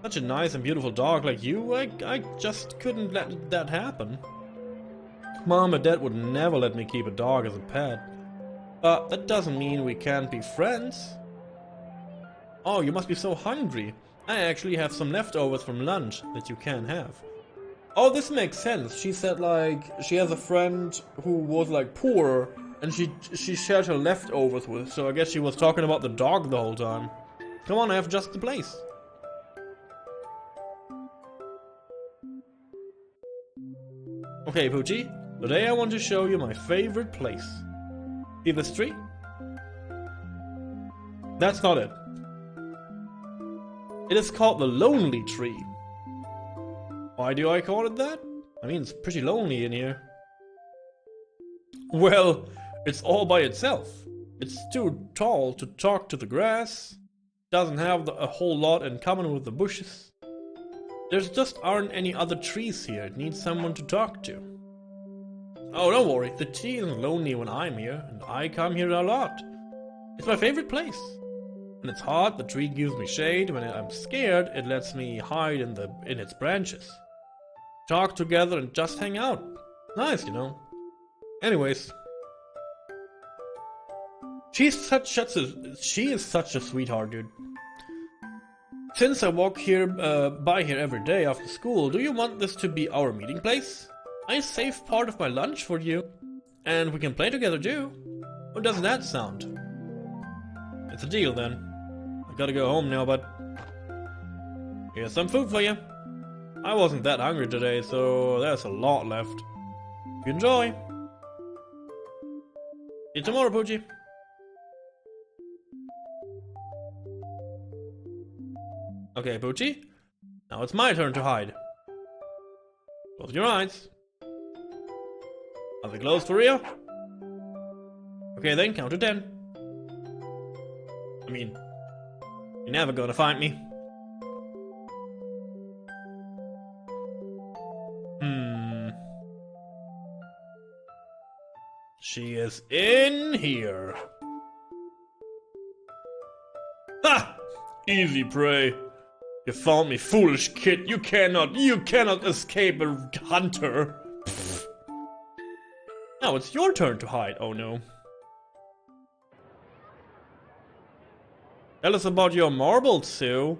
Such a nice and beautiful dog like you, I just couldn't let that happen. Mom and Dad would never let me keep a dog as a pet. But that doesn't mean we can't be friends. Oh, you must be so hungry. I actually have some leftovers from lunch that you can have. Oh, this makes sense. She said, like, she has a friend who was, like, poor, and she shared her leftovers with, so I guess she was talking about the dog the whole time. Come on, I have just the place. Okay, Poochie, today I want to show you my favorite place. See this tree? That's not it. It is called the Lonely Tree. Why do I call it that? I mean, it's pretty lonely in here. Well, it's all by itself. It's too tall to talk to the grass. Doesn't have a whole lot in common with the bushes. There's just aren't any other trees here. It needs someone to talk to. Oh, don't worry. The tree isn't lonely when I'm here, and I come here a lot. It's my favorite place. When it's hot, the tree gives me shade. When I'm scared, it lets me hide in its branches. Talk together and just hang out. Nice, you know. Anyways. She is such a sweetheart, dude. Since I walk here by here every day after school, do you want this to be our meeting place? I saved part of my lunch for you. And we can play together too. How does that sound? It's a deal then. I gotta go home now, but here's some food for you. I wasn't that hungry today, so there's a lot left. You enjoy. See you tomorrow, Poochie. Okay, Poochie. Now it's my turn to hide. Close your eyes. Are they closed for real? Okay then, count to 10. I mean, you're never gonna find me. She is in here. Ha! Easy prey. You found me, foolish kid. You cannot escape a hunter. Pfft. Now it's your turn to hide. Oh no. Tell us about your marbles, Sue.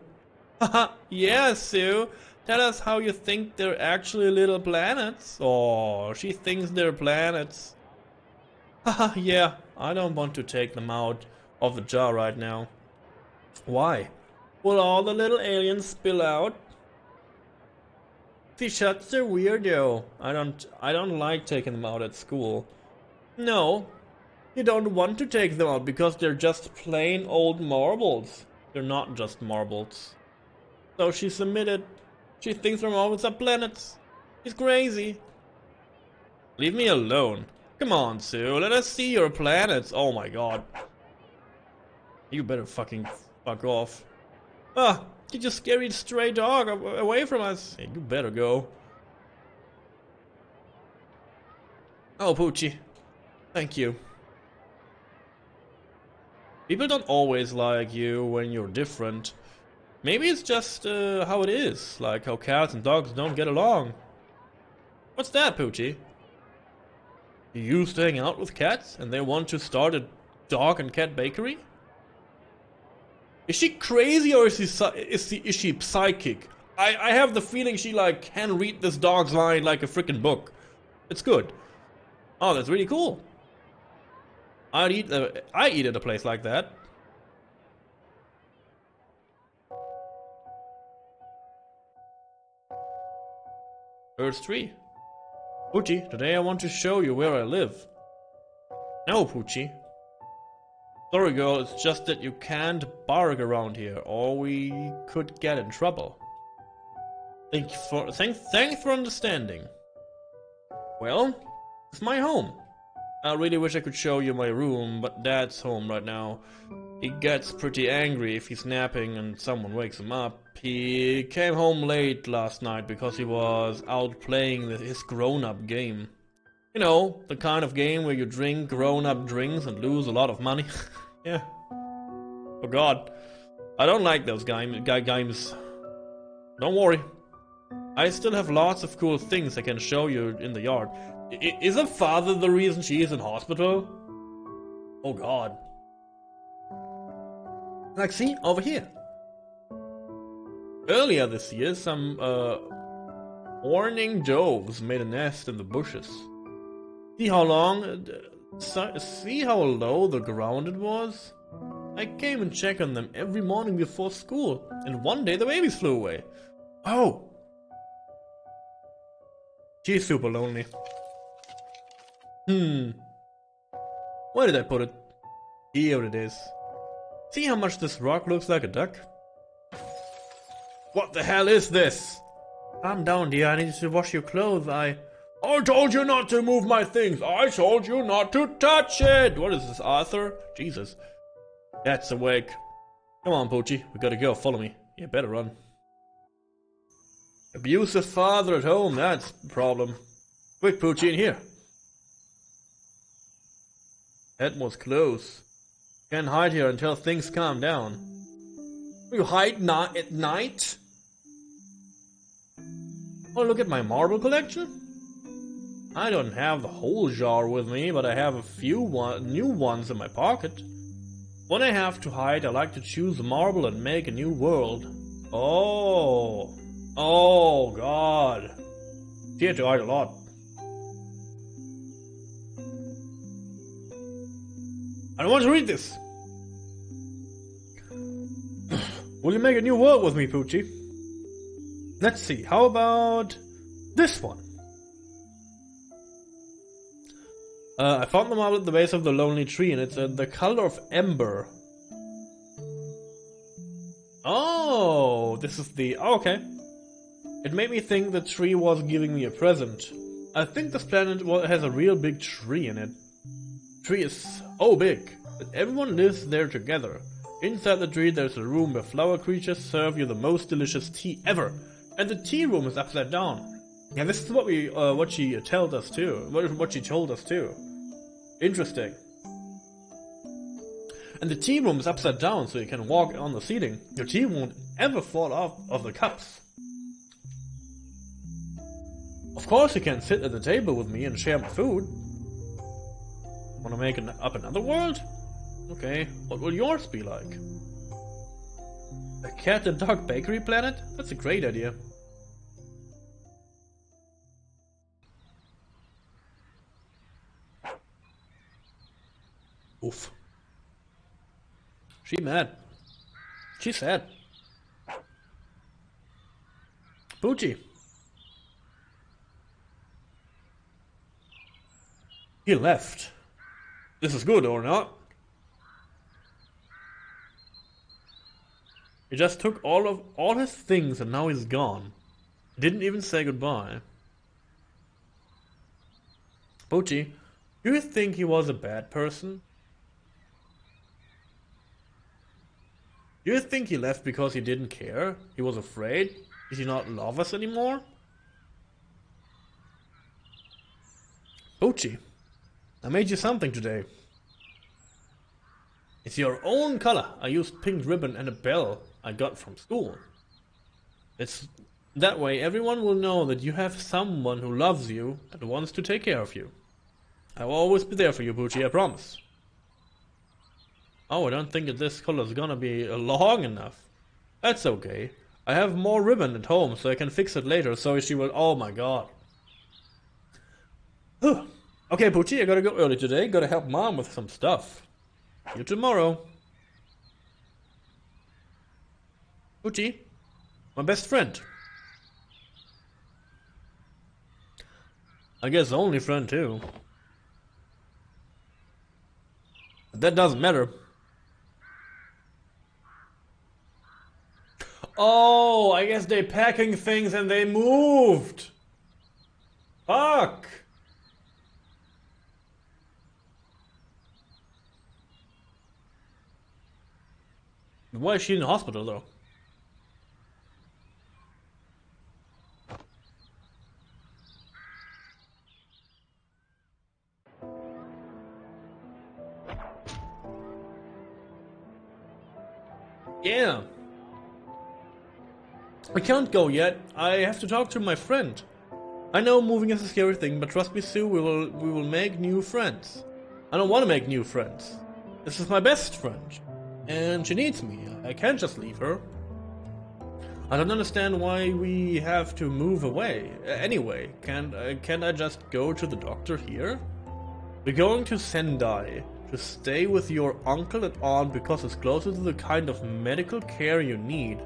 Haha, yeah, Sue. Tell us how you think they're actually little planets. Oh, she thinks they're planets. Haha, yeah, I don't want to take them out of the jar right now. Why? Will all the little aliens spill out? She shuts their weirdo. I don't like taking them out at school. No, you don't want to take them out because they're just plain old marbles. They're not just marbles. So she submitted. She thinks her marbles are planets. She's crazy. Leave me alone. Come on, Sue, let us see your planets. Oh my god. You better fucking fuck off. Ah, get your scary stray dog away from us. Hey, you better go. Oh, Poochie. Thank you. People don't always like you when you're different. Maybe it's just how it is, like how cats and dogs don't get along. What's that, Poochie? You used to hang out with cats and they want to start a dog and cat bakery? Is she crazy or is she psychic? I have the feeling she like can read this dog's line like a freaking book. It's good. Oh, that's really cool. I eat at a place like that. First tree. Poochie, today I want to show you where I live. No, Poochie. Sorry girl, it's just that you can't bark around here, or we could get in trouble. Thanks for understanding. Well, it's my home. I really wish I could show you my room, but Dad's home right now. He gets pretty angry if he's napping and someone wakes him up. He came home late last night because he was out playing his grown-up game. You know, the kind of game where you drink grown-up drinks and lose a lot of money. Yeah. Oh god. I don't like those games. Don't worry. I still have lots of cool things I can show you in the yard. Is her father the reason she is in hospital? Oh god. Like, see, over here. Earlier this year, some horning doves made a nest in the bushes. See how low the ground it was? I came and checked on them every morning before school, and one day the babies flew away. Oh! She's super lonely. Where did I put it? Here it is. See how much this rock looks like a duck? What the hell is this? Calm down, dear. I need to wash your clothes. I told you not to move my things. I told you not to touch it. What is this, Arthur? Jesus. That's awake. Come on, Poochie. We gotta go. Follow me. You better run. Abusive father at home. That's the problem. Quick, Poochie, in here. That was close. Can't hide here until things calm down. You hide not at night? Oh, look at my marble collection. I don't have the whole jar with me, but I have a few new ones in my pocket. When I have to hide, I like to choose a marble and make a new world. Oh. Oh, God. She had to hide a lot. I don't want to read this. Will you make a new world with me, Poochie? Let's see, how about this one? I found the marble at the base of the lonely tree, and it's the color of ember. Oh, this is the... Oh, okay. It made me think the tree was giving me a present. I think this planet has a real big tree in it. The tree is so big that everyone lives there together. Inside the tree there's a room where flower creatures serve you the most delicious tea ever. And the tea room is upside down. Yeah, this is what she told us too. What she told us too. Interesting. And the tea room is upside down, so you can walk on the ceiling. Your tea won't ever fall off of the cups. Of course you can sit at the table with me and share my food. Wanna make up another world? Okay, what will yours be like? A cat and dog bakery planet? That's a great idea. Oof. She mad. She's sad. Poochie. He left. This is good or not? He just took all his things and now he's gone. He didn't even say goodbye. Poochie, do you think he was a bad person? Do you think he left because he didn't care? He was afraid? Did he not love us anymore? Poochie, I made you something today. It's your own color. I used pink ribbon and a bell. I got from school. It's that way everyone will know that you have someone who loves you and wants to take care of you. I will always be there for you, Poochie, I promise. Oh, I don't think that this color is gonna be long enough. That's okay. I have more ribbon at home, so I can fix it later, so she will... Oh my god. Okay, Poochie, I gotta go early today. Gotta help Mom with some stuff. See you tomorrow. Poochie, my best friend. I guess only friend too. But that doesn't matter. Oh, I guess they packing things and they moved. Fuck. Why is she in the hospital though? Yeah. I can't go yet. I have to talk to my friend. I know moving is a scary thing, but trust me, Sue, we will make new friends. I don't want to make new friends. This is my best friend. And she needs me. I can't just leave her. I don't understand why we have to move away. Anyway, can't I just go to the doctor here? We're going to Sendai to stay with your uncle and aunt because it's closer to the kind of medical care you need.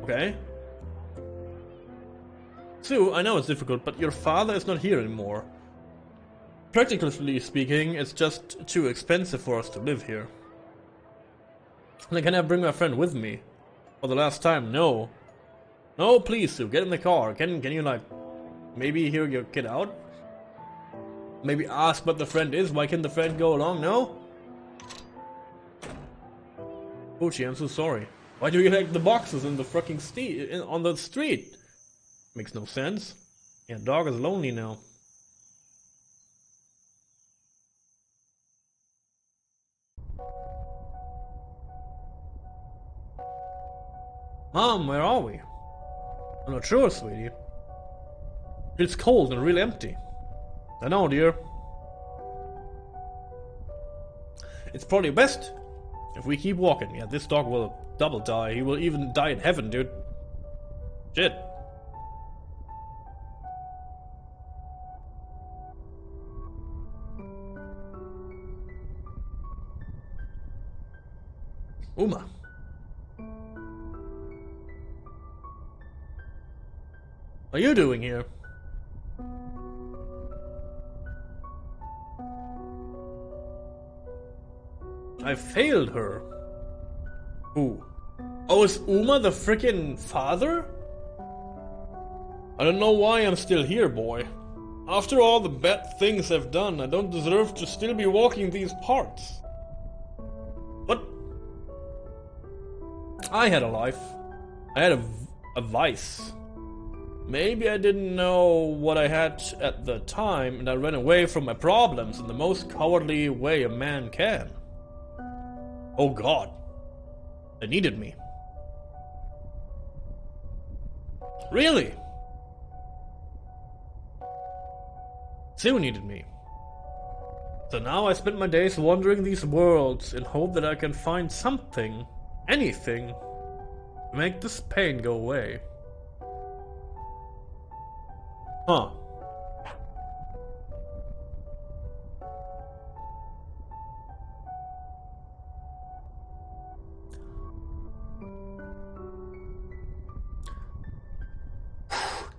Okay. Sue, I know it's difficult, but your father is not here anymore. Practically speaking, it's just too expensive for us to live here. And can I bring my friend with me? For the last time, no. No, please, Sue, get in the car. Can you, like, maybe hear your kid out? Maybe ask what the friend is. Why can't the friend go along? No? Poochie, I'm so sorry. Why do you like the boxes in the fucking on the street? Makes no sense. Yeah, dog is lonely now. Mom, where are we? I'm not sure, sweetie. It's cold and real empty. I know, dear. It's probably best if we keep walking. Yeah, this dog will double die. He will even die in heaven, dude. Shit. Uma. What are you doing here? I failed her. Who? Oh, is Uma the frickin' father? I don't know why I'm still here, boy. After all the bad things I've done, I don't deserve to still be walking these parts. What? I had a life. I had a vice. Maybe I didn't know what I had at the time, and I ran away from my problems in the most cowardly way a man can. Oh god. They needed me. Really? Sue needed me. So now I spend my days wandering these worlds in hope that I can find something, anything, to make this pain go away. Huh.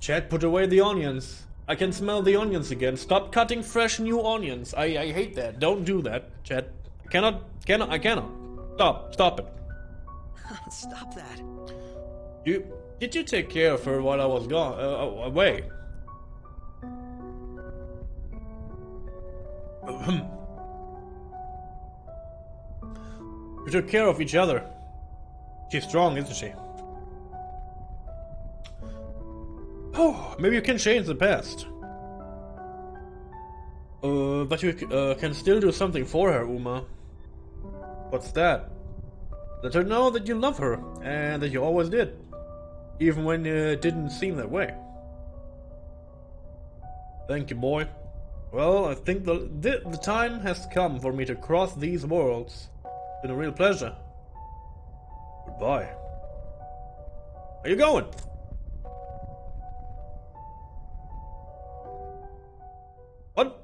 Chad, put away the onions. I can smell the onions again. Stop cutting fresh new onions. I hate that. Don't do that, Chad. I cannot. Stop it. Stop that. Did you take care of her while I was gone, away? We took care of each other. She's strong, isn't she? Oh, maybe you can change the past. But you can still do something for her, Uma. What's that? Let her know that you love her, and that you always did. Even when it didn't seem that way. Thank you, boy. Well, I think the time has come for me to cross these worlds. It's been a real pleasure. Goodbye. Where you going? What?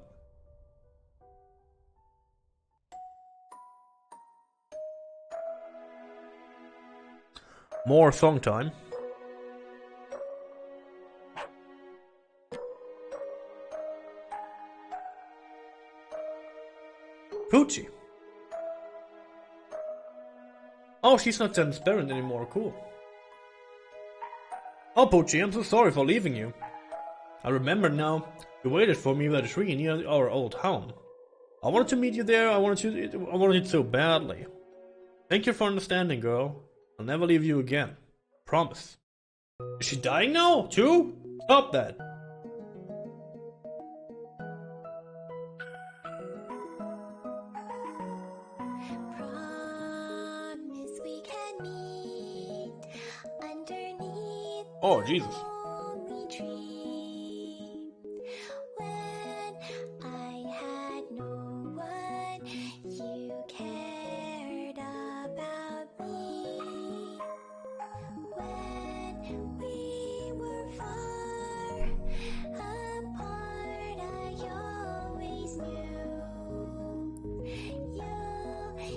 More song time. Poochie. Oh, she's not transparent anymore. Cool. Oh, Poochie, I'm so sorry for leaving you. I remember now. You waited for me by the tree near our old home. I wanted to meet you there. I wanted it so badly. Thank you for understanding, girl. I'll never leave you again. Promise. Is she dying now, too? Stop that. Promise we can meet underneath Oh, Jesus. lonely tree. When I had no one, you cared about me. When we were far apart, I always knew you'll be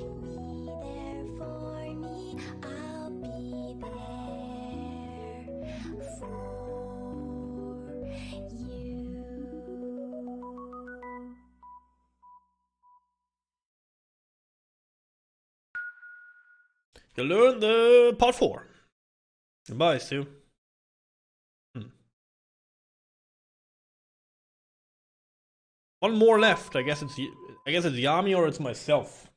there for me. I'll be there for you. You learned the part 4. Goodbye, Sue. One more left. I guess it's Yami or it's myself.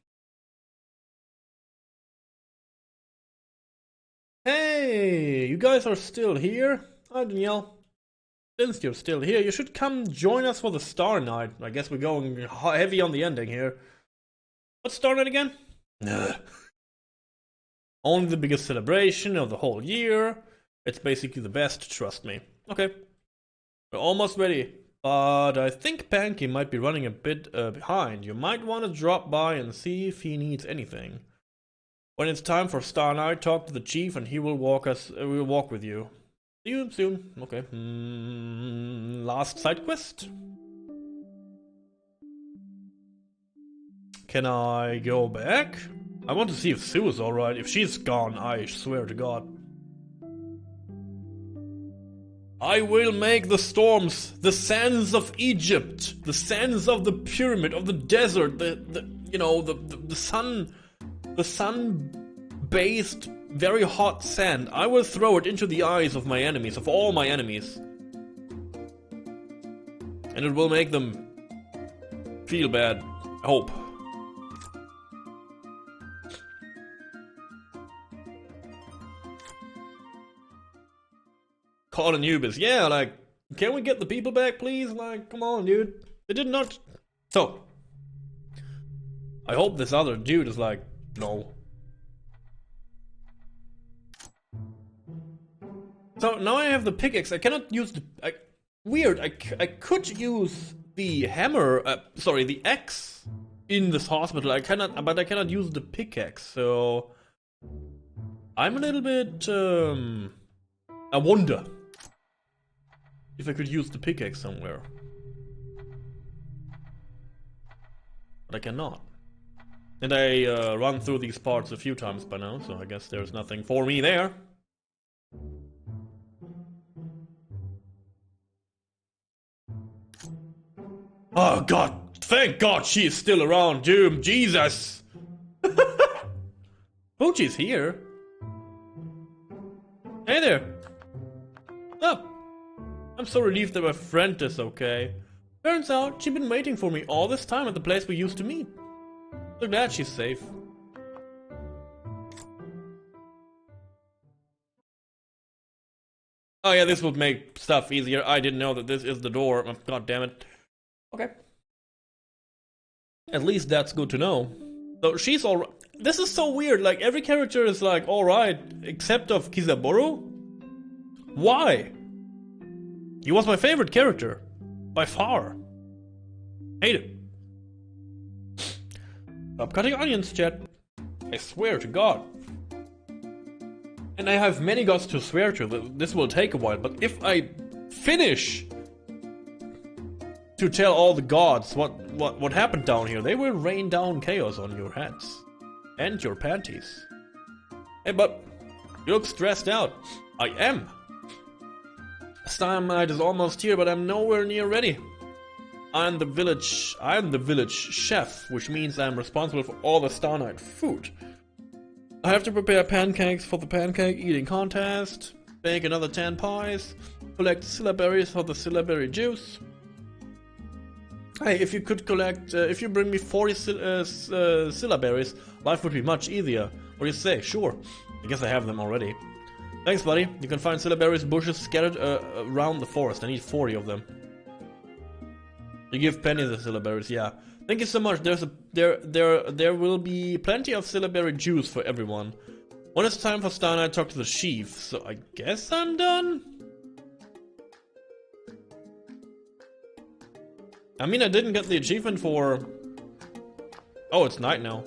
Hey, you guys are still here? Hi, Danielle. Since you're still here, you should come join us for the Star Night. I guess we're going heavy on the ending here. What's Star Night again? Only the biggest celebration of the whole year. It's basically the best, trust me. Okay. We're almost ready. But I think Panky might be running a bit behind. You might want to drop by and see if he needs anything. When it's time for Star Night, talk to the chief and he will walk with you. See you soon. Okay. Last side quest. Can I go back? I want to see if Sue is alright. If she's gone, I swear to God. I will make the storms, the sands of Egypt, the sands of the pyramid, of the desert, the sun-based, very hot sand. I will throw it into the eyes of my enemies, of all my enemies. And it will make them feel bad. I hope. Call Anubis. Yeah, like, can we get the people back, please? Like, come on, dude. They did not. So, I hope this other dude is like, no. So now I have the pickaxe. I cannot use the. Weird. I could use the hammer. Sorry, the axe in this hospital. I cannot, but I cannot use the pickaxe. So I'm a little bit. I wonder if I could use the pickaxe somewhere. But I cannot. And I run through these parts a few times by now, so I guess there's nothing for me there. Oh God, thank God she is still around, Doom, Jesus! Poochie's here. Hey there. Oh, I'm so relieved that my friend is okay. Turns out she'd been waiting for me all this time at the place we used to meet. So glad she's safe. Oh yeah, this would make stuff easier. I didn't know that this is the door. Oh, God damn it. Okay. At least that's good to know. So she's alright. this is so weird. Like, every character is like, alright, except of Kizaboru? Why? He was my favorite character. By far. Hate him. Stop cutting onions, chat. I swear to God. And I have many gods to swear to. This will take a while, but if I finish to tell all the gods what happened down here, they will rain down chaos on your heads. And your panties. Hey, but you look stressed out. I am. Stein night is almost here, but I'm nowhere near ready. I'm the village chef, which means I'm responsible for all the Star Night food. I have to prepare pancakes for the pancake eating contest, bake another 10 pies, collect syllaberries for the syllabary juice. Hey, if you could collect, if you bring me 40 syllaberries, life would be much easier. What do you say? Sure. I guess I have them already. Thanks, buddy. You can find syllaberries bushes scattered around the forest. I need 40 of them. You give Penny the syllaberries, yeah. Thank you so much. There will be plenty of syllabary juice for everyone. When it's time for Star Night, talk to the chief. So I guess I'm done. I mean, I didn't get the achievement for... Oh, it's night now.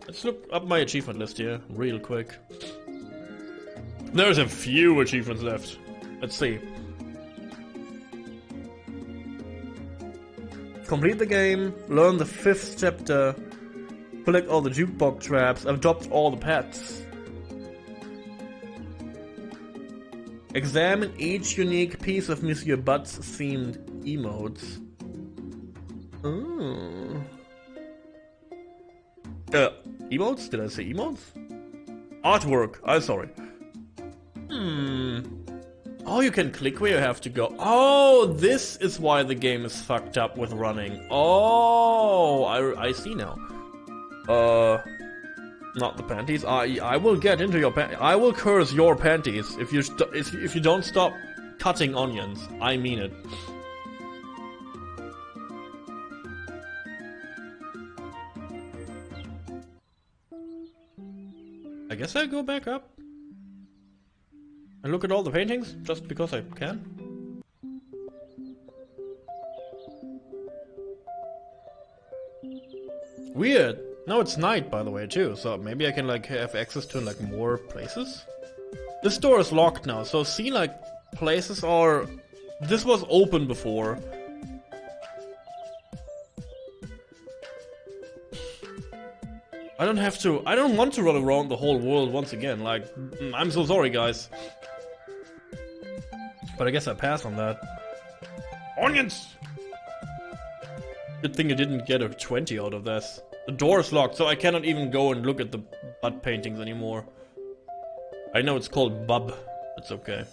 Let's look up my achievement list here, real quick. There's a few achievements left. Let's see. Complete the game, learn the 5th chapter, collect all the jukebox traps, adopt all the pets. Examine each unique piece of Monsieur Butt's themed emotes. Oh. Emotes? Did I say emotes? Artwork. I'm sorry. Oh, you can click where you have to go. Oh, this is why the game is fucked up with running. Oh, I see now. Not the panties. I will get into your panties. I will curse your panties if you don't stop cutting onions. I mean it. I guess I'll go back up and look at all the paintings, just because I can. Weird. No, it's night, by the way, too, so maybe I can, like, have access to, like, more places? This door is locked now, so see, like, places are... This was open before. I don't want to run around the whole world once again, like, I'm so sorry, guys. But I guess I pass on that. Onions! Good thing you didn't get a 20 out of this. The door is locked, so I cannot even go and look at the butt paintings anymore. I know it's called Bub. It's okay.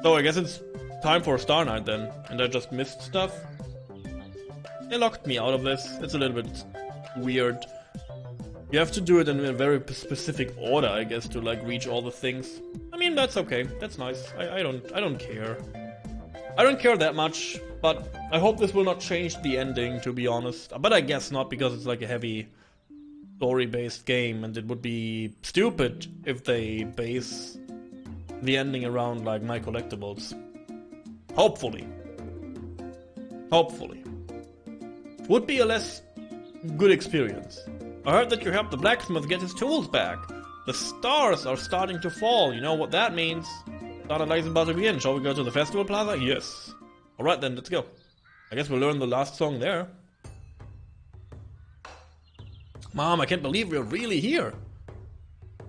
So I guess it's time for Star Night then. And I just missed stuff. They locked me out of this. It's a little bit weird. You have to do it in a very specific order, I guess, to like reach all the things. I mean, that's okay. That's nice. I don't care. I don't care that much, but I hope this will not change the ending, to be honest. But I guess not, because it's like a heavy story-based game, and it would be stupid if they base the ending around like my collectibles. Hopefully. Hopefully. Would be a less good experience. I heard that you helped the blacksmith get his tools back. The stars are starting to fall. You know what that means. Star Night is about to begin. Shall we go to the festival plaza? Yes. Alright then, let's go. I guess we'll learn the last song there. Mom, I can't believe we're really here.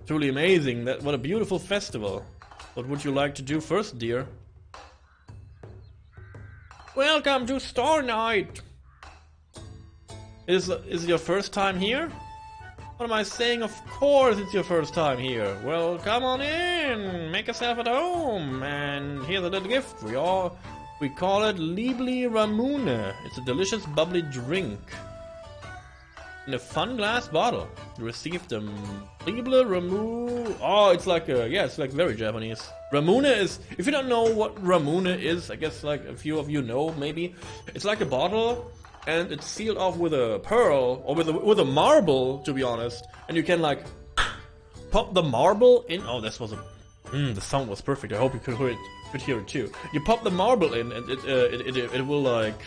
Truly amazing. What a beautiful festival. What would you like to do first, dear? Welcome to Star Night. Is it your first time here? What am I saying? Of course it's your first time here. Well, come on in, make yourself at home, and here's a little gift. We call it Liebli Ramune. It's a delicious bubbly drink in a fun glass bottle. You received a Liebli Ramune. Oh, it's like it's like very Japanese. Ramune is, if you don't know what Ramune is, I guess like a few of you know maybe. It's like a bottle and it's sealed off with a pearl, or with a marble, to be honest. And you can like pop the marble in. Oh, this was a. The sound was perfect. I hope you could hear it too. You pop the marble in, and it will like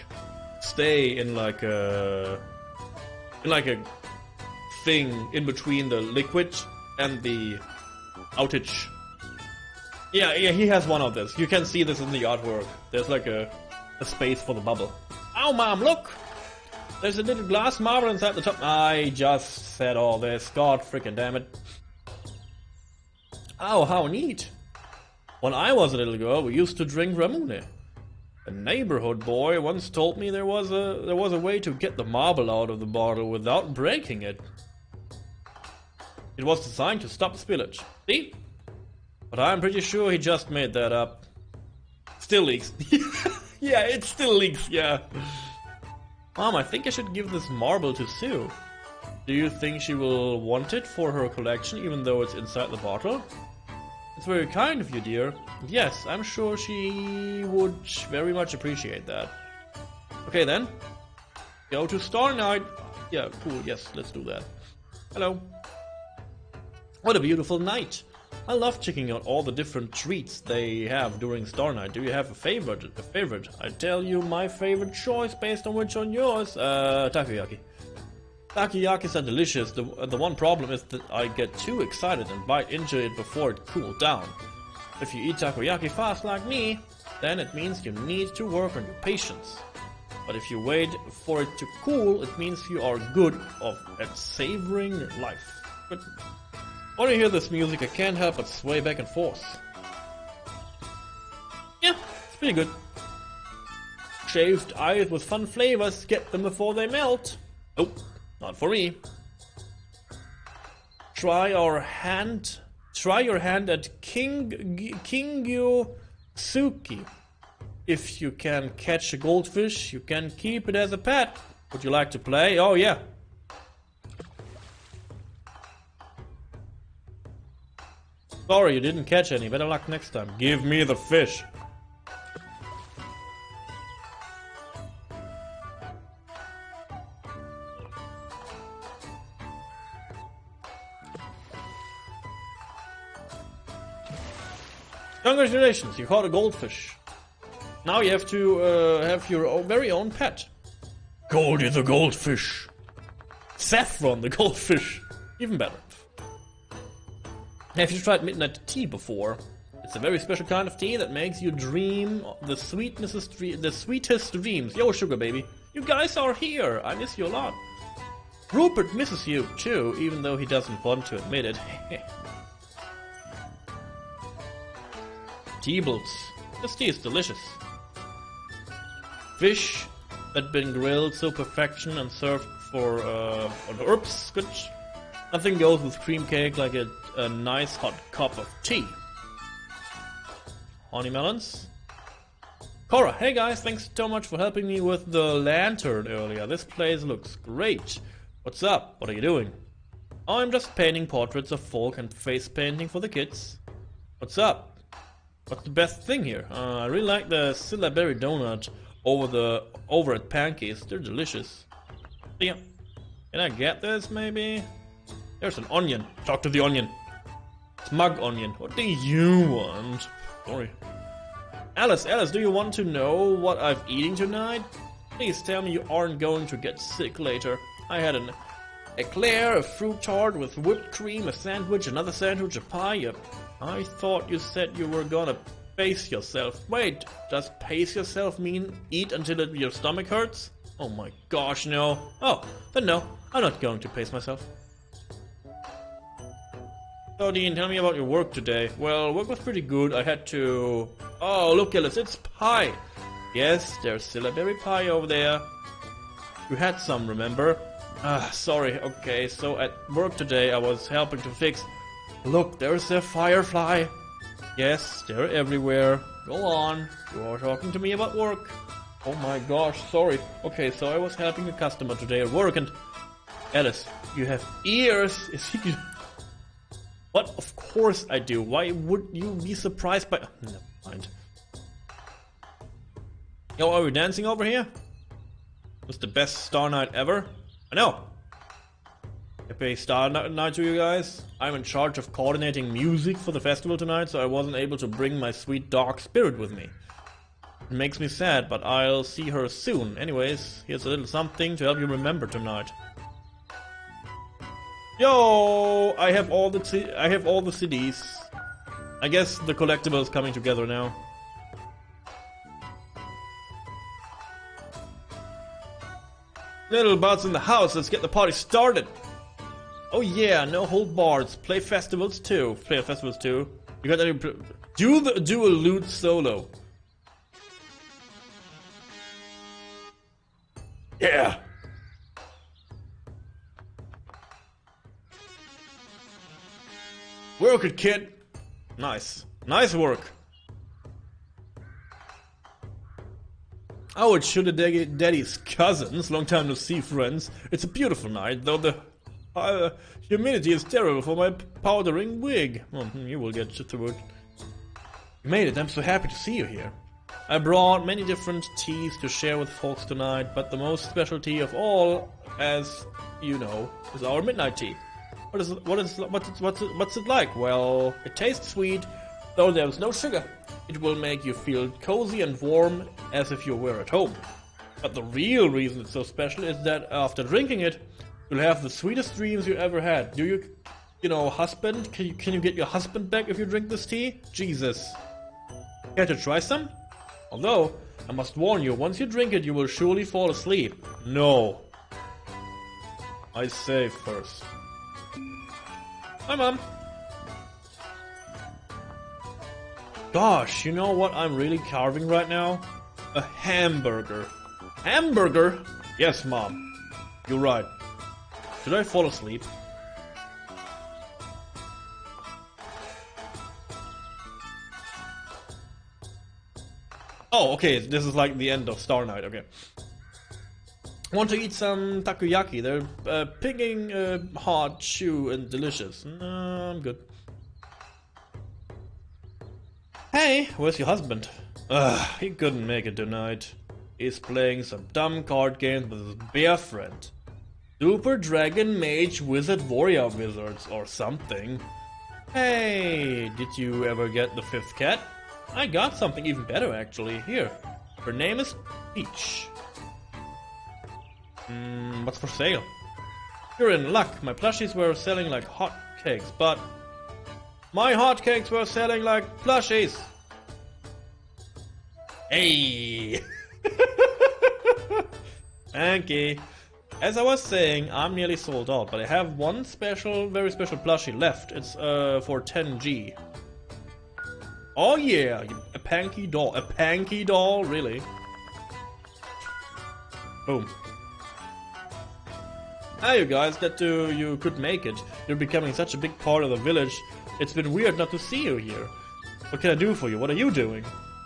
stay in like a thing in between the liquid and the outage. Yeah, he has one of this. You can see this in the artwork. There's like a space for the bubble. Oh, Mom, look! There's a little glass marble inside the top. I just said all this. God freaking damn it. Oh, how neat. When I was a little girl, we used to drink Ramune. A neighborhood boy once told me there was a way to get the marble out of the bottle without breaking it. It was designed to stop spillage. See? But I'm pretty sure he just made that up. Still leaks. Yeah, it still leaks, yeah. Mom, I think I should give this marble to Sue. Do you think she will want it for her collection even though it's inside the bottle? It's very kind of you, dear. Yes, I'm sure she would very much appreciate that. Okay then. Go to Star Night. Yeah, cool, yes, let's do that. Hello. What a beautiful night. I love checking out all the different treats they have during Star Night. Do you have a favorite? I tell you my favorite choice based on which on yours. Takoyaki. Takoyakis are delicious. The one problem is that I get too excited and bite into it before it cools down. If you eat takoyaki fast like me, then it means you need to work on your patience. But if you wait for it to cool, it means you are good at savoring life. But when I hear this music, I can't help but sway back and forth. Yeah, it's pretty good. Shaved ice with fun flavors, get them before they melt. Oh, not for me. Try your hand at Kingyu Suki. If you can catch a goldfish, you can keep it as a pet. Would you like to play? Oh yeah. Sorry, you didn't catch any. Better luck next time. Give me the fish. Congratulations, you caught a goldfish. Now you have to have your very own pet. Goldie the goldfish. Saffron the goldfish. Even better. Have you tried midnight tea before? It's a very special kind of tea that makes you dream the sweetest dreams. Yo, sugar baby, you guys are here. I miss you a lot. Rupert misses you too, even though he doesn't want to admit it. Teebles. This tea is delicious. Fish that been grilled to perfection and served for herbs. Good. Nothing goes with cream cake like a nice hot cup of tea. Honey melons. Cora, hey guys, thanks so much for helping me with the lantern earlier. This place looks great. What's up? What are you doing? Oh, I'm just painting portraits of folk and face painting for the kids. What's up? What's the best thing here? I really like the syllabary donut over at Pancakes. They're delicious. Yeah. Can I get this maybe? There's an onion. Talk to the onion. Smug onion. What do you want? Sorry. Alice, do you want to know what I'm eating tonight? Please tell me you aren't going to get sick later. I had an eclair, a fruit tart with whipped cream, a sandwich, another sandwich, a pie. I thought you said you were gonna pace yourself. Wait, does pace yourself mean eat until your stomach hurts? Oh my gosh, no. Oh, then no, I'm not going to pace myself. So Dean, tell me about your work today. Well, work was pretty good. I had to... Oh, look Alice, it's pie. Yes, there's syllabary pie over there. You had some, remember? Sorry, okay, so at work today I was helping to fix... Look, there's a firefly. Yes, they're everywhere. Go on, you are talking to me about work. Oh my gosh, sorry. Okay, so I was helping a customer today at work and... Alice, you have ears. Is he... What? Of course I do. Why would you be surprised by... Never mind. Yo, are we dancing over here? It's the best Star Night ever. I know. Happy Star Night to you guys. I'm in charge of coordinating music for the festival tonight, so I wasn't able to bring my sweet dog Spirit with me. It makes me sad, but I'll see her soon. Anyways, here's a little something to help you remember tonight. Yo, I have all the CDs. I guess the collectible is coming together now. Little buds in the house, let's get the party started. Oh yeah, no hold bars. Play festivals too. Play festivals too. You got any? Do a lute solo. Yeah. Work it, kid. Nice. Nice work. Oh, it's Sugar Daddy's cousins. Long time no see, friends. It's a beautiful night, though the humidity is terrible for my powdering wig. Well, you will get through it. You made it. I'm so happy to see you here. I brought many different teas to share with folks tonight, but the most special tea of all, as you know, is our midnight tea. What's it like? Well, it tastes sweet, though there's no sugar. It will make you feel cozy and warm, as if you were at home. But the real reason it's so special is that after drinking it, you'll have the sweetest dreams you ever had. Do you know, husband? Can you get your husband back if you drink this tea? Jesus. Care to try some? Although, I must warn you, once you drink it, you will surely fall asleep. No. I save first. Hi, Mom. Gosh, you know what I'm really carving right now? A hamburger. Hamburger? Yes, Mom. You're right. Should I fall asleep? Oh, okay, this is like the end of Star Night, okay. Want to eat some takoyaki? They're picking hot, chew, and delicious. No, I'm good. Hey, where's your husband? He couldn't make it tonight. He's playing some dumb card games with his bear friend. Super Dragon Mage Wizard Warrior Wizards or something. Hey, did you ever get the fifth cat? I got something even better actually. Here. Her name is Peach. What's for sale? You're in luck. My plushies were selling like hotcakes, but my hotcakes were selling like plushies. Hey! Anki. As I was saying, I'm nearly sold out, but I have one special, very special plushie left. It's for 10G. Oh yeah, a Panky doll. A Panky doll, really? Boom. Hi you guys, that you could make it. You're becoming such a big part of the village. It's been weird not to see you here. What can I do for you? What are you doing?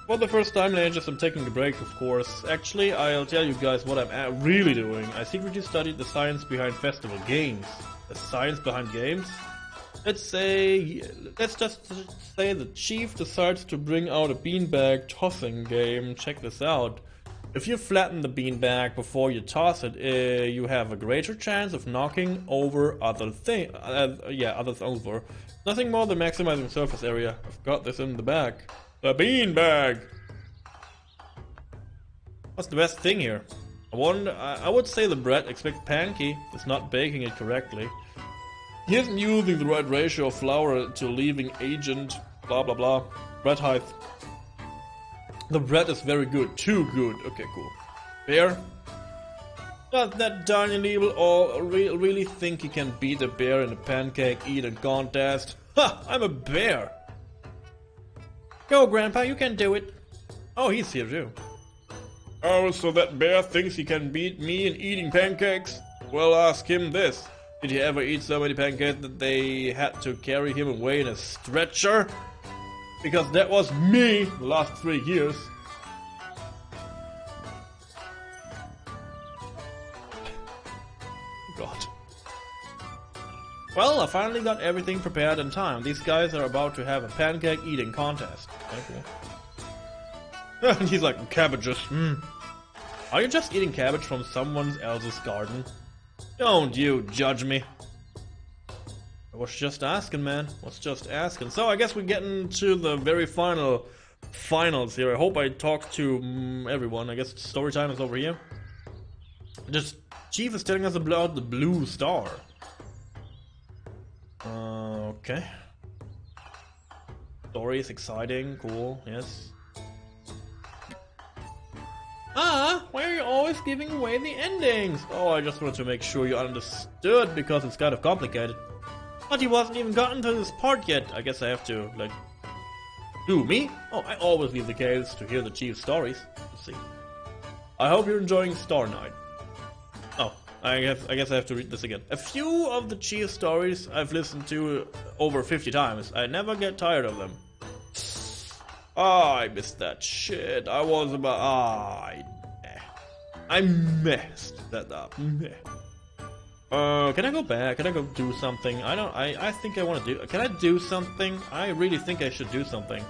For the first time, just I'm taking a break, of course. Actually, I'll tell you guys what I'm really doing. I secretly studied the science behind festival games. The science behind games? Let's just say the chief decides to bring out a beanbag tossing game. Check this out. If you flatten the beanbag before you toss it, you have a greater chance of knocking over others over. Nothing more than maximizing surface area. I've got this in the bag. The beanbag! What's the best thing here? I would say the bread, except Panky is not baking it correctly. He isn't using the right ratio of flour to leaving agent, blah blah blah. Bread height. The bread is very good, too good. Okay, cool. Bear? Does that tiny little all really think he can beat a bear in a pancake eating contest? Ha! I'm a bear! Go, Grandpa, you can do it. Oh, he's here too. Oh, so that bear thinks he can beat me in eating pancakes? Well, ask him this. Did he ever eat so many pancakes that they had to carry him away in a stretcher? Because that was me the last 3 years. God. Well, I finally got everything prepared in time. These guys are about to have a pancake eating contest. Okay. And he's like, cabbages. Are you just eating cabbage from someone else's garden? Don't you judge me. I was just asking, man. Was just asking. So I guess we're getting to the very finals here. I hope I talked to everyone. I guess story time is over here. Just Chief is telling us about the blue star. Okay. Story is exciting, cool, yes. Why are you always giving away the endings? Oh, I just wanted to make sure you understood because it's kind of complicated. But he wasn't even gotten to this part yet. I guess I have to, like... Do me? Oh, I always leave the caves to hear the Chief's stories. Let's see. I hope you're enjoying Star Night. Oh, I guess I have to read this again. A few of the Chief's stories I've listened to over 50 times. I never get tired of them. Oh, I missed that shit. I was about... I messed that up. Meh. Can I go back? Can I go do something? I think I want to do... Can I do something? I really think I should do something.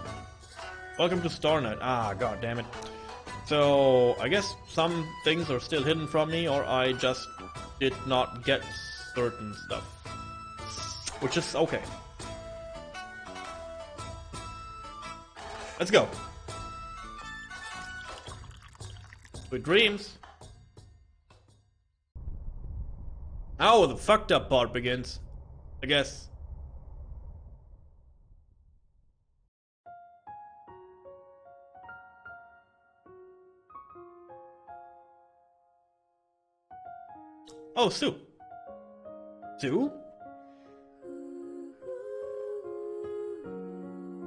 Welcome to Star Night. Ah, god damn it. So, I guess some things are still hidden from me, or I just did not get certain stuff. Which is okay. Let's go. Sweet dreams. Now the fucked up part begins, I guess. Oh, Sue. Sue?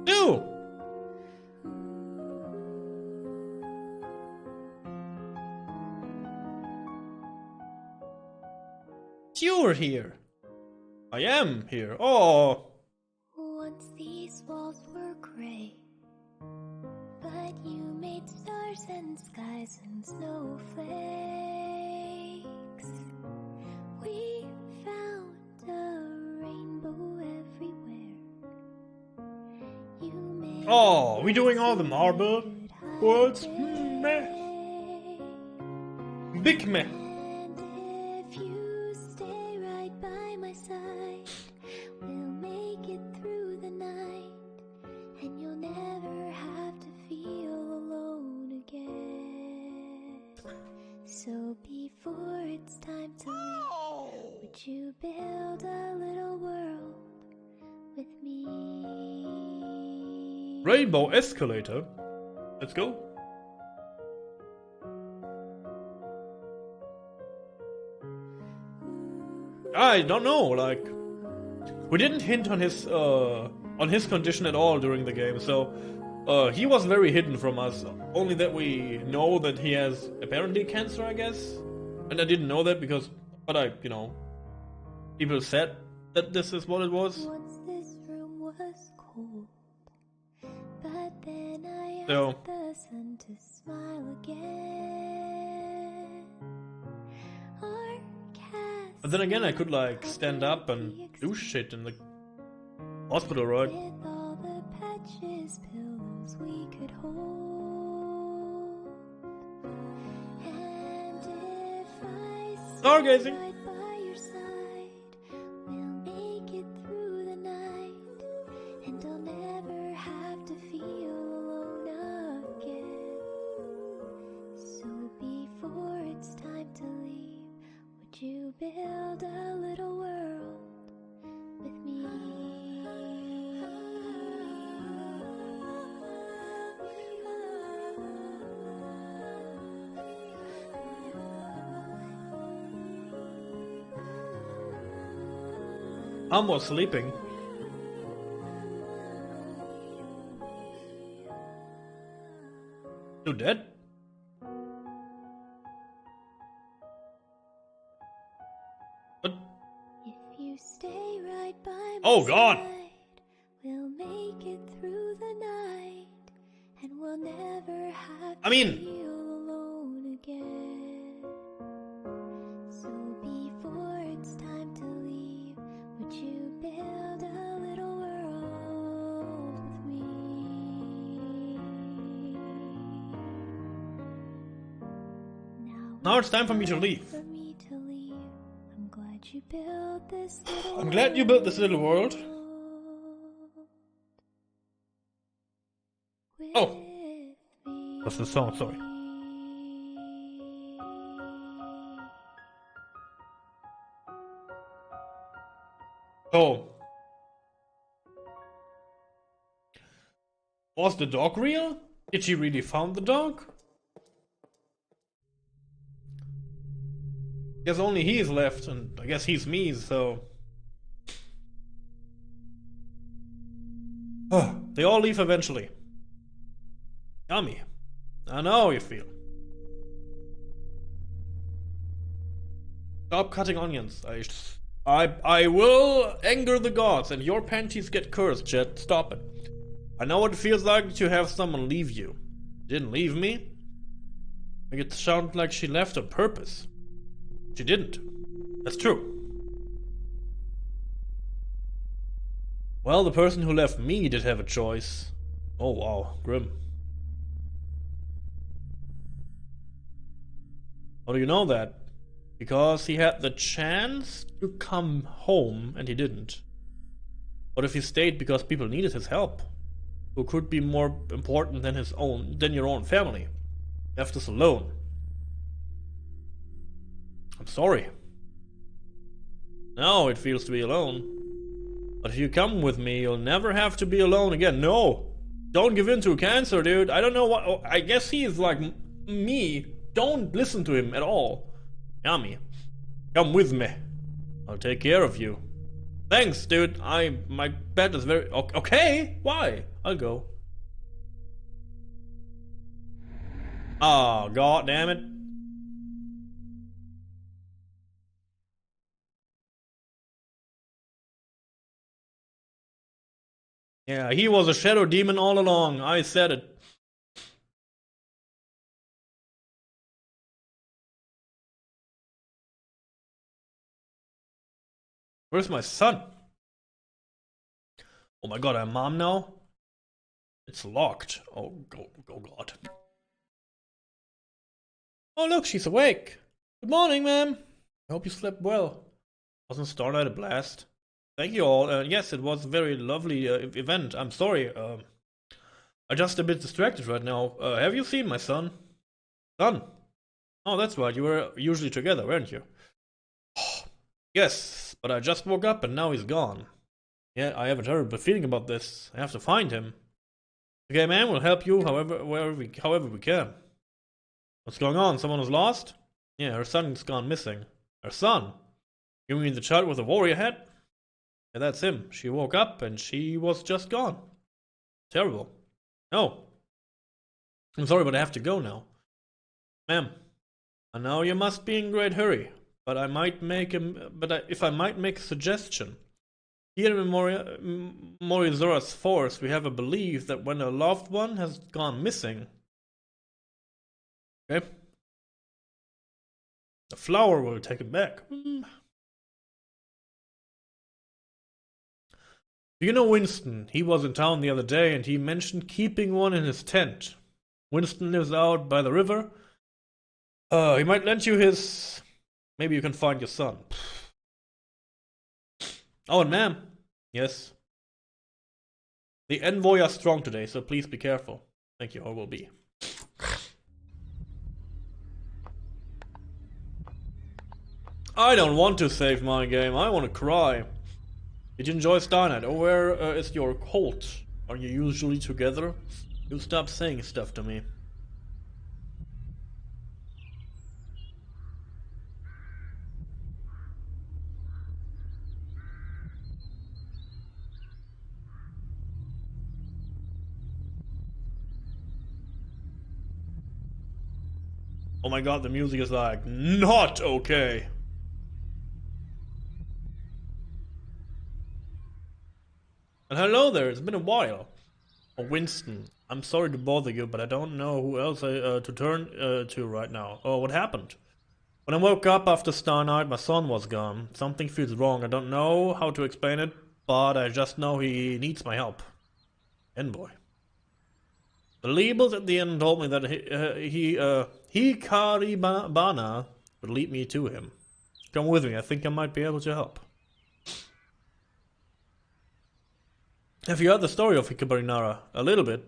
Sue! You're here. I am here. Oh. Once these walls were gray, but you made stars and skies and snowflakes. We found a rainbow everywhere. You made Oh, we doing all the marble words? Meh. Big meh. And if you stay right by my side, we'll make it through the night, and you'll never have to feel alone again. So before it's time to leave, would you build a little world with me? Rainbow escalator. Let's go. I don't know, like, we didn't hint on his condition at all during the game, so he was very hidden from us. Only that we know that he has apparently cancer, I guess. And I didn't know that because, but people said that this is what it was. Once this room was cold, but then I So, asked the sun to smile again. Our but then again, I could like stand up and do shit in the hospital, right? with all the patches, pillows we could hold. And if I Stargazing. stay right by your side, we'll make it through the night, and I'll never have to feel alone again. So before it's time to leave, would you build a little world with me? Mom was sleeping. You dead? What? If you stay right by my Oh, God. side, we'll make it through the night, and we'll never have to I mean- feel alone again. So before it's time to leave, would you build a little world with me? Now it's time for me to leave. For me to leave. I'm glad you built this little I'm glad you built this little world. Oh. That's the song, sorry. Oh. Was the dog real? Did she really found the dog? Guess only he is left, and I guess he's me, so... They all leave eventually. Yummy. I know how you feel. Stop cutting onions. I will anger the gods, and your panties get cursed, Jet. Stop it. I know what it feels like to have someone leave you. Didn't leave me. Make it sound like she left on purpose. She didn't. That's true. Well, the person who left me did have a choice. Oh wow, grim. How do you know that? Because he had the chance to come home and he didn't. What if he stayed because people needed his help? Who could be more important than your own family? Left us alone. I'm sorry. Now it feels to be alone. But if you come with me, you'll never have to be alone again. No! Don't give in to cancer, dude. I don't know what... Oh, I guess he is like me. Don't listen to him at all. Yummy. Come with me. I'll take care of you. Thanks, dude. My bed is very... Okay? Why? I'll go. Oh, god damn it. Yeah, he was a shadow demon all along. I said it. Where's my son? Oh my god, I'm mom now? It's locked. Oh god. Oh look, she's awake. Good morning, ma'am. I hope you slept well. Wasn't Starlight a blast? Thank you all. Yes, it was a very lovely event. I'm sorry. I'm just a bit distracted right now. Have you seen my son? Son? Oh, that's right. You were usually together, weren't you? Yes, but I just woke up and now he's gone. Yeah, I have a terrible feeling about this. I have to find him. Okay, man, we'll help you however we can. What's going on? Someone was lost? Yeah, her son's gone missing. Her son? You mean the child with the warrior hat? Yeah, that's him. She woke up and she was just gone. Terrible. No. I'm sorry, but I have to go now. Ma'am, I know you must be in great hurry, but if I might make a suggestion. Here in Morizora's forest, we have a belief that when a loved one has gone missing, okay, the flower will take it back. Do you know Winston? He was in town the other day and he mentioned keeping one in his tent. Winston lives out by the river. He might lend you his... Maybe you can find your son. Oh, and ma'am. Yes. The envoy are strong today, so please be careful. Thank you, I will be. I don't want to save my game, I want to cry. Did you enjoy Star Night? Oh, where is your cult? Are you usually together? You stop saying stuff to me. Oh my god, the music is like, not okay. And hello there, it's been a while. Oh, Winston, I'm sorry to bother you, but I don't know who else to turn to right now. Oh, what happened? When I woke up after Star Night, my son was gone. Something feels wrong. I don't know how to explain it, but I just know he needs my help. Envoy. The labels at the end told me that Hikaribana would lead me to him. Come with me, I think I might be able to help. Have you heard the story of Hikarinara? A little bit.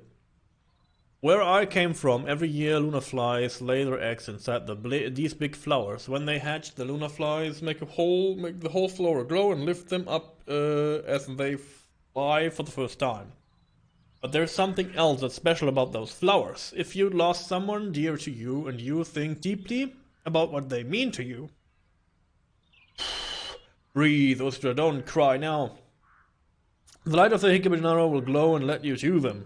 Where I came from, every year Luna flies lay their eggs inside these big flowers. When they hatch, the Luna flies make the whole flower glow and lift them up as they fly for the first time. But there's something else that's special about those flowers. If you lost someone dear to you and you think deeply about what they mean to you. Breathe, Ustra, don't cry now. The light of the Hikibinara will glow and let you to them.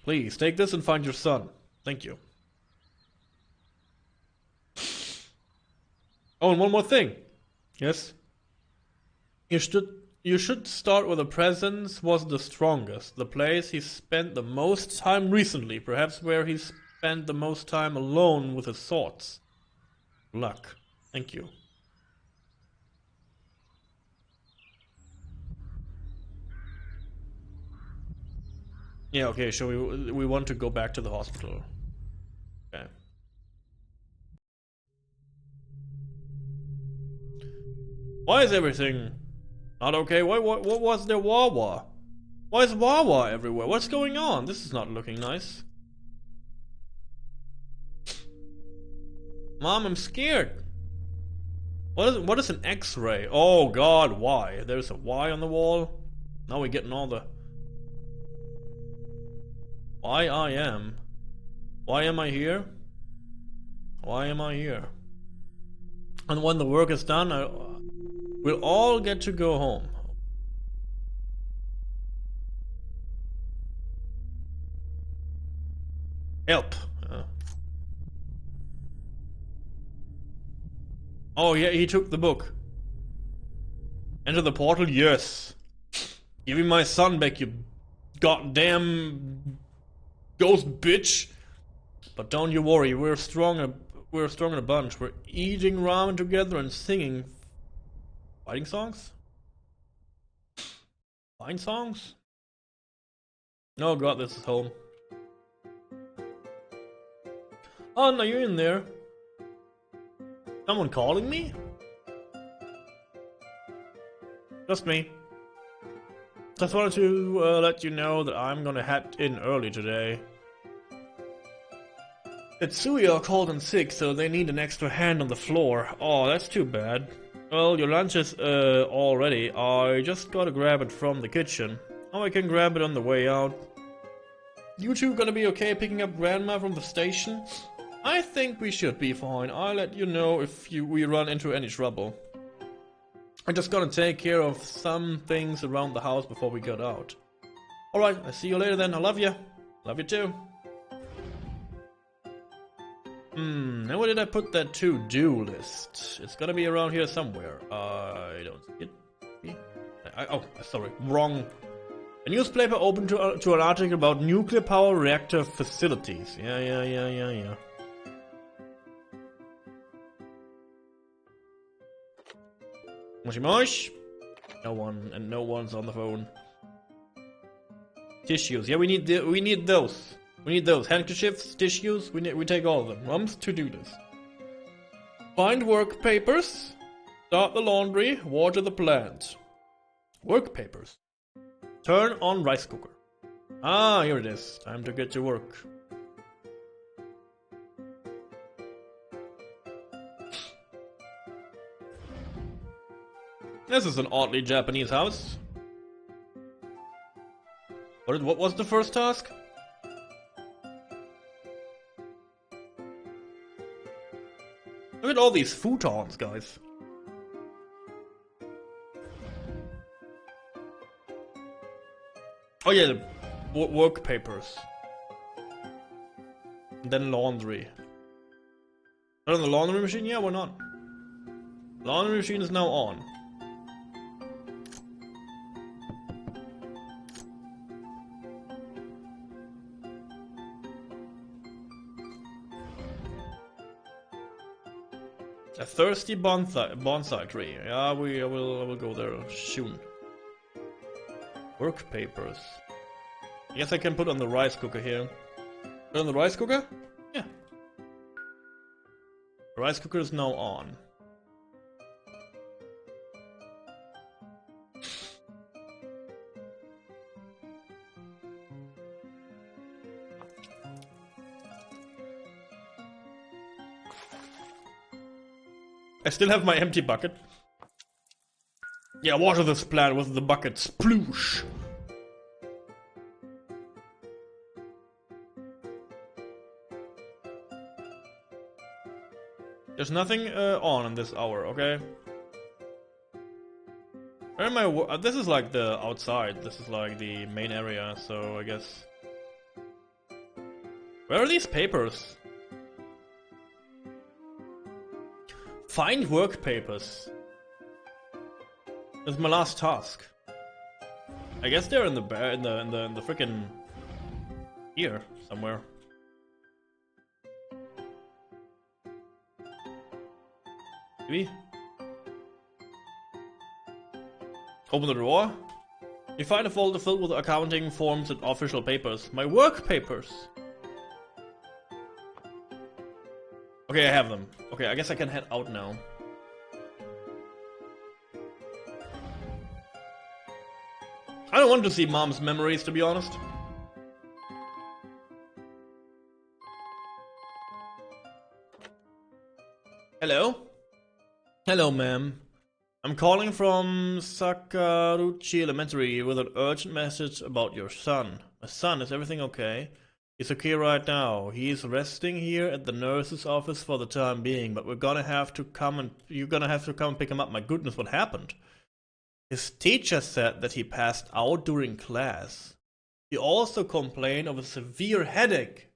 Please, take this and find your son. Thank you. Oh, and one more thing. Yes? You should start where the presence was the strongest. The place he spent the most time recently. Perhaps where he spent the most time alone with his thoughts. Luck. Thank you. Yeah, okay, so we want to go back to the hospital. Okay. Why is everything not okay? What was there Wawa? Why is Wawa everywhere? What's going on? This is not looking nice. Mom, I'm scared. What is an X-ray? Oh god, why? There's a Y on the wall. Now we're getting all the... Why I am? Why am I here? Why am I here? And when the work is done, we'll all get to go home. Help. Oh yeah, he took the book. Enter the portal? Yes. Give me my son back, you goddamn ghost bitch. But don't you worry, we're strong in a bunch. We're eating ramen together and singing fighting songs? Fine songs? Oh god, this is home. Oh, no, you're in there. Someone calling me? Just me. Just wanted to let you know that I'm gonna head in early today. Tetsuya called in sick, so they need an extra hand on the floor. Oh, that's too bad. Well, your lunch is all ready. I just gotta grab it from the kitchen. Oh, I can grab it on the way out. You two gonna be okay picking up Grandma from the station? I think we should be fine. I'll let you know if we run into any trouble. I'm just gonna take care of some things around the house before we get out. Alright, I'll see you later then. I love you. Love you too. Now where did I put that to-do list? It's gotta be around here somewhere. I don't see it. Oh, sorry, wrong. A newspaper open to an article about nuclear power reactor facilities. Yeah. Moshi mosh. No one's on the phone. Tissues. Yeah, we need those. We need those. Handkerchiefs, tissues. We take all of them. Mom's to-do list. Find work papers. Start the laundry. Water the plant. Work papers. Turn on rice cooker. Ah, here it is. Time to get to work. This is an oddly Japanese house. What was the first task? Look at all these futons, guys. Oh yeah, the work papers. And then laundry. Turn on the laundry machine? Yeah, why not? Laundry machine is now on. A thirsty bonsai tree. Yeah, I will go there soon. Work papers. I guess I can put on the rice cooker here. Put on the rice cooker? Yeah. The rice cooker is now on. I still have my empty bucket. Yeah, water this plant with the bucket. Sploosh! There's nothing on in this hour, okay? Where am I? This is like the outside. This is like the main area, so I guess... Where are these papers? Find work papers. That's my last task. I guess they're in the freaking here somewhere. Maybe. Open the drawer. You find a folder filled with accounting forms and official papers. My work papers. Okay, I have them. Okay, I guess I can head out now. I don't want to see Mom's memories, to be honest. Hello? Hello, ma'am. I'm calling from Sakaruchi Elementary with an urgent message about your son. My son, is everything okay? He's okay right now. He's resting here at the nurse's office for the time being, but you're gonna have to come and pick him up. My goodness, what happened? His teacher said that he passed out during class. He also complained of a severe headache.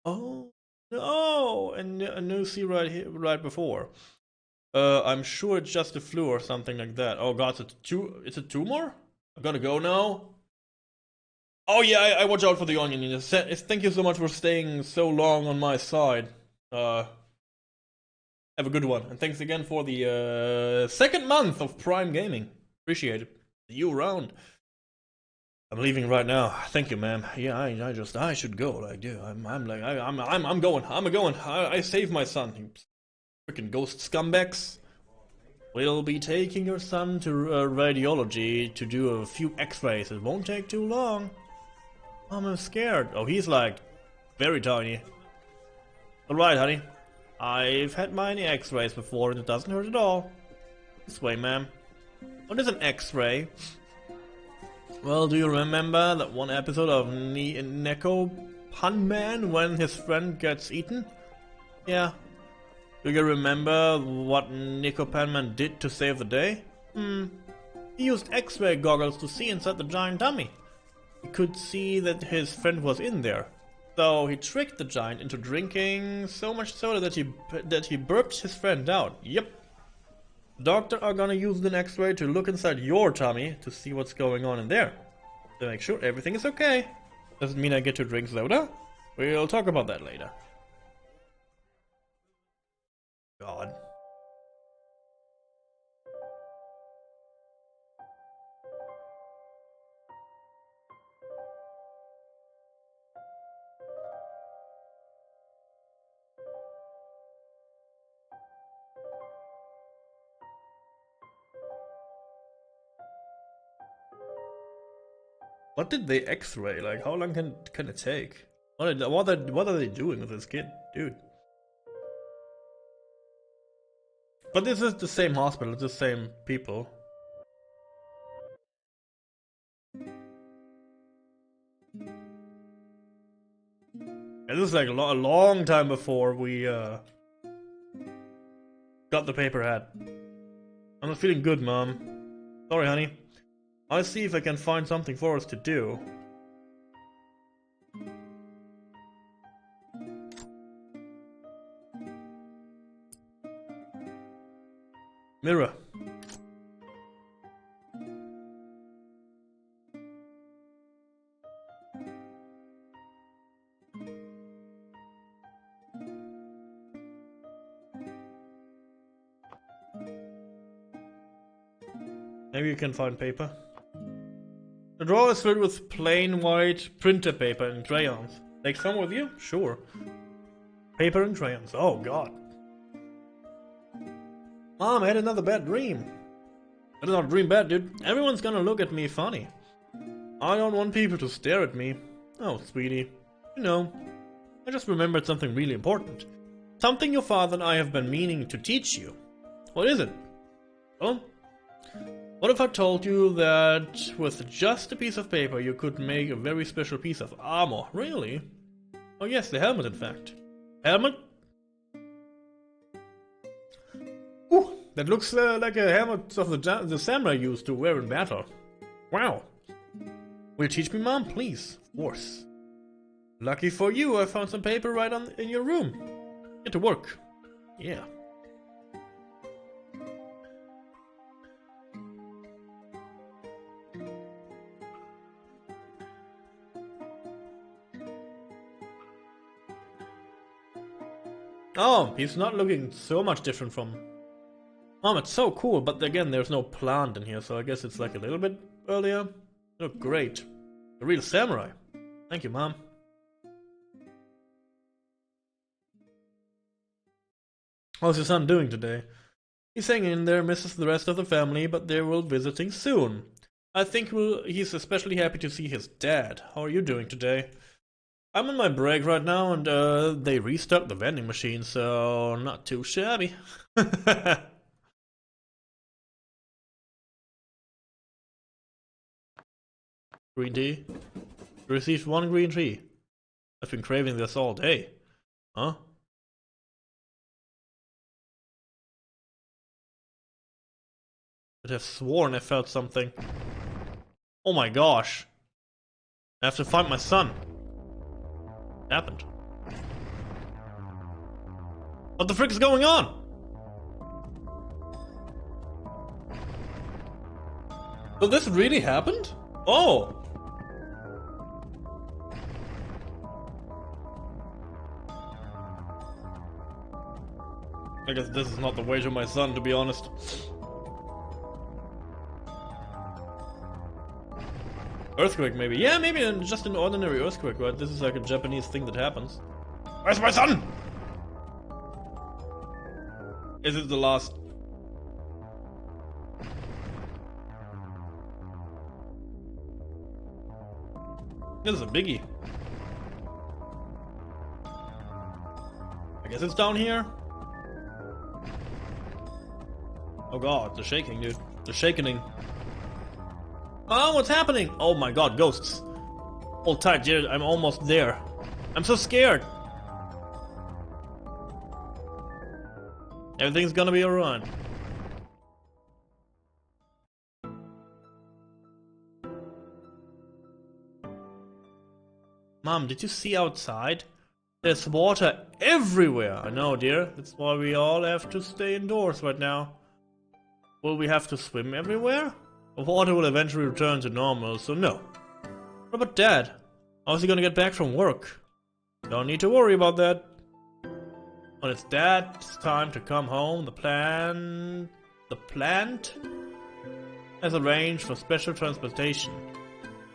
Oh no! And a new see right here, right before. I'm sure it's just a flu or something like that. Oh god, it's a tumor? I gotta go now. Oh yeah, I watch out for the onion. Thank you so much for staying so long on my side. Have a good one, and thanks again for the second month of Prime Gaming. Appreciate it. See you around. I'm leaving right now. Thank you, ma'am. Yeah, I should go. Like, dude, I'm going. I'm going. I saved my son. You freaking ghost scumbags. We'll be taking your son to radiology to do a few X-rays. It won't take too long. I'm scared. Oh, he's like very tiny. Alright, honey. I've had many X-rays before and it doesn't hurt at all. This way, ma'am. What is an X-ray? Well, do you remember that one episode of Neko Punman when his friend gets eaten? Yeah. Do you remember what Neko Punman did to save the day? He used X-ray goggles to see inside the giant dummy. He could see that his friend was in there. So he tricked the giant into drinking so much soda that he burped his friend out. Yep. Doctor are gonna use an X-ray to look inside your tummy to see what's going on in there. To make sure everything is okay. Doesn't mean I get to drink soda. We'll talk about that later. God. What did they X-ray? Like, how long can it take? What are they doing with this kid, dude? But this is the same hospital, it's the same people. And this is like a long time before we got the paper hat. I'm not feeling good, Mom. Sorry, honey. I'll see if I can find something for us to do. Mirror. Maybe you can find paper. The drawer is filled with plain white printer paper and crayons. Take some with you? Sure. Paper and crayons. Oh god. Mom, I had another bad dream. I did not dream bad, dude. Everyone's gonna look at me funny. I don't want people to stare at me. Oh, sweetie. You know, I just remembered something really important. Something your father and I have been meaning to teach you. What is it? Well, what if I told you that with just a piece of paper you could make a very special piece of armor? Really? Oh yes, the helmet in fact. Helmet? Ooh, that looks like a helmet of the samurai used to wear in battle. Wow. Will you teach me, Mom? Please. Of course. Lucky for you, I found some paper right in your room. Get to work. Yeah. Oh, he's not looking so much different from... Mom, it's so cool, but again, there's no plant in here, so I guess it's like a little bit earlier. You look great. A real samurai. Thank you, Mom. How's your son doing today? He's hanging in there, misses the rest of the family, but they will visiting soon. I think he's especially happy to see his dad. How are you doing today? I'm on my break right now, and they restocked the vending machine, so not too shabby. Green tea? You received 1 green tea. I've been craving this all day. Huh? I'd have sworn I felt something. Oh my gosh. I have to find my son. What happened? What the frick is going on? So this really happened? Oh! I guess this is not the way to my son, to be honest. Earthquake, maybe. Yeah, maybe just an ordinary earthquake, right? This is like a Japanese thing that happens. Where's my son? Is it the last? This is a biggie. I guess it's down here. Oh god, the shaking, dude. The shakening. Oh, what's happening? Oh my god, ghosts. Hold tight, dude. I'm almost there. I'm so scared. Everything's gonna be alright. Mom, did you see outside? There's water everywhere. I know, dear. That's why we all have to stay indoors right now. Will we have to swim everywhere? The water will eventually return to normal, so no. What about Dad? How's he gonna get back from work? Don't need to worry about that. When it's Dad's time to come home, the plant has arranged for special transportation.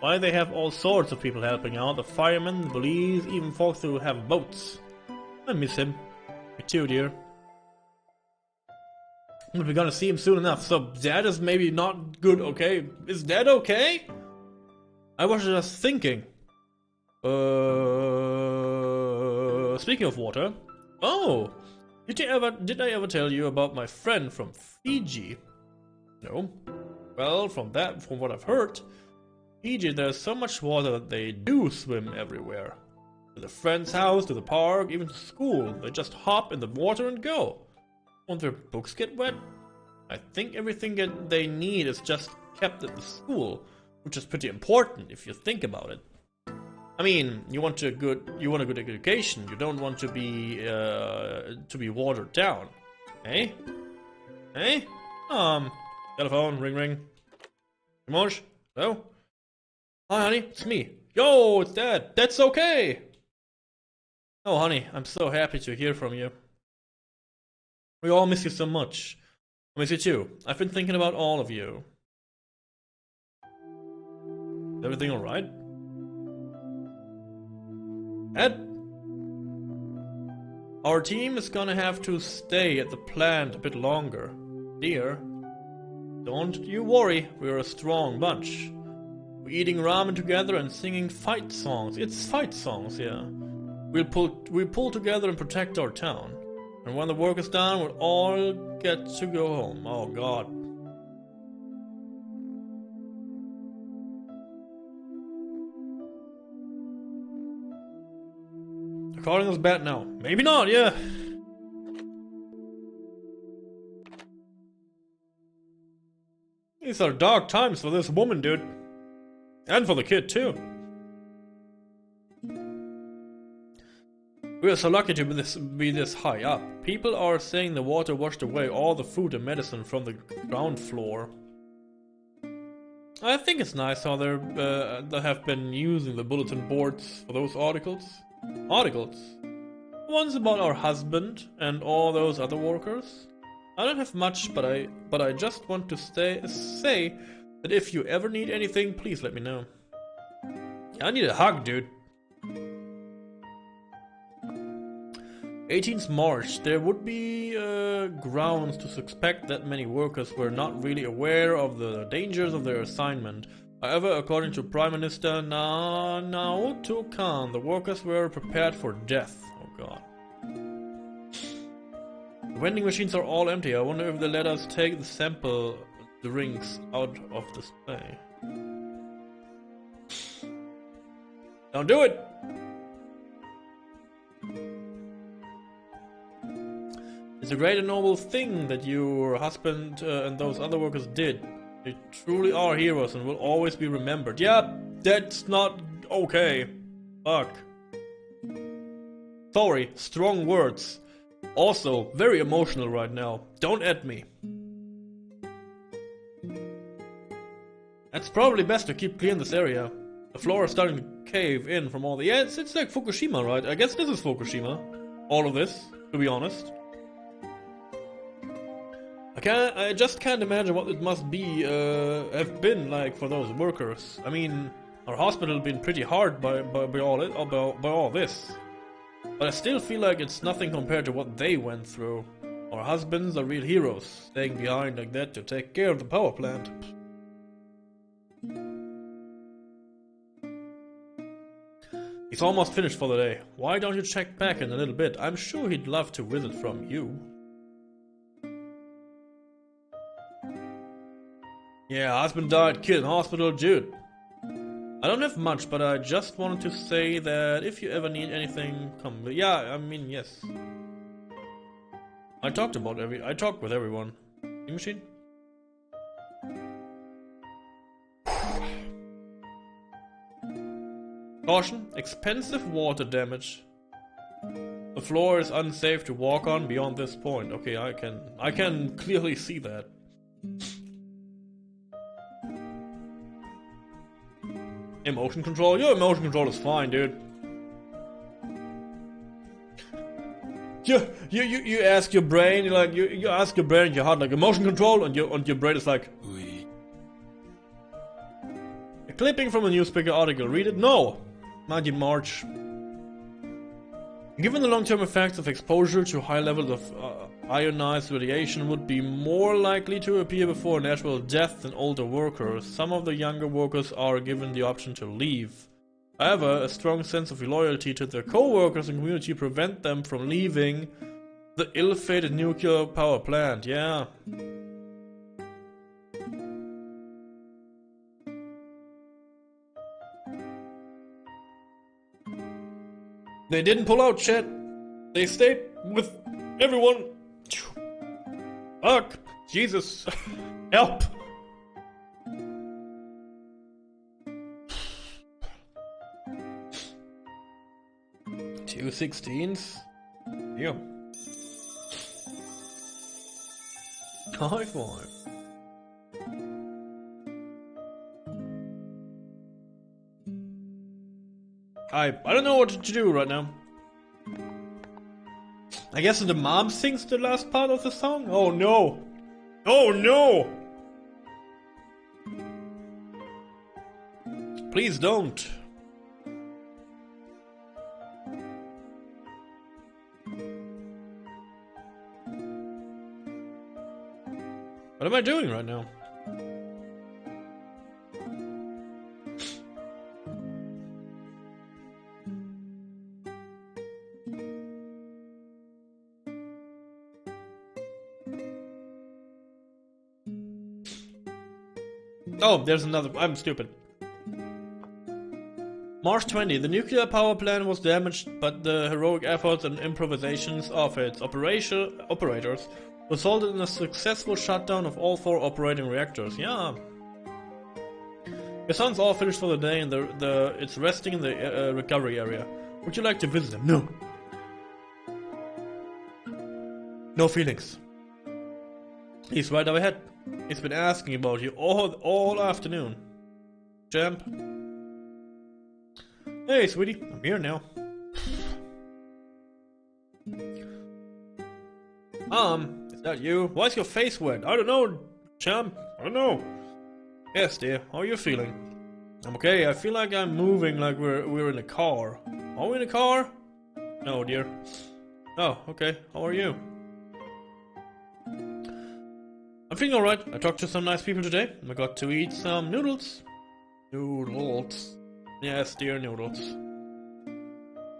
Why they have all sorts of people helping out, the firemen, the police, even folks who have boats. I miss him. Me too, dear. But we're gonna see him soon enough, so Dad is maybe not good, okay? Is Dad okay? I was just thinking. Speaking of water. Oh! Did I ever tell you about my friend from Fiji? No. Well, from what I've heard, Fiji, there's so much water that they do swim everywhere. To the friend's house, to the park, even to school. They just hop in the water and go. Won't their books get wet? I think everything they need is just kept at the school, which is pretty important if you think about it. I mean, you want a good education. You don't want to be watered down, eh? Eh? Telephone, ring, ring. Dimanche? Hello? Hi, honey, it's me. Yo, it's Dad. That's okay. Oh, honey, I'm so happy to hear from you. We all miss you so much. I miss you too. I've been thinking about all of you. Is everything alright? Ed? Our team is gonna have to stay at the plant a bit longer. Dear, don't you worry, we're a strong bunch. We're eating ramen together and singing fight songs. It's fight songs, yeah. We'll pull together and protect our town. And when the work is done, we'll all get to go home. Oh god. They're calling us bad now. Maybe not, yeah. These are dark times for this woman, dude. And for the kid, too. We are so lucky to be this high up. People are saying the water washed away all the food and medicine from the ground floor. I think it's nice how they have been using the bulletin boards for those articles. Articles? One's about our husband and all those other workers. I don't have much, but I just want to say that if you ever need anything, please let me know. I need a hug, dude. 18th March. There would be grounds to suspect that many workers were not really aware of the dangers of their assignment. However, according to Prime Minister Naoto Kan, the workers were prepared for death. Oh god. The vending machines are all empty. I wonder if they let us take the sample drinks out of display. Don't do it! It's a great and noble thing that your husband and those other workers did. They truly are heroes and will always be remembered. Yeah, that's not okay. Fuck. Sorry, strong words. Also, very emotional right now. Don't add me. It's probably best to keep clean this area. The floor is starting to cave in from all the... Yeah, it's like Fukushima, right? I guess this is Fukushima. All of this, to be honest. I just can't imagine what it must be, have been like for those workers. I mean, our hospital has been pretty hard by all this. But I still feel like it's nothing compared to what they went through. Our husbands are real heroes, staying behind like that to take care of the power plant. He's almost finished for the day. Why don't you check back in a little bit? I'm sure he'd love to visit from you. Yeah, husband died, kid in hospital, dude. I don't have much, but I just wanted to say that if you ever need anything, come. Yeah, I mean, yes. I talked with everyone. New machine? Caution, expensive water damage. The floor is unsafe to walk on beyond this point. Okay, I can clearly see that. Emotion control? Your emotion control is fine, dude. You ask your brain, you ask your brain and your heart like emotion control, and your brain is like, Oui. a clipping from a newspaper article. Read it? No. 19 March. Given the long-term effects of exposure to high levels of ionized radiation would be more likely to appear before natural death than older workers, some of the younger workers are given the option to leave. However, a strong sense of loyalty to their co-workers and community prevent them from leaving the ill-fated nuclear power plant. Yeah. They didn't pull out, chat. They stayed with everyone. Fuck. Jesus. Help. Two 16s. Yeah. High five. I don't know what to do right now. I guess the mom sings the last part of the song? Oh no! Oh no! Please don't. What am I doing right now? Oh, there's another. I'm stupid. March 20. The nuclear power plant was damaged, but the heroic efforts and improvisations of its operators resulted in a successful shutdown of all 4 operating reactors. Yeah. Your son's all finished for the day, and it's resting in the recovery area. Would you like to visit him? No. No feelings. He's right up ahead. He's been asking about you all afternoon. Champ. Hey, sweetie. I'm here now. Is that you? Why is your face wet? I don't know, champ. I don't know. Yes, dear. How are you feeling? I'm okay. I feel like I'm moving like we're in a car. Are we in a car? No, dear. Oh, okay. How are you? I'm feeling alright. I talked to some nice people today. I got to eat some noodles. Noodles. Yes, dear, noodles.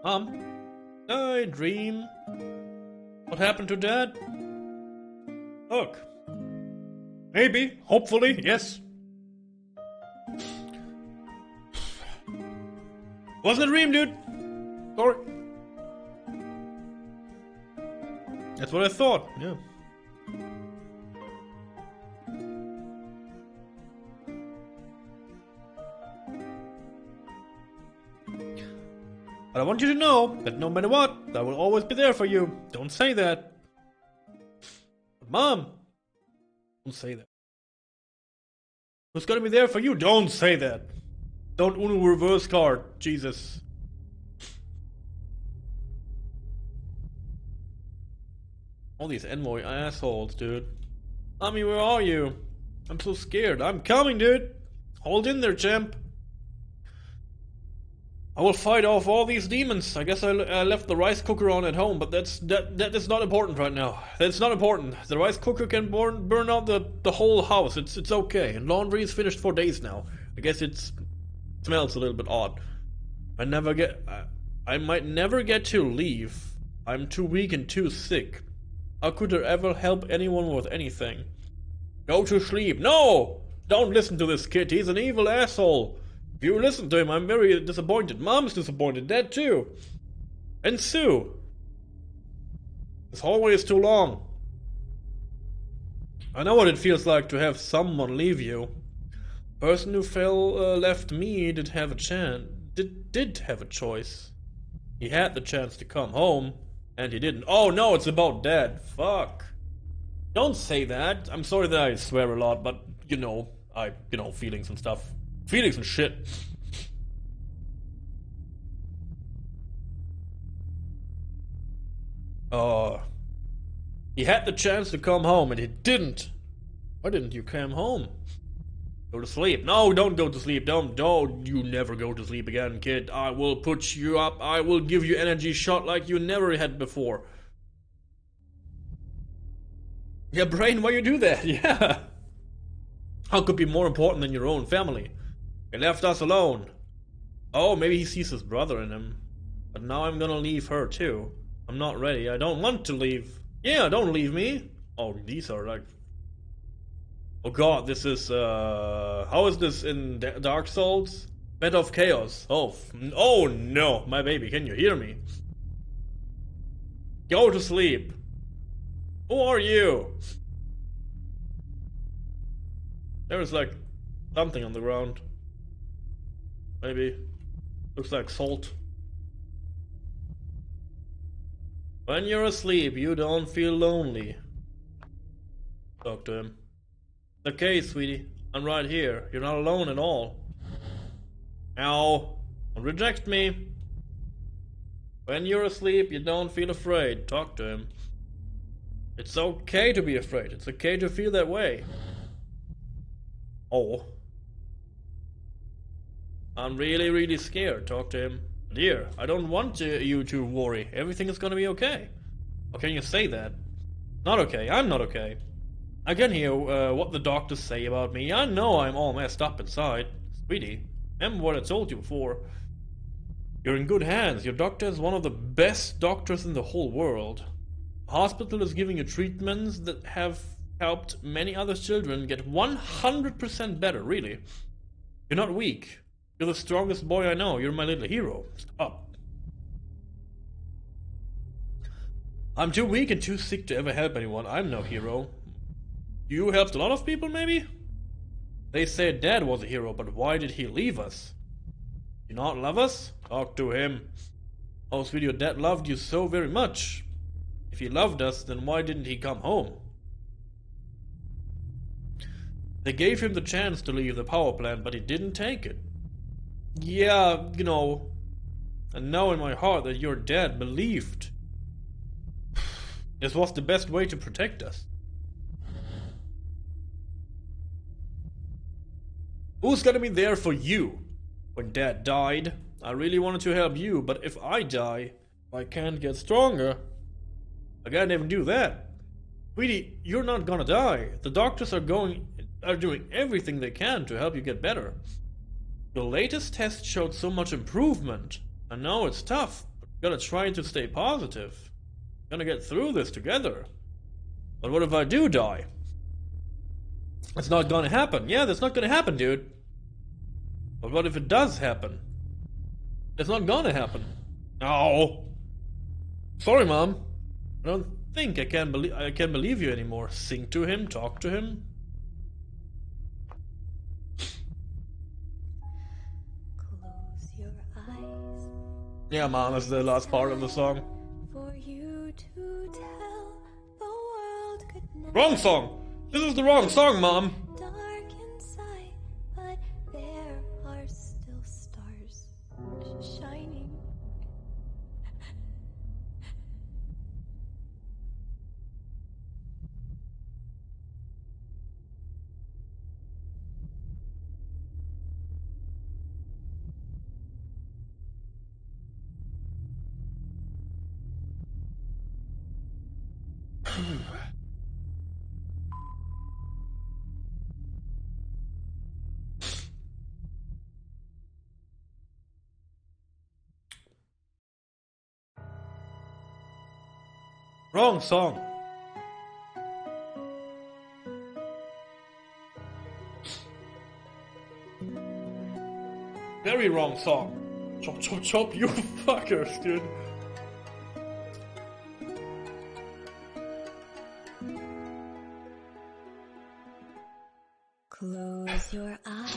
I dream. What happened to Dad? Look. Maybe. Hopefully. Yes. Wasn't a dream, dude. Sorry. That's what I thought. Yeah. But I want you to know that no matter what, I will always be there for you. Don't say that. But Mom, don't say that. Who's gonna be there for you? Don't say that. Don't Uno reverse card. Jesus. All these envoy assholes, dude. Mommy, where are you? I'm so scared. I'm coming, dude. Hold in there, champ. I will fight off all these demons. I guess I left the rice cooker on at home, but that is not important right now. That's not important. The rice cooker can burn out the whole house. It's okay. And laundry is finished for days now. I guess it smells a little bit odd. I might never get to leave. I'm too weak and too sick. How could there ever help anyone with anything? Go to sleep. No! Don't listen to this kid. He's an evil asshole. If you listen to him, I'm very disappointed. Mom's disappointed. Dad too. And Sue. This hallway is too long. I know what it feels like to have someone leave you. The person who left me did have a chance. Did have a choice. He had the chance to come home, and he didn't. Oh no, it's about Dad. Fuck. Don't say that. I'm sorry that I swear a lot, but feelings and stuff. Feelings and shit. He had the chance to come home and he didn't. Why didn't you come home? Go to sleep. No, don't go to sleep. Don't you never go to sleep again, kid. I will put you up. I will give you energy shot like you never had before. Yeah, brain, why you do that? Yeah. How could be more important than your own family? He left us alone. Oh, maybe he sees his brother in him. But now I'm gonna leave her too. I'm not ready. I don't want to leave. Yeah, don't leave me. Oh, these are like... Oh god, this is... How is this in Dark Souls? Bed of Chaos. Oh no, my baby, can you hear me? Go to sleep. Who are you? There is like something on the ground. Maybe. Looks like salt. When you're asleep, you don't feel lonely. Talk to him. Okay, sweetie. I'm right here. You're not alone at all. Ow. Don't reject me. When you're asleep, you don't feel afraid. Talk to him. It's okay to be afraid. It's okay to feel that way. Oh. I'm really, really scared. Talk to him. Dear, I don't want you to worry. Everything is gonna be okay. How can you say that? Not okay. I'm not okay. I can hear what the doctors say about me. I know I'm all messed up inside. Sweetie, remember what I told you before. You're in good hands. Your doctor is one of the best doctors in the whole world. The hospital is giving you treatments that have helped many other children get 100% better, really. You're not weak. You're the strongest boy I know. You're my little hero. Stop. I'm too weak and too sick to ever help anyone. I'm no hero. You helped a lot of people, maybe? They said Dad was a hero, but why did he leave us? You not love us? Talk to him. Oh, sweetie, your dad loved you so very much. If he loved us, then why didn't he come home? They gave him the chance to leave the power plant, but he didn't take it. Yeah, you know, I know in my heart that your dad believed this was the best way to protect us. Who's gonna be there for you when Dad died? I really wanted to help you, but if I die, I can't get stronger. I can't even do that. Sweetie, you're not gonna die. The doctors are doing everything they can to help you get better. The latest test showed so much improvement. I know it's tough, but we gotta try to stay positive. We're gonna get through this together. But what if I do die? It's not gonna happen. Yeah, that's not gonna happen, dude. But what if it does happen? It's not gonna happen. No. Sorry, Mom. I don't think I can believe you anymore. Sing to him, talk to him. Close your eyes. Yeah, Mom, that's the last part of the song. For you to tell the world good night. Wrong song! This is the wrong song, Mom! Dark inside, but there are still stars shining. Wrong song. Very wrong song. Chop, chop, chop, you fuckers, dude. Close your eyes.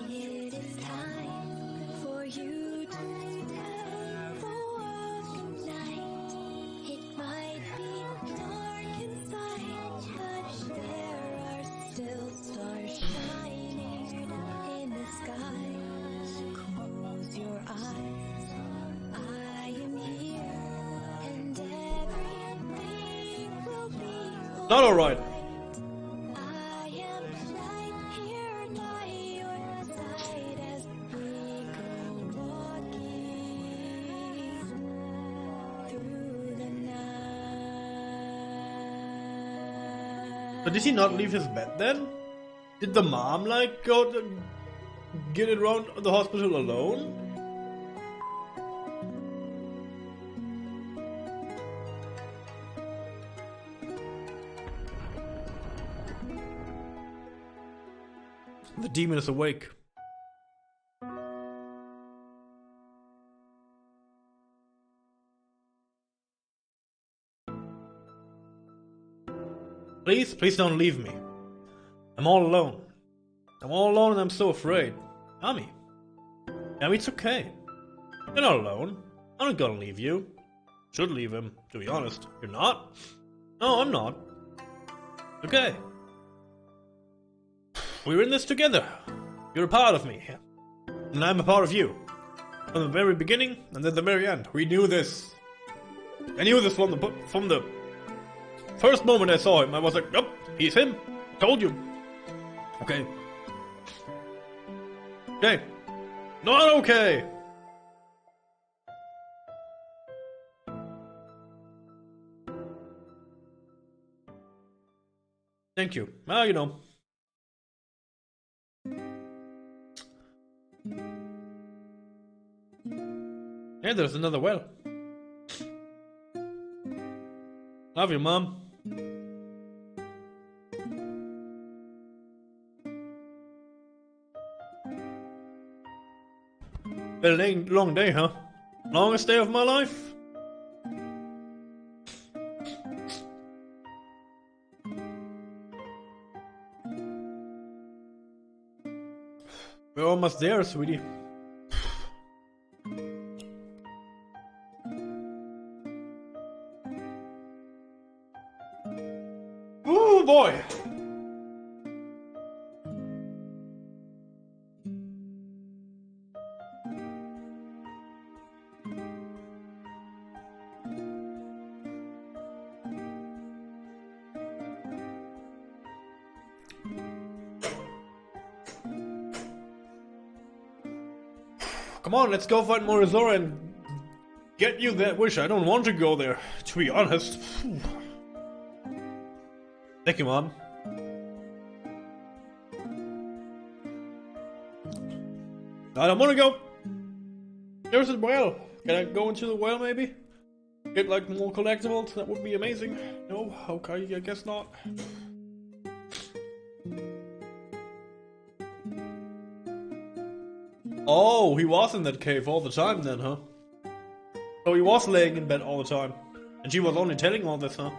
It is time for you to tell the world good night. It might be dark inside, but there are still stars shining in the sky. Close your eyes. I am here, and everything will be Not alright. But did he not leave his bed then? Did the mom like go to get it around the hospital alone? The demon is awake. Please, please don't leave me. I'm all alone. I'm all alone and I'm so afraid. Ami. Ami, it's okay. You're not alone. I'm not gonna leave you. Should leave him, to be honest. You're not? No, I'm not. Okay. We're in this together. You're a part of me. And I'm a part of you. From the very beginning and at the very end. We knew this. I knew this from the first moment I saw him. I was like, yep, he's him. I told you. Okay. Okay. Not okay! Thank you. Well, you know. Hey, there's another well. Love you, Mom. Been a long day, huh? Longest day of my life? We're almost there, sweetie. Oh boy! Come on, let's go find Morizora and get you that wish. I don't want to go there, to be honest. Thank you, Mom. I don't want to go. There's a well. Can I go into the well, maybe? Get, like, more collectibles? That would be amazing. No? Okay, I guess not. Oh, he was in that cave all the time then, huh? So he was laying in bed all the time. And she was only telling all this, huh?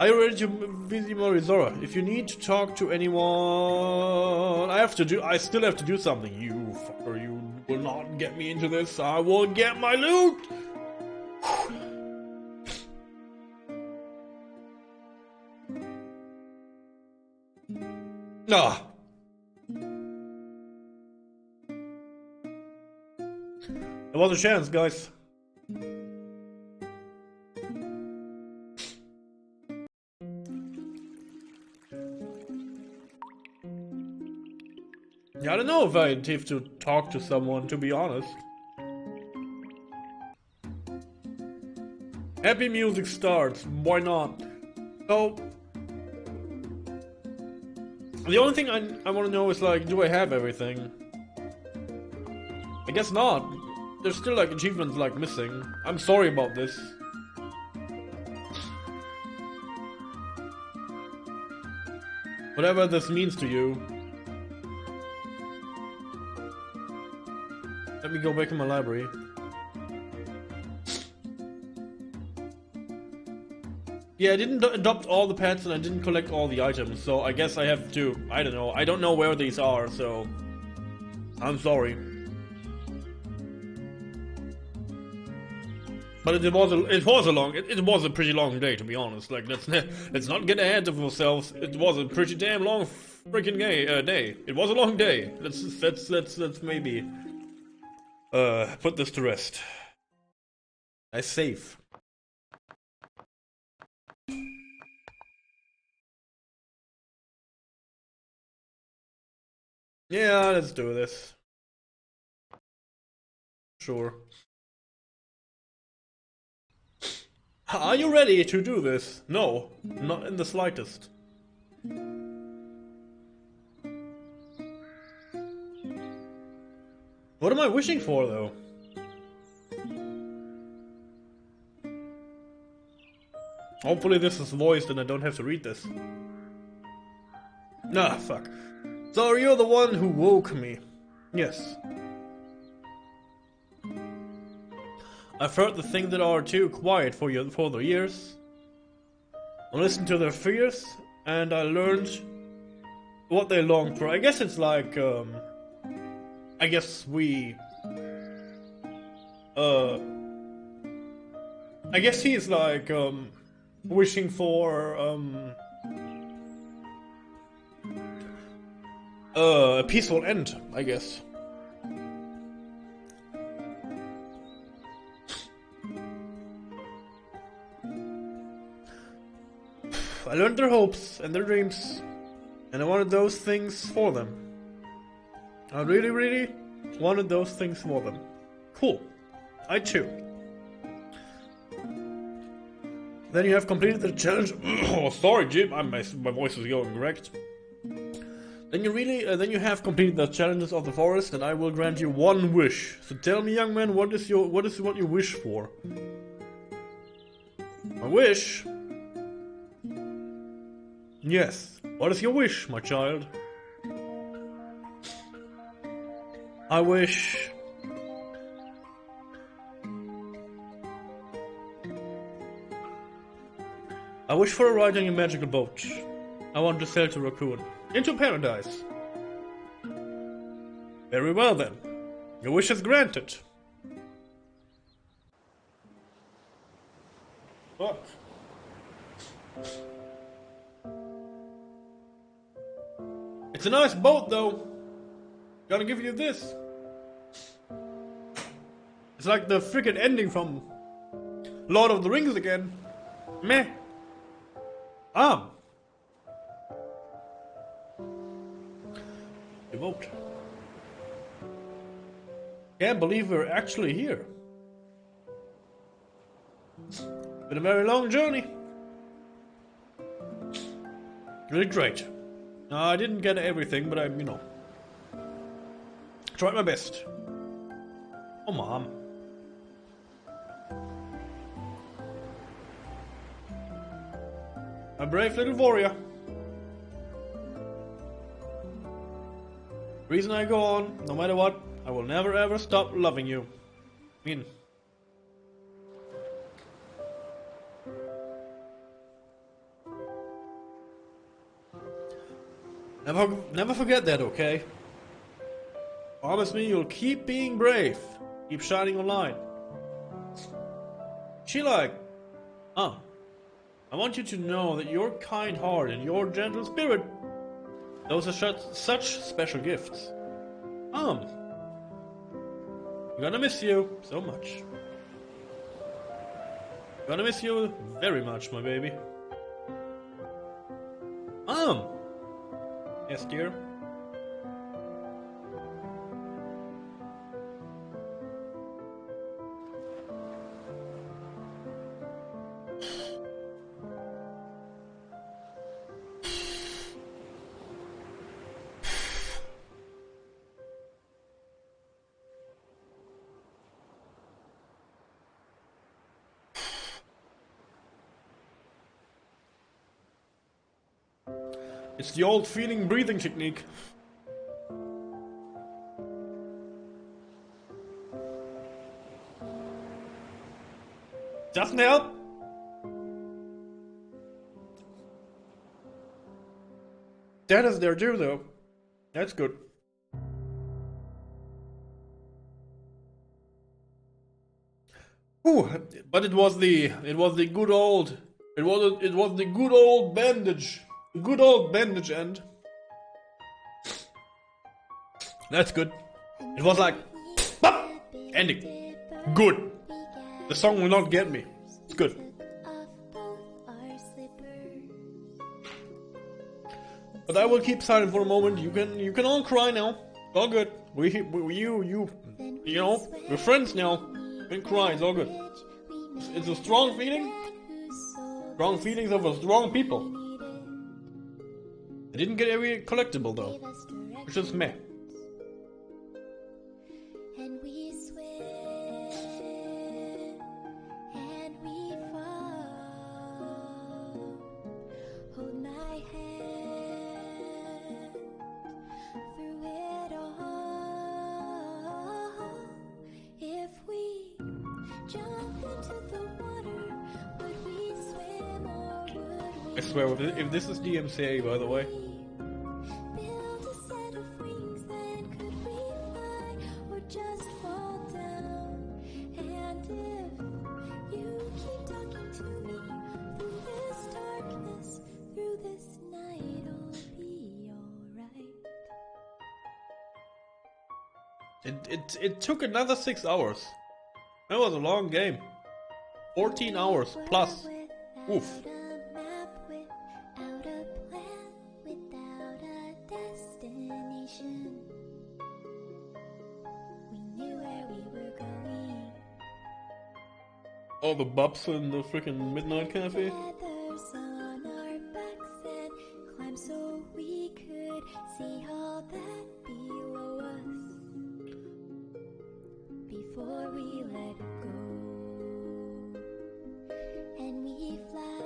Are you ready to visit Morizora? If you need to talk to anyone... I still have to do something. You fucker, you will not get me into this. I will get my loot! Ah. There was a chance, guys. Yeah, I don't know if I have to talk to someone, to be honest. Happy music starts, why not? So... the only thing I want to know is, like, do I have everything? I guess not. There's still, like, achievements, like, missing. I'm sorry about this. Whatever this means to you. Let me go back in my library. Yeah, I didn't adopt all the pets and I didn't collect all the items, so I guess I have to, I don't know. I don't know where these are, so I'm sorry. But it was a pretty long day, to be honest. Like, let's not get ahead of ourselves. It was a pretty damn long freaking day. It was a long day. Let's maybe put this to rest. I save. Yeah, let's do this. Sure. Are you ready to do this? No, not in the slightest. What am I wishing for, though? Hopefully this is voiced and I don't have to read this. Ah, fuck. So you're the one who woke me. Yes. I've heard the things that are too quiet for the years. I listened to their fears, and I learned what they long for. I guess it's like, I guess we... I guess he's like, wishing for, a peaceful end, I guess. I learned their hopes and their dreams, and I wanted those things for them. I really wanted those things for them. Cool. I too. Then you have completed the challenge. Oh, sorry, Jim. My voice is going wrecked. Then you have completed the challenges of the forest, and I will grant you one wish. So tell me, young man, what is what you wish for? A wish? Yes. What is your wish, my child? I wish... I wish for a ride on your magical boat. I want to sail to Rakuen. Into paradise. Very well then. Your wish is granted. What? It's a nice boat though. Gotta give you this. It's like the freaking ending from Lord of the Rings again. Meh. The boat. Can't believe we're actually here. Been a very long journey. Really great. I didn't get everything, but tried my best. Oh, Mom. A brave little warrior. Reason I go on, no matter what, I will never ever stop loving you. Never forget that, okay? Promise me you'll keep being brave. Keep shining your light. She like, I want you to know that your kind heart and your gentle spirit, those are such special gifts. I'm gonna miss you so much. Gonna miss you very much, my baby. Yes, dear. It's the old feeling breathing technique. Doesn't help. That is there too, though. That's good. Ooh, but it was the good old the good old bandage. Good old bandage end. That's good. It was like pop, ending. Good. The song will not get me. It's good. But I will keep silent for a moment. You can all cry now. All good. We're friends now. You can cry. It's all good. It's a strong feeling. Strong feelings of a strong people. I didn't get every collectible though, which is meh. And we swim and we fall. Hold my hand through it all. If we jump into the water, would we swim or would we? I swear, if this is DMCA, by the way. Build a set of wings, then could we fly or just fall down? And if you keep talking to me through this darkness, through this night, I'll be alright. It took another 6 hours. That was a long game. 14 hours plus. Oof. Without a plan, without a destination. All the bubs in the freaking midnight cafe. Feathers on our backs and climb so we could see all that below us before we let go. And we fly,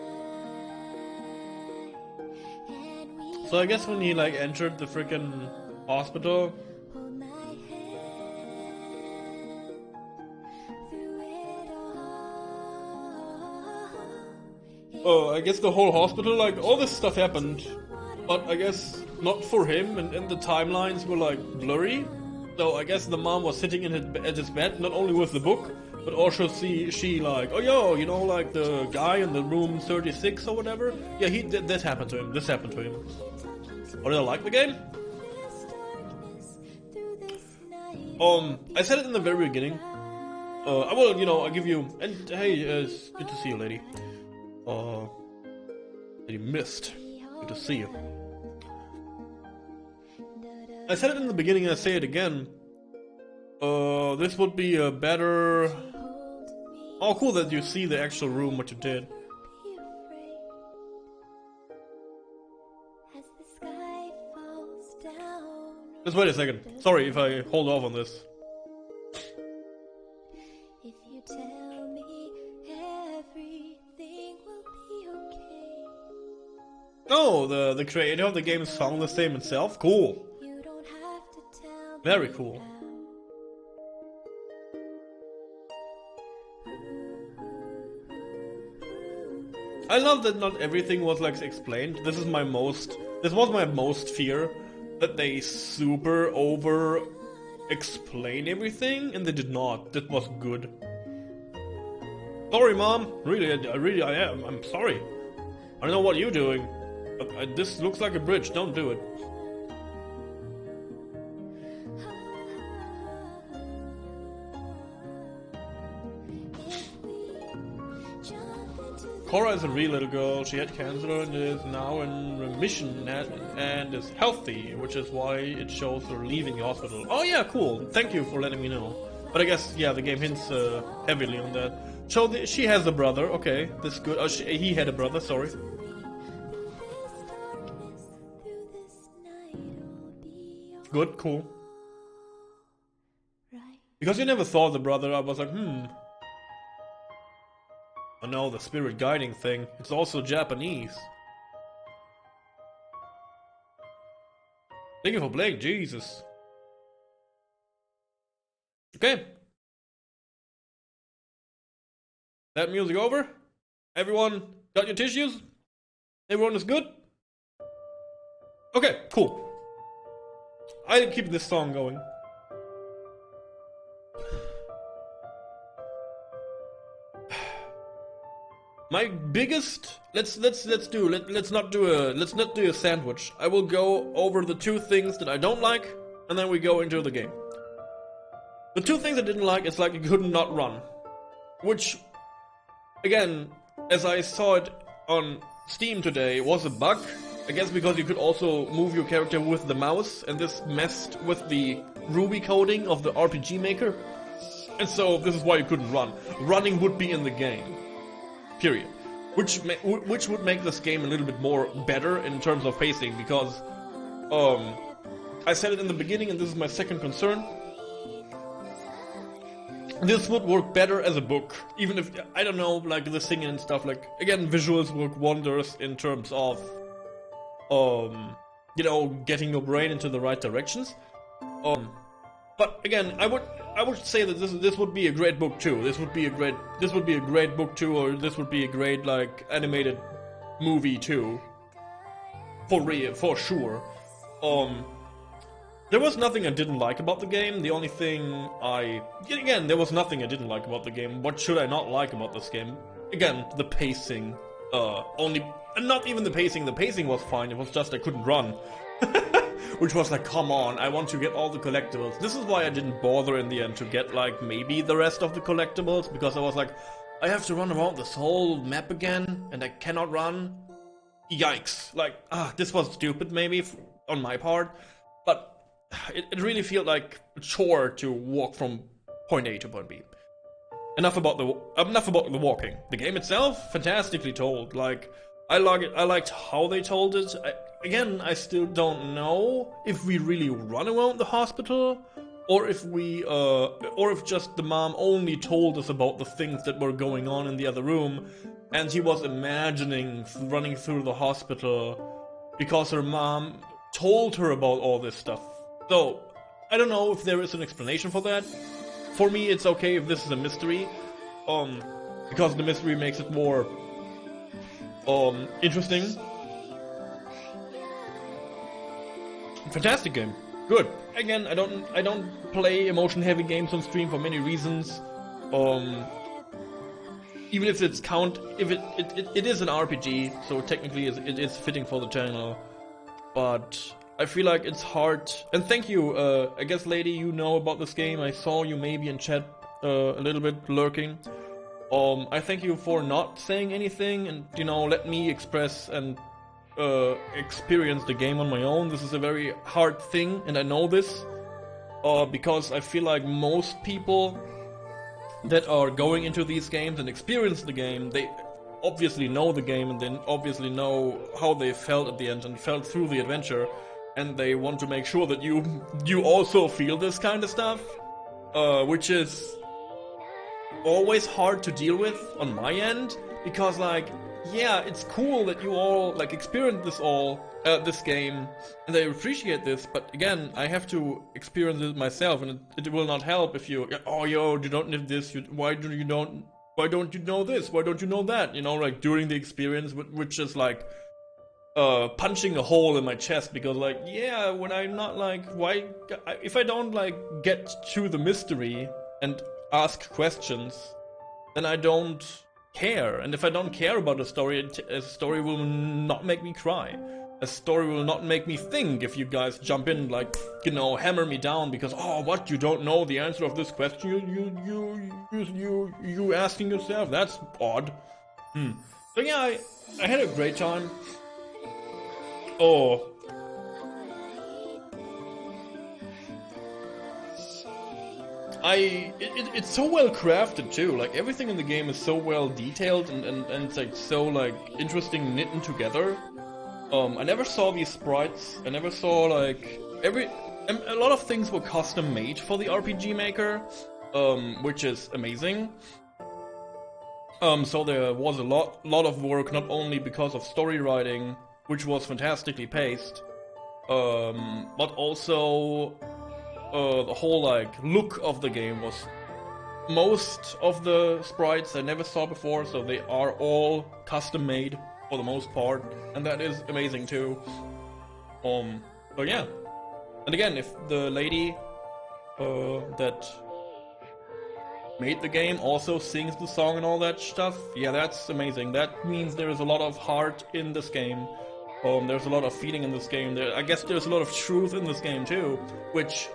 and we So I guess when he like entered the freaking hospital, hold my hand through it all. I guess the whole hospital, like all this stuff happened, but I guess not for him, and the timelines were like blurry. So I guess the mom was sitting at his bed, not only with the book, but also she like, oh yo, you know, like the guy in the room 36 or whatever. Yeah, this happened to him. This happened to him. Oh, did I like the game? I said it in the very beginning. I will, you know, I'll give you. And hey, it's good to see you, lady. Lady Mist. Good to see you. I said it in the beginning and I say it again. This would be a better... Oh, cool that you see the actual room, what you did. Just wait a second. Sorry if I hold off on this. If you tell me everything will be okay. Oh, the creator of the game found the same itself? Cool. You don't have to tell Very me cool. now. I love that not everything was like explained. This was my most fear, that they super over explain everything, and they did not. That was good. Sorry, Mom. Really, I am. I'm sorry. I don't know what you're doing. But this looks like a bridge. Don't do it. Cora is a real little girl. She had cancer and is now in remission and is healthy, which is why it shows her leaving the hospital. Oh yeah, cool. Thank you for letting me know. But I guess, yeah, the game hints heavily on that. So she has a brother. Okay, that's good. Oh, he had a brother, sorry. Good, cool. Because you never saw the brother, I was like, Oh no, the spirit guiding thing. It's also Japanese. Thank you for playing, Jesus. Okay. That music over? Everyone got your tissues? Everyone is good? Okay, cool. I'll keep this song going. My biggest let's not do a sandwich. I will go over the two things that I don't like, and then we go into the game. The two things I didn't like is like you could not run. Which again, as I saw it on Steam today, was a bug. I guess because you could also move your character with the mouse, and this messed with the Ruby coding of the RPG Maker. And so this is why you couldn't run. Running would be in the game. Period. Which would make this game a little bit more better in terms of pacing, because I said it in the beginning, and this is my second concern. This would work better as a book, even if, I don't know, like the singing and stuff, like, again, visuals work wonders in terms of, you know, getting your brain into the right directions. But again, I would say that this would be a great book too. This would be a great book too, or this would be a great like animated movie too. For sure. There was nothing I didn't like about the game. The only thing there was nothing I didn't like about the game. What should I not like about this game? Again, the pacing. And not even the pacing. The pacing was fine. It was just I couldn't run. Which was like, come on, I want to get all the collectibles. This is why I didn't bother in the end to get like maybe the rest of the collectibles, because I was like, I have to run around this whole map again, and I cannot run. Yikes. Like, this was stupid maybe on my part, but it really felt like a chore to walk from point A to point B. enough about the walking. The game itself, fantastically told. Like, I like it. I liked how they told it. Again, I still don't know if we really run around the hospital, or if just the mom only told us about the things that were going on in the other room, and she was imagining running through the hospital because her mom told her about all this stuff. So, I don't know if there is an explanation for that. For me, it's okay if this is a mystery, because the mystery makes it more, interesting. Fantastic game. Good. Again, I don't play emotion-heavy games on stream for many reasons. Even if it is an RPG, so technically it is fitting for the channel. But I feel like it's hard. And thank you, I guess, lady, you know about this game. I saw you maybe in chat a little bit lurking. I thank you for not saying anything and, you know, let me express and experience the game on my own. This is a very hard thing, and I know this, because I feel like most people that are going into these games and experience the game, they obviously know the game and then obviously know how they felt at the end and felt through the adventure, and they want to make sure that you also feel this kind of stuff, which is always hard to deal with on my end, because, like, yeah, it's cool that you all, like, experience this game, and I appreciate this, but again, I have to experience it myself, and it will not help if you, oh, yo, you don't need this, why don't you know this, why don't you know that, you know, like, during the experience, which is, like, punching a hole in my chest, because, like, yeah, when I'm not, like, if I don't, like, get to the mystery and ask questions, then I don't care, and if I don't care about a story will not make me cry. A story will not make me think if you guys jump in, like, you know, hammer me down because, oh, what, you don't know the answer of this question, you asking yourself, that's odd. So yeah, I had a great time. Oh. It's so well crafted too, like everything in the game is so well detailed and it's like so like interesting knitting together. I never saw these sprites, I never saw like a lot of things were custom made for the RPG Maker, which is amazing. So there was a lot of work, not only because of story writing, which was fantastically paced, but also the whole like look of the game was, most of the sprites I never saw before, so they are all custom made for the most part, and that is amazing too. So yeah, and again, if the lady that made the game also sings the song and all that stuff, yeah, that's amazing. That means there is a lot of heart in this game. There's a lot of feeling in this game. I guess there's a lot of truth in this game too, which,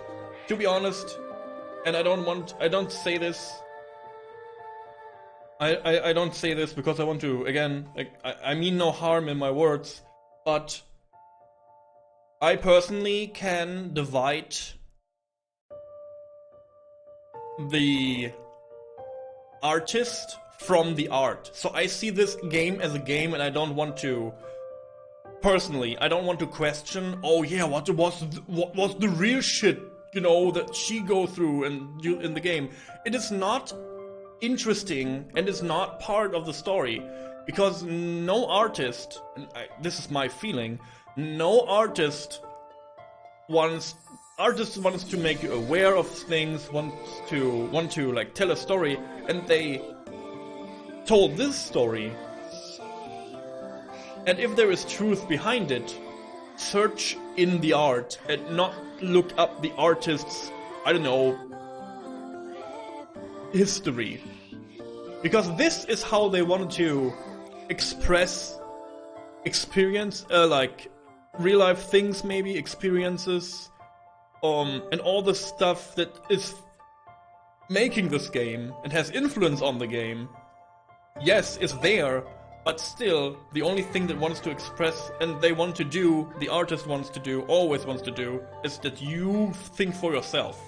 to be honest, and I don't say this. I don't say this because I want to, again, like, I mean no harm in my words, but I personally can divide the artist from the art. So I see this game as a game, and I don't want to, personally, I don't want to question, oh yeah, what was the real shit, you know, that she go through in the game. It is not interesting and is not part of the story, because no artist, and this is my feeling, no artist wants to make you aware of things, want to like tell a story, and they told this story. And if there is truth behind it, search in the art and not look up the artist's, I don't know, history. Because this is how they wanted to express experience, like real life things, maybe experiences, and all the stuff that is making this game and has influence on the game. Yes, it's there, but still, the only thing that wants to express, and they want to do, the artist wants to do, always wants to do, is that you think for yourself.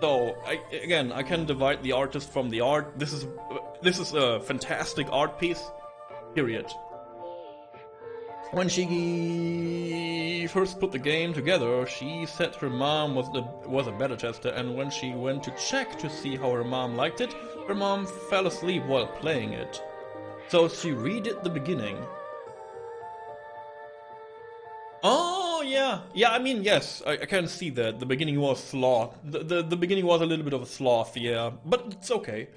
So again, I can divide the artist from the art. This is a fantastic art piece. Period. When she first put the game together, she said her mom was a beta tester, and when she went to check to see how her mom liked it, her mom fell asleep while playing it. So she redid the beginning. Oh yeah, I mean yes, I can see that the beginning was sloth. The beginning was a little bit of a sloth, yeah, but it's okay.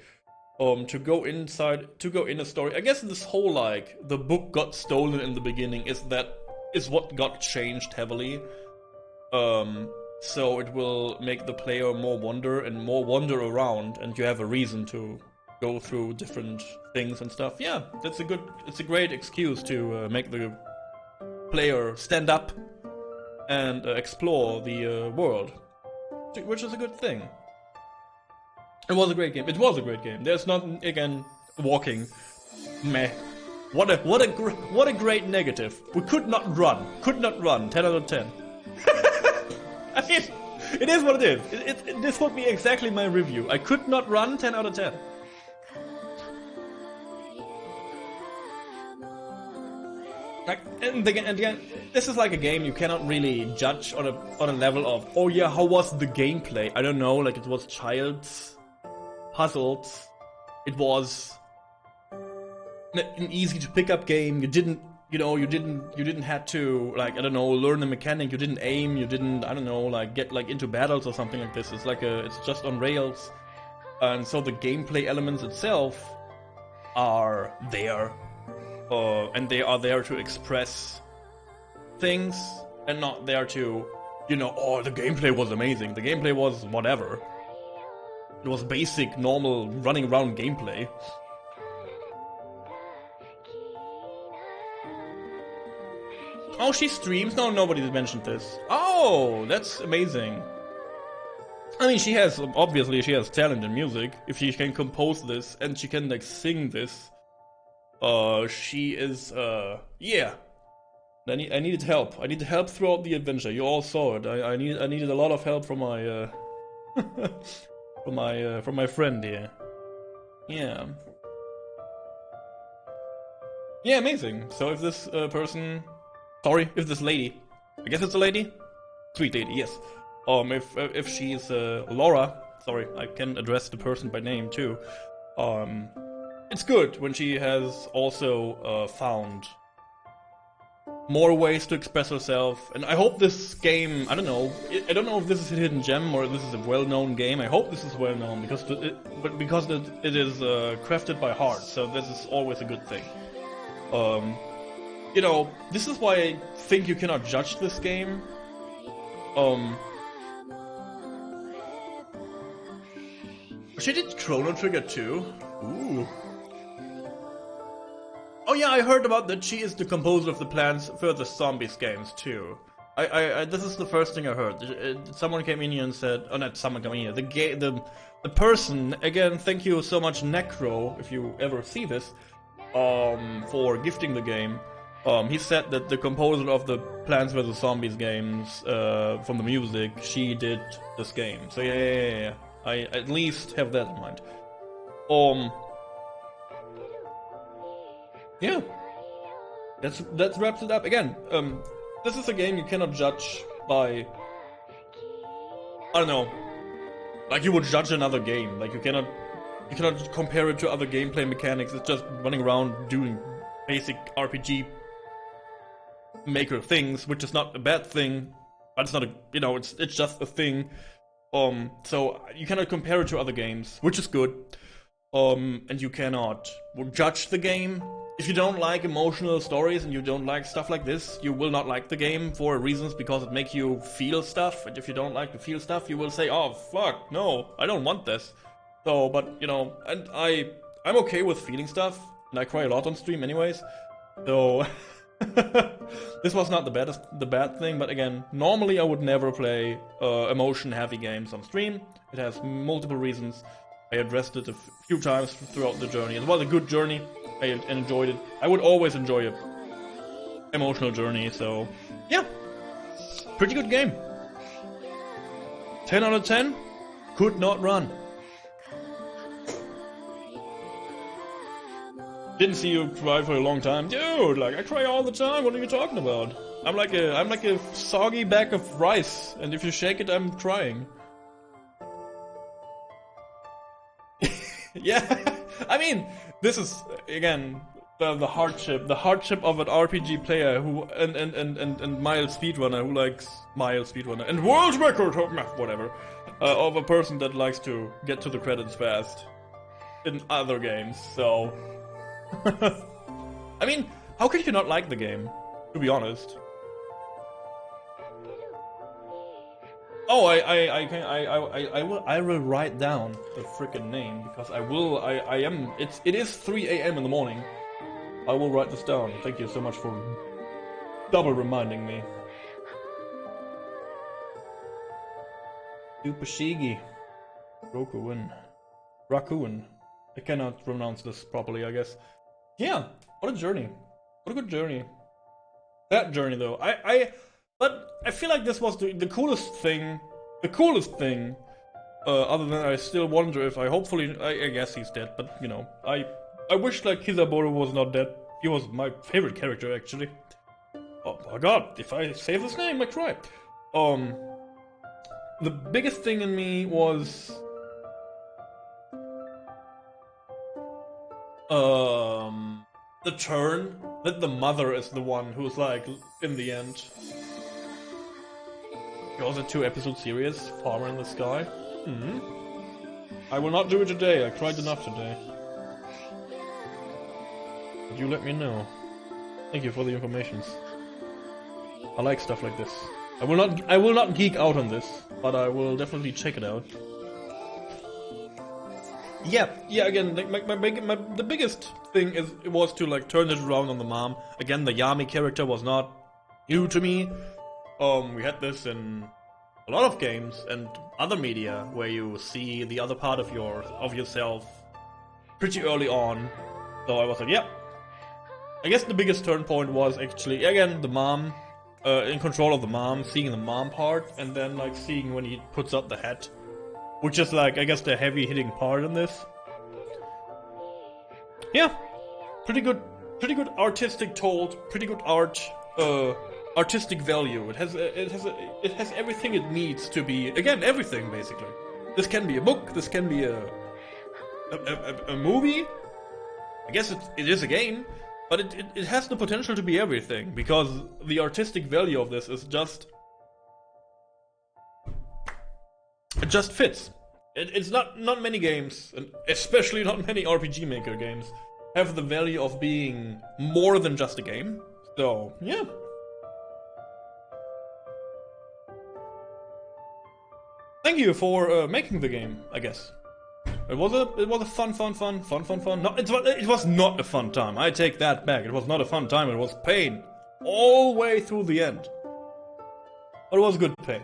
To go in a story. I guess this whole like the book got stolen in the beginning is what got changed heavily. So it will make the player more wander around, and you have a reason to go through different things and stuff. Yeah, it's a great excuse to make the player stand up and explore the world, which is a good thing. It was a great game. There's not, again, walking. Meh. What a great negative. We could not run. 10 out of 10. I mean, it is what it is. This would be exactly my review. I could not run. 10 out of 10. Like, and again, this is like a game you cannot really judge on a level of, oh yeah, how was the gameplay? I don't know, like it was child's puzzles. It was an easy to pick up game. You didn't have to, like, I don't know, learn the mechanic. You didn't aim. You didn't, I don't know, like get like into battles or something like this. It's just on rails, and so the gameplay elements itself are there, and they are there to express things and not there to, oh, the gameplay was amazing. The gameplay was whatever. It was basic, normal, running around gameplay. Oh, she streams? No, nobody's mentioned this. Oh, that's amazing. I mean, obviously she has talent in music. If she can compose this and she can, like, sing this, she is, yeah. I needed help. I needed help throughout the adventure. You all saw it. I needed a lot of help from my, from my friend here. Yeah. Yeah, amazing. So if this if this lady, I guess it's a lady? Sweet lady, yes. If she's Laura, sorry, I can address the person by name too. It's good when she has also found more ways to express herself, and I hope this game, I don't know if this is a hidden gem or this is a well-known game. I hope this is well-known because it is crafted by heart, so this is always a good thing. This is why I think you cannot judge this game. She did Chrono Trigger too. Ooh. Oh yeah, I heard about that. She is the composer of the Plants vs. Zombies games too. This is the first thing I heard. Someone came in here and said, oh, not someone came in here. The person, again, thank you so much, Necro, if you ever see this, for gifting the game. He said that the composer of the Plants vs. Zombies games, from the music, she did this game. So yeah. I at least have that in mind. Yeah. That wraps it up. Again, this is a game you cannot judge by, I don't know, like you would judge another game. Like you cannot compare it to other gameplay mechanics. It's just running around doing basic RPG maker things, which is not a bad thing, but it's not a, it's just a thing. So you cannot compare it to other games, which is good. And you cannot judge the game. If you don't like emotional stories and you don't like stuff like this, you will not like the game for reasons because it makes you feel stuff. And if you don't like to feel stuff, you will say, oh fuck, no, I don't want this. So, but and I'm okay with feeling stuff, and I cry a lot on stream anyways. So this was not the bad thing, but again, normally I would never play emotion heavy games on stream. It has multiple reasons. I addressed it a few times throughout the journey. It was a good journey. I enjoyed it. I would always enjoy a emotional journey, so yeah. Pretty good game. 10 out of 10? could not run. Didn't see you cry for a long time, dude. Like I cry all the time. What are you talking about? I'm like a soggy bag of rice, and if you shake it, I'm crying. Yeah, I mean, this is again the hardship of an RPG player who and mild speedrunner who likes mild speedrunner and world record whatever of a person that likes to get to the credits fast in other games. So. I mean, how could you not like the game? To be honest. Oh, I will write down the frickin' name because it is 3 a.m. in the morning. I will write this down. Thank you so much for double reminding me. Upashigi. Rakuen. I cannot pronounce this properly, I guess. Yeah, what a journey. What a good journey. That journey though. But I feel like this was the coolest thing. The coolest thing. Other than I still wonder if I guess he's dead, but you know, I wish like Kizaboru was not dead. He was my favorite character actually. Oh my god, if I say this name, I cry. The biggest thing in me was the turn that the mother is the one who's like in the end. It was a 2-episode series, Farmer in the Sky. I will not do it today. I cried enough today. But you let me know. Thank you for the informations. I like stuff like this. I will not geek out on this, but I will definitely check it out. Yeah. Again, like the biggest thing was to like turn it around on the mom. Again, the Yami character was not new to me. We had this in a lot of games and other media where you see the other part of yourself pretty early on. So I was like, yeah. I guess the biggest turn point was actually again the mom, in control of the mom, seeing the mom part, and then like seeing when he puts up the hat. Which is like, I guess, the heavy-hitting part in this. Yeah, pretty good artistic told, pretty good artistic value. It has everything it needs to be. Again, everything basically. This can be a book. This can be a movie. I guess it is a game, but it has the potential to be everything because the artistic value of this is just. It just fits. It's not many games, and especially not many RPG Maker games, have the value of being more than just a game. So, yeah. Thank you for making the game, I guess. It was a fun. No, it was not a fun time. I take that back. It was not a fun time. It was pain all the way through the end. But it was good pain.